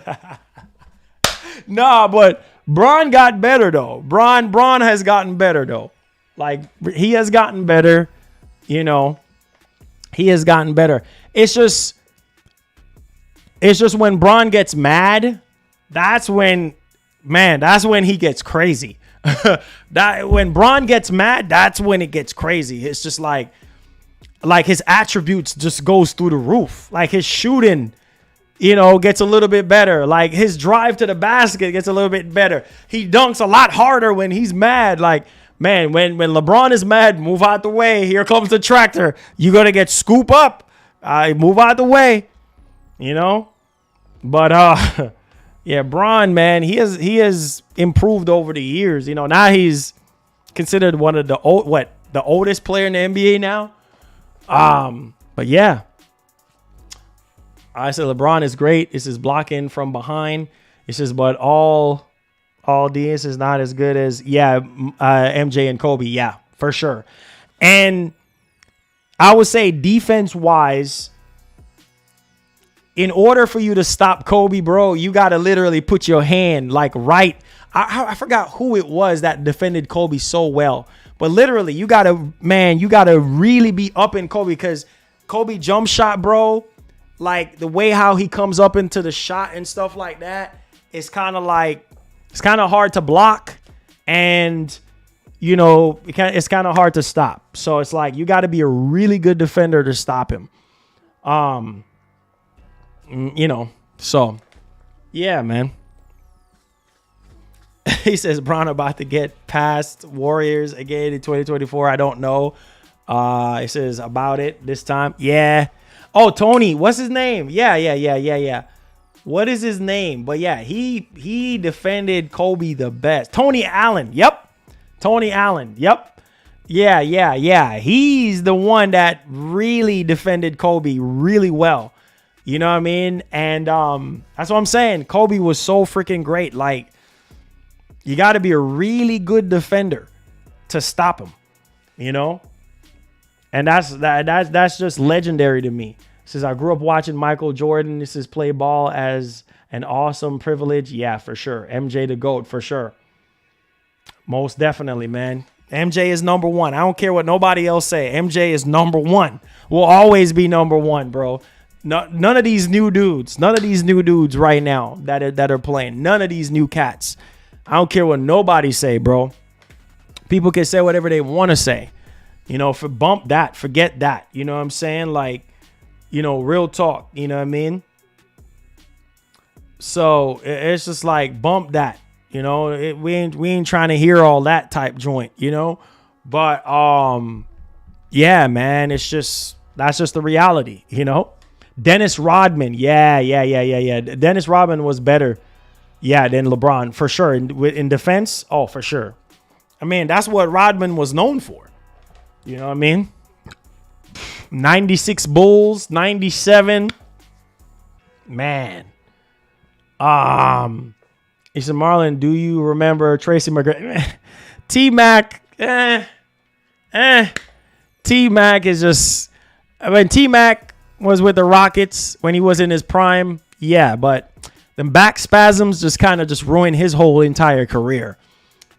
Nah, but Bron got better, though. Bron has gotten better, though. Like, he has gotten better. You know, he has gotten better. It's just when Bron gets mad, that's when he gets crazy. When Bron gets mad, that's when it gets crazy. It's just like his attributes just goes through the roof. Like his shooting, you know, gets a little bit better. Like his drive to the basket gets a little bit better. He dunks a lot harder when he's mad. Like, man, when LeBron is mad, move out the way. Here comes the tractor. You're going to get scoop up. Move out the way. You know? But, yeah, Bron, man, he has improved over the years. You know, now he's considered one of the oldest player in the NBA now. But yeah. I said LeBron is great. This is blocking from behind. It says, but all DS is not as good as, MJ and Kobe. Yeah, for sure. And I would say defense-wise, in order for you to stop Kobe, bro, you got to literally put your hand like right. I forgot who it was that defended Kobe so well. But literally, you got to really be up in Kobe because Kobe jump shot, bro, like the way how he comes up into the shot and stuff like that, it's kind of hard to block. And, you know, it's kind of hard to stop. So it's like you got to be a really good defender to stop him. You know, so yeah, man. He says Bron about to get past Warriors again in 2024. I don't know. He says about it this time. Yeah. Oh, Tony, what's his name? Yeah. What is his name? But yeah, he defended Kobe the best. Tony Allen. Yep. Yeah. He's the one that really defended Kobe really well. You know what I mean? And that's what I'm saying. Kobe was so freaking great. Like, you got to be a really good defender to stop him, you know? And that's just legendary to me. Since I grew up watching Michael Jordan, this is play ball as an awesome privilege. Yeah, for sure. MJ the GOAT, for sure. Most definitely, man. MJ is number one. I don't care what nobody else say. MJ is number one. Will always be number one, bro. None of these new dudes right now that are playing. None of these new cats. I don't care what nobody say, bro. People can say whatever they want to say. You know, bump that, forget that. You know what I'm saying? Like, you know, real talk. You know what I mean? So it's just like bump that. You know, we ain't trying to hear all that type joint. You know, but yeah, man, that's just the reality. You know, Dennis Rodman, yeah. Dennis Rodman was better, than LeBron for sure. In defense, oh, for sure. I mean, that's what Rodman was known for. You know what I mean? 96 Bulls, 97. Man. He said, Marlon, do you remember Tracy McGrady? T-Mac. T-Mac is just... I mean, T-Mac was with the Rockets when he was in his prime. Yeah, but the back spasms just kind of just ruined his whole entire career.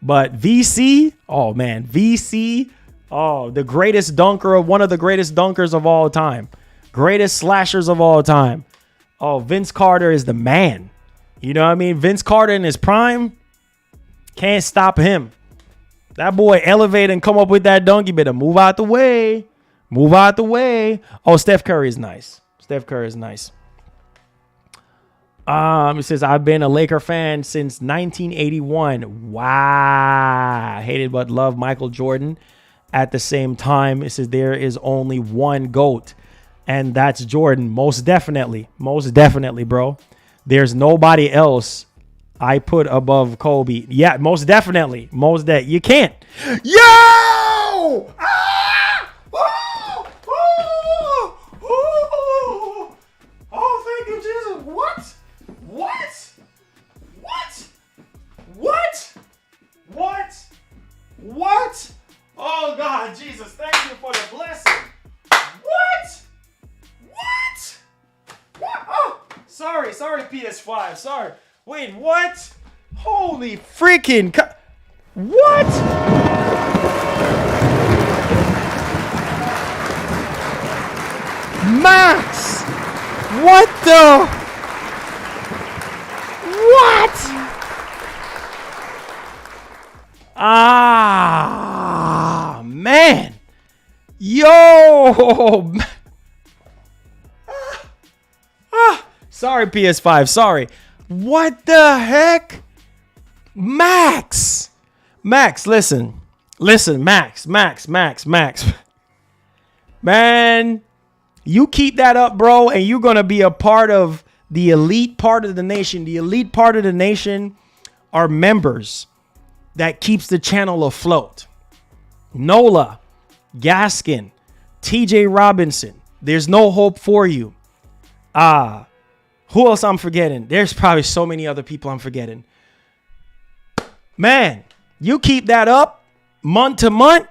But VC, oh, man. VC... Oh, the greatest dunker, one of the greatest dunkers of all time. Greatest slashers of all time. Oh, Vince Carter is the man. You know what I mean? Vince Carter in his prime, can't stop him. That boy elevate and come up with that dunk. You better move out the way. Move out the way. Oh, Steph Curry is nice. Steph Curry is nice. It says, I've been a Laker fan since 1981. Wow. Hated but love Michael Jordan. At the same time, it says there is only one GOAT, and that's Jordan. Most definitely, bro. There's nobody else I put above Kobe. Yeah, most definitely. You can't. Yo! Ah! Oh! Oh! Oh! Oh, thank you, Jesus. What? What? What? What? What? What? Oh, God, Jesus, thank you for the blessing. What? What? What? Oh, sorry, PS5. Sorry. Wait, what? Holy freaking... What? Max! What the... What? Ah, man. Yo. Sorry, PS5. Sorry. What the heck? Max. Listen, Max. Man, you keep that up, bro, and you're going to be a part of the elite part of the nation. The elite part of the nation are members that keeps the channel afloat. Nola, Gaskin, TJ Robinson. There's no hope for you. Who else I'm forgetting? There's probably so many other people I'm forgetting. Man, you keep that up month to month,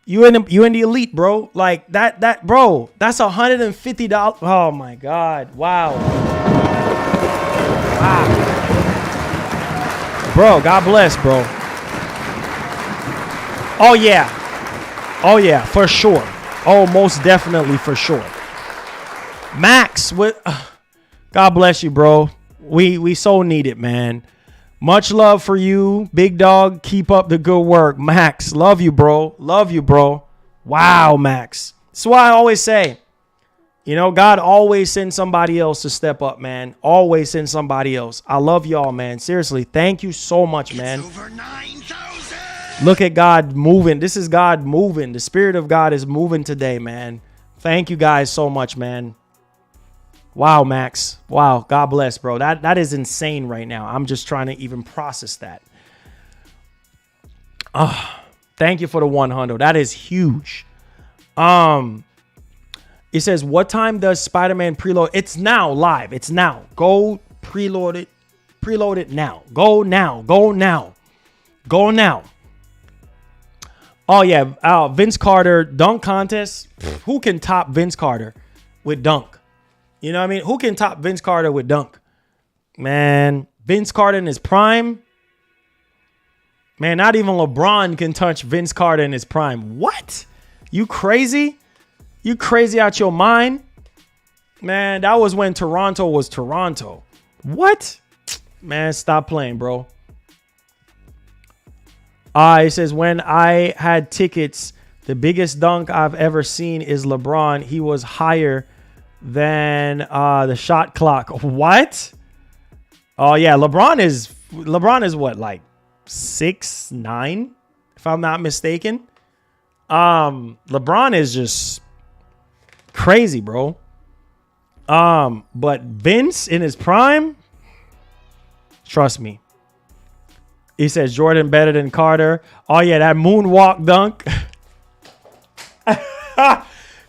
you in the elite, bro. Like that, bro. That's $150. Oh my God! Wow. Bro, God bless, bro. Oh yeah, for sure. Oh, most definitely for sure. Max, God bless you, bro. We so need it, man. Much love for you, big dog. Keep up the good work, Max. Love you, bro. Wow, Max. That's why I always say, you know, God always sends somebody else to step up, man. Always send somebody else. I love y'all, man. Seriously, thank you so much, man. It's over 9,000. Look at God moving. This is God moving. The Spirit of God is moving today, man. Thank you guys so much, man. Wow, Max. Wow. God bless, bro. That is insane right now. I'm just trying to even process that. Thank you for the 100. That is huge. It says, what time does Spider-Man preload? It's now live. It's now. Go preload it. Preload it now. Go now. Go now. Go now. Oh, yeah. Vince Carter dunk contest. Who can top Vince Carter with dunk? You know what I mean? Who can top Vince Carter with dunk? Man, Vince Carter in his prime. Man, not even LeBron can touch Vince Carter in his prime. What? You crazy? You crazy out your mind? Man, that was when Toronto was Toronto. What? Man, stop playing, bro. It says, when I had tickets, the biggest dunk I've ever seen is LeBron. He was higher than the shot clock. What? Oh, yeah. LeBron is what, like 6'9", if I'm not mistaken. LeBron is just crazy, bro. But Vince in his prime, trust me. He says Jordan better than Carter. Oh yeah, that moonwalk dunk.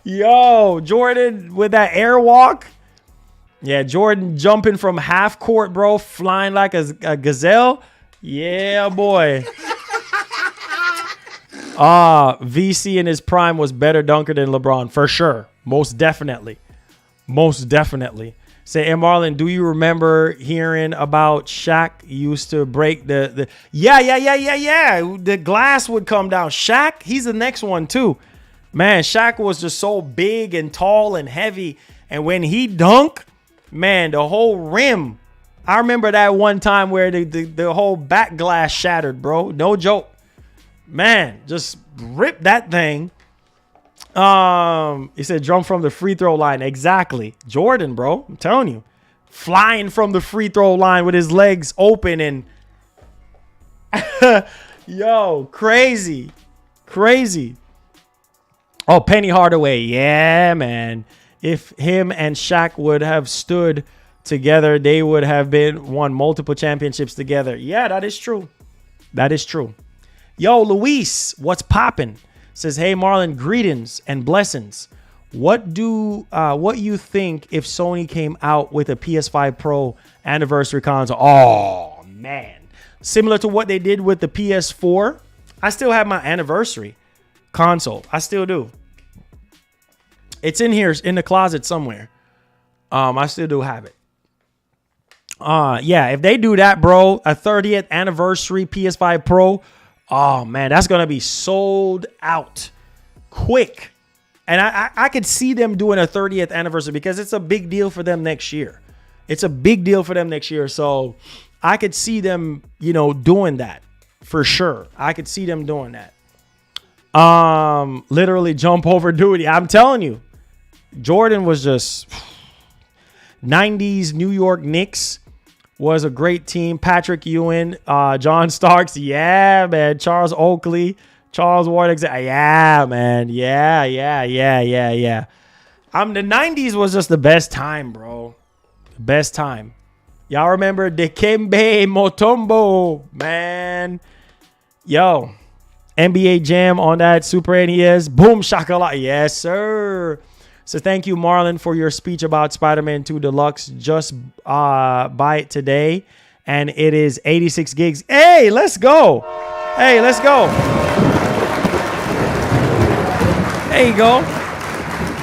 Yo, Jordan with that airwalk. Yeah, Jordan jumping from half court, bro, flying like a gazelle. Yeah, boy. VC in his prime was better dunker than LeBron, for sure. Most definitely. Most definitely. Say, hey, Marlon, do you remember hearing about Shaq used to break the Yeah. The glass would come down. Shaq, he's the next one too. Man, Shaq was just so big and tall and heavy. And when he dunked, man, the whole rim. I remember that one time where the whole back glass shattered, bro. No joke. Man, just rip that thing. He said jump from the free throw line. Exactly. Jordan, bro. I'm telling you. Flying from the free throw line with his legs open and yo, crazy. Crazy. Oh, Penny Hardaway. Yeah, man. If him and Shaq would have stood together, they would have won multiple championships together. Yeah, that is true. That is true. Yo, Luis, what's poppin'? Says, hey, Marlon, greetings and blessings. What you think if Sony came out with a PS5 Pro anniversary console? Oh, man. Similar to what they did with the PS4. I still have my anniversary console. I still do. It's in here in the closet somewhere. I still do have it. Yeah, if they do that, bro, a 30th anniversary PS5 Pro, oh, man, that's going to be sold out quick. And I could see them doing a 30th anniversary because it's a big deal for them next year. It's a big deal for them next year. So I could see them, doing that for sure. I could see them doing that. Literally jump over duty. I'm telling you, Jordan was just 90s New York Knicks. Was a great team. Patrick Ewing, John Starks. Yeah, man. Charles Oakley, Charles Ward. Yeah, man. Yeah. The 90s was just the best time, bro. Best time. Y'all remember Dikembe Mutombo, man. Yo, NBA Jam on that Super NES. Boom, shakalaka. Yes, sir. So thank you, Marlon, for your speech about Spider-Man 2 Deluxe. Just buy it today. And it is 86 gigs. Hey, let's go. Hey, let's go. There you go.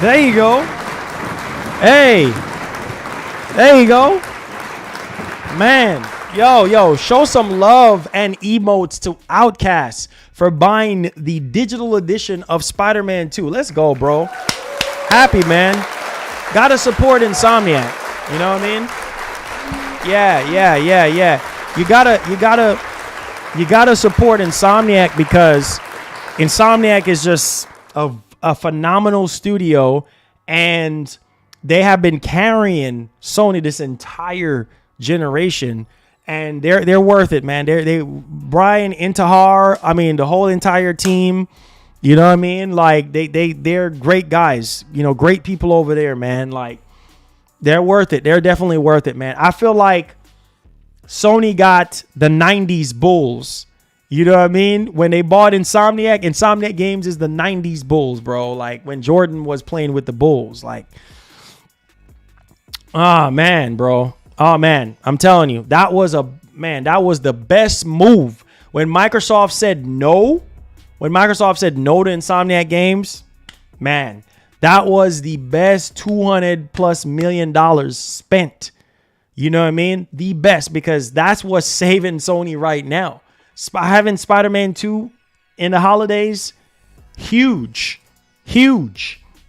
There you go. Hey. There you go. Man. Yo, show some love and emotes to Outcast for buying the digital edition of Spider-Man 2. Let's go, bro. Happy, man. Gotta support Insomniac. You know what I mean? Yeah. You gotta support Insomniac because Insomniac is just a phenomenal studio, and they have been carrying Sony this entire generation, and they're worth it, man. They Brian Intihar, I mean the whole entire team. You know what I mean? Like they're great guys, great people over there, man. Like they're worth it. They're definitely worth it, man. I feel like Sony got the 90s Bulls You know what I mean? When they bought Insomniac Games is the 90s Bulls, bro. Like when Jordan was playing with the Bulls. Like, oh, man, bro. Oh, man. I'm telling you, that was the best move. When Microsoft said no, to Insomniac Games, man, that was the best $200+ million spent. You know what I mean? The best, because that's what's saving Sony right now. Having Spider-Man 2 in the holidays, huge. You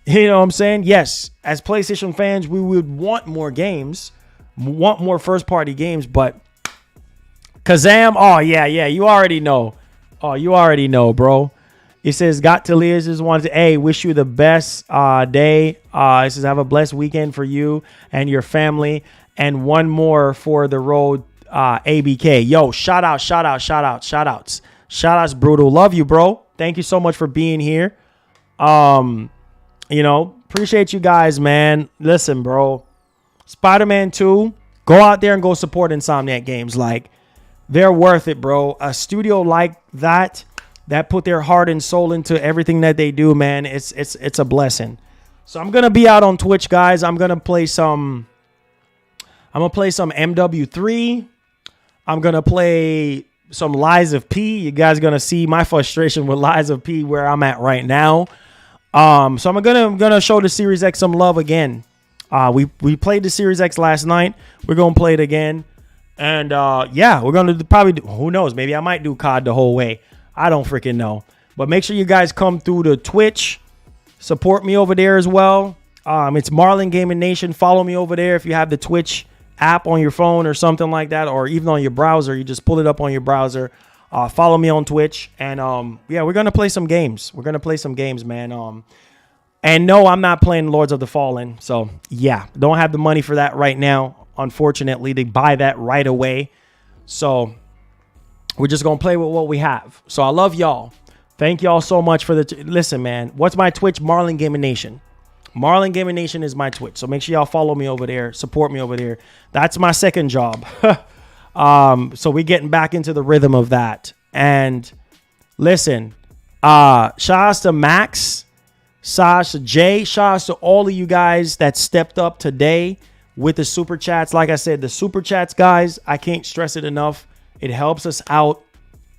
know what I'm saying? Yes, as PlayStation fans, we would want more games, want more first-party games, but Kazam, oh, yeah, you already know. Oh, you already know, bro. It says, got to Lears just wanted to, hey, wish you the best day. It says, have a blessed weekend for you and your family. And one more for the road, ABK. Yo, shout outs. Brutal. Love you, bro. Thank you so much for being here. You know, appreciate you guys, man. Listen, bro. Spider-Man 2, go out there and go support Insomniac Games. Like, they're worth it, bro. A studio like that put their heart and soul into everything that they do, man. It's a blessing. So I'm gonna be out on Twitch, guys. I'm gonna play some MW3. I'm gonna play some Lies of P. You guys are gonna see my frustration with Lies of P where I'm at right now. So I'm gonna show the Series X some love again. We played the Series X last night. We're gonna play it again. And yeah, we're gonna who knows? Maybe I might do COD the whole way. I don't freaking know. But make sure you guys come through to Twitch. Support me over there as well. It's Marlin Gaming Nation. Follow me over there if you have the Twitch app on your phone or something like that, or even on your browser. You just pull it up on your browser. Follow me on Twitch. And yeah, we're gonna play some games. Man. And no, I'm not playing Lords of the Fallen. So yeah, don't have the money for that right now. Unfortunately, they buy that right away. So we're just going to play with what we have. So I love y'all. Thank y'all so much for listen, man. What's my Twitch? Marlin Gaming Nation. Marlin Gaming Nation is my Twitch. So make sure y'all follow me over there. Support me over there. That's my second job. So we're getting back into the rhythm of that. And listen, shout outs to Max. Shout outs to Jay. Shout outs to all of you guys that stepped up today with the super chats. Like I said, the super chats, guys, I can't stress it enough. It helps us out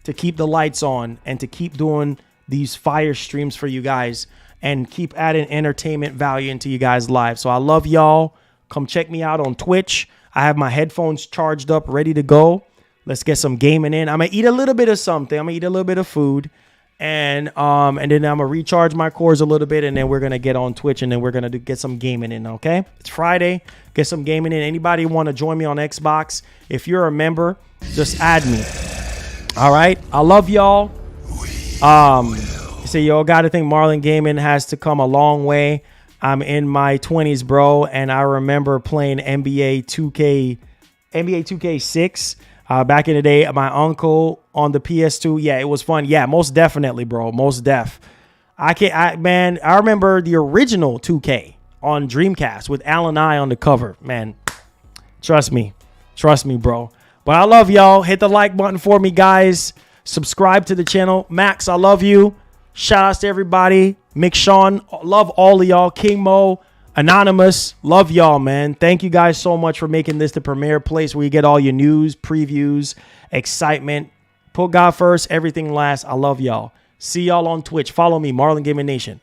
to keep the lights on and to keep doing these fire streams for you guys and keep adding entertainment value into you guys' lives. So I love y'all. Come check me out on Twitch. I have my headphones charged up, ready to go. Let's get some gaming in. I'm going to eat a little bit of something. I'm going to eat a little bit of food. And then I'm going to recharge my cores a little bit, and then we're going to get on Twitch, and then we're going to get some gaming in, okay? It's Friday. Get some gaming in. Anybody want to join me on Xbox? If you're a member, just add me. All right? I love y'all. So y'all got to think Marlin Gaming has to come a long way. I'm in my 20s, bro, and I remember playing NBA 2K6. Back in the day, my uncle on the PS2. Yeah, it was fun. Yeah, most definitely, bro. Most def. I remember the original 2K on Dreamcast with Alan I on the cover. Man, trust me, bro. But I love y'all. Hit the like button for me, guys. Subscribe to the channel. Max, I love you. Shout outs to everybody. Mick Sean, love all of y'all. King Mo, Anonymous, love y'all, man. Thank you guys so much for making this the premier place where you get all your news, previews, excitement. Put God first, everything last. I love y'all. See y'all on Twitch. Follow me, Marlin Gaming Nation.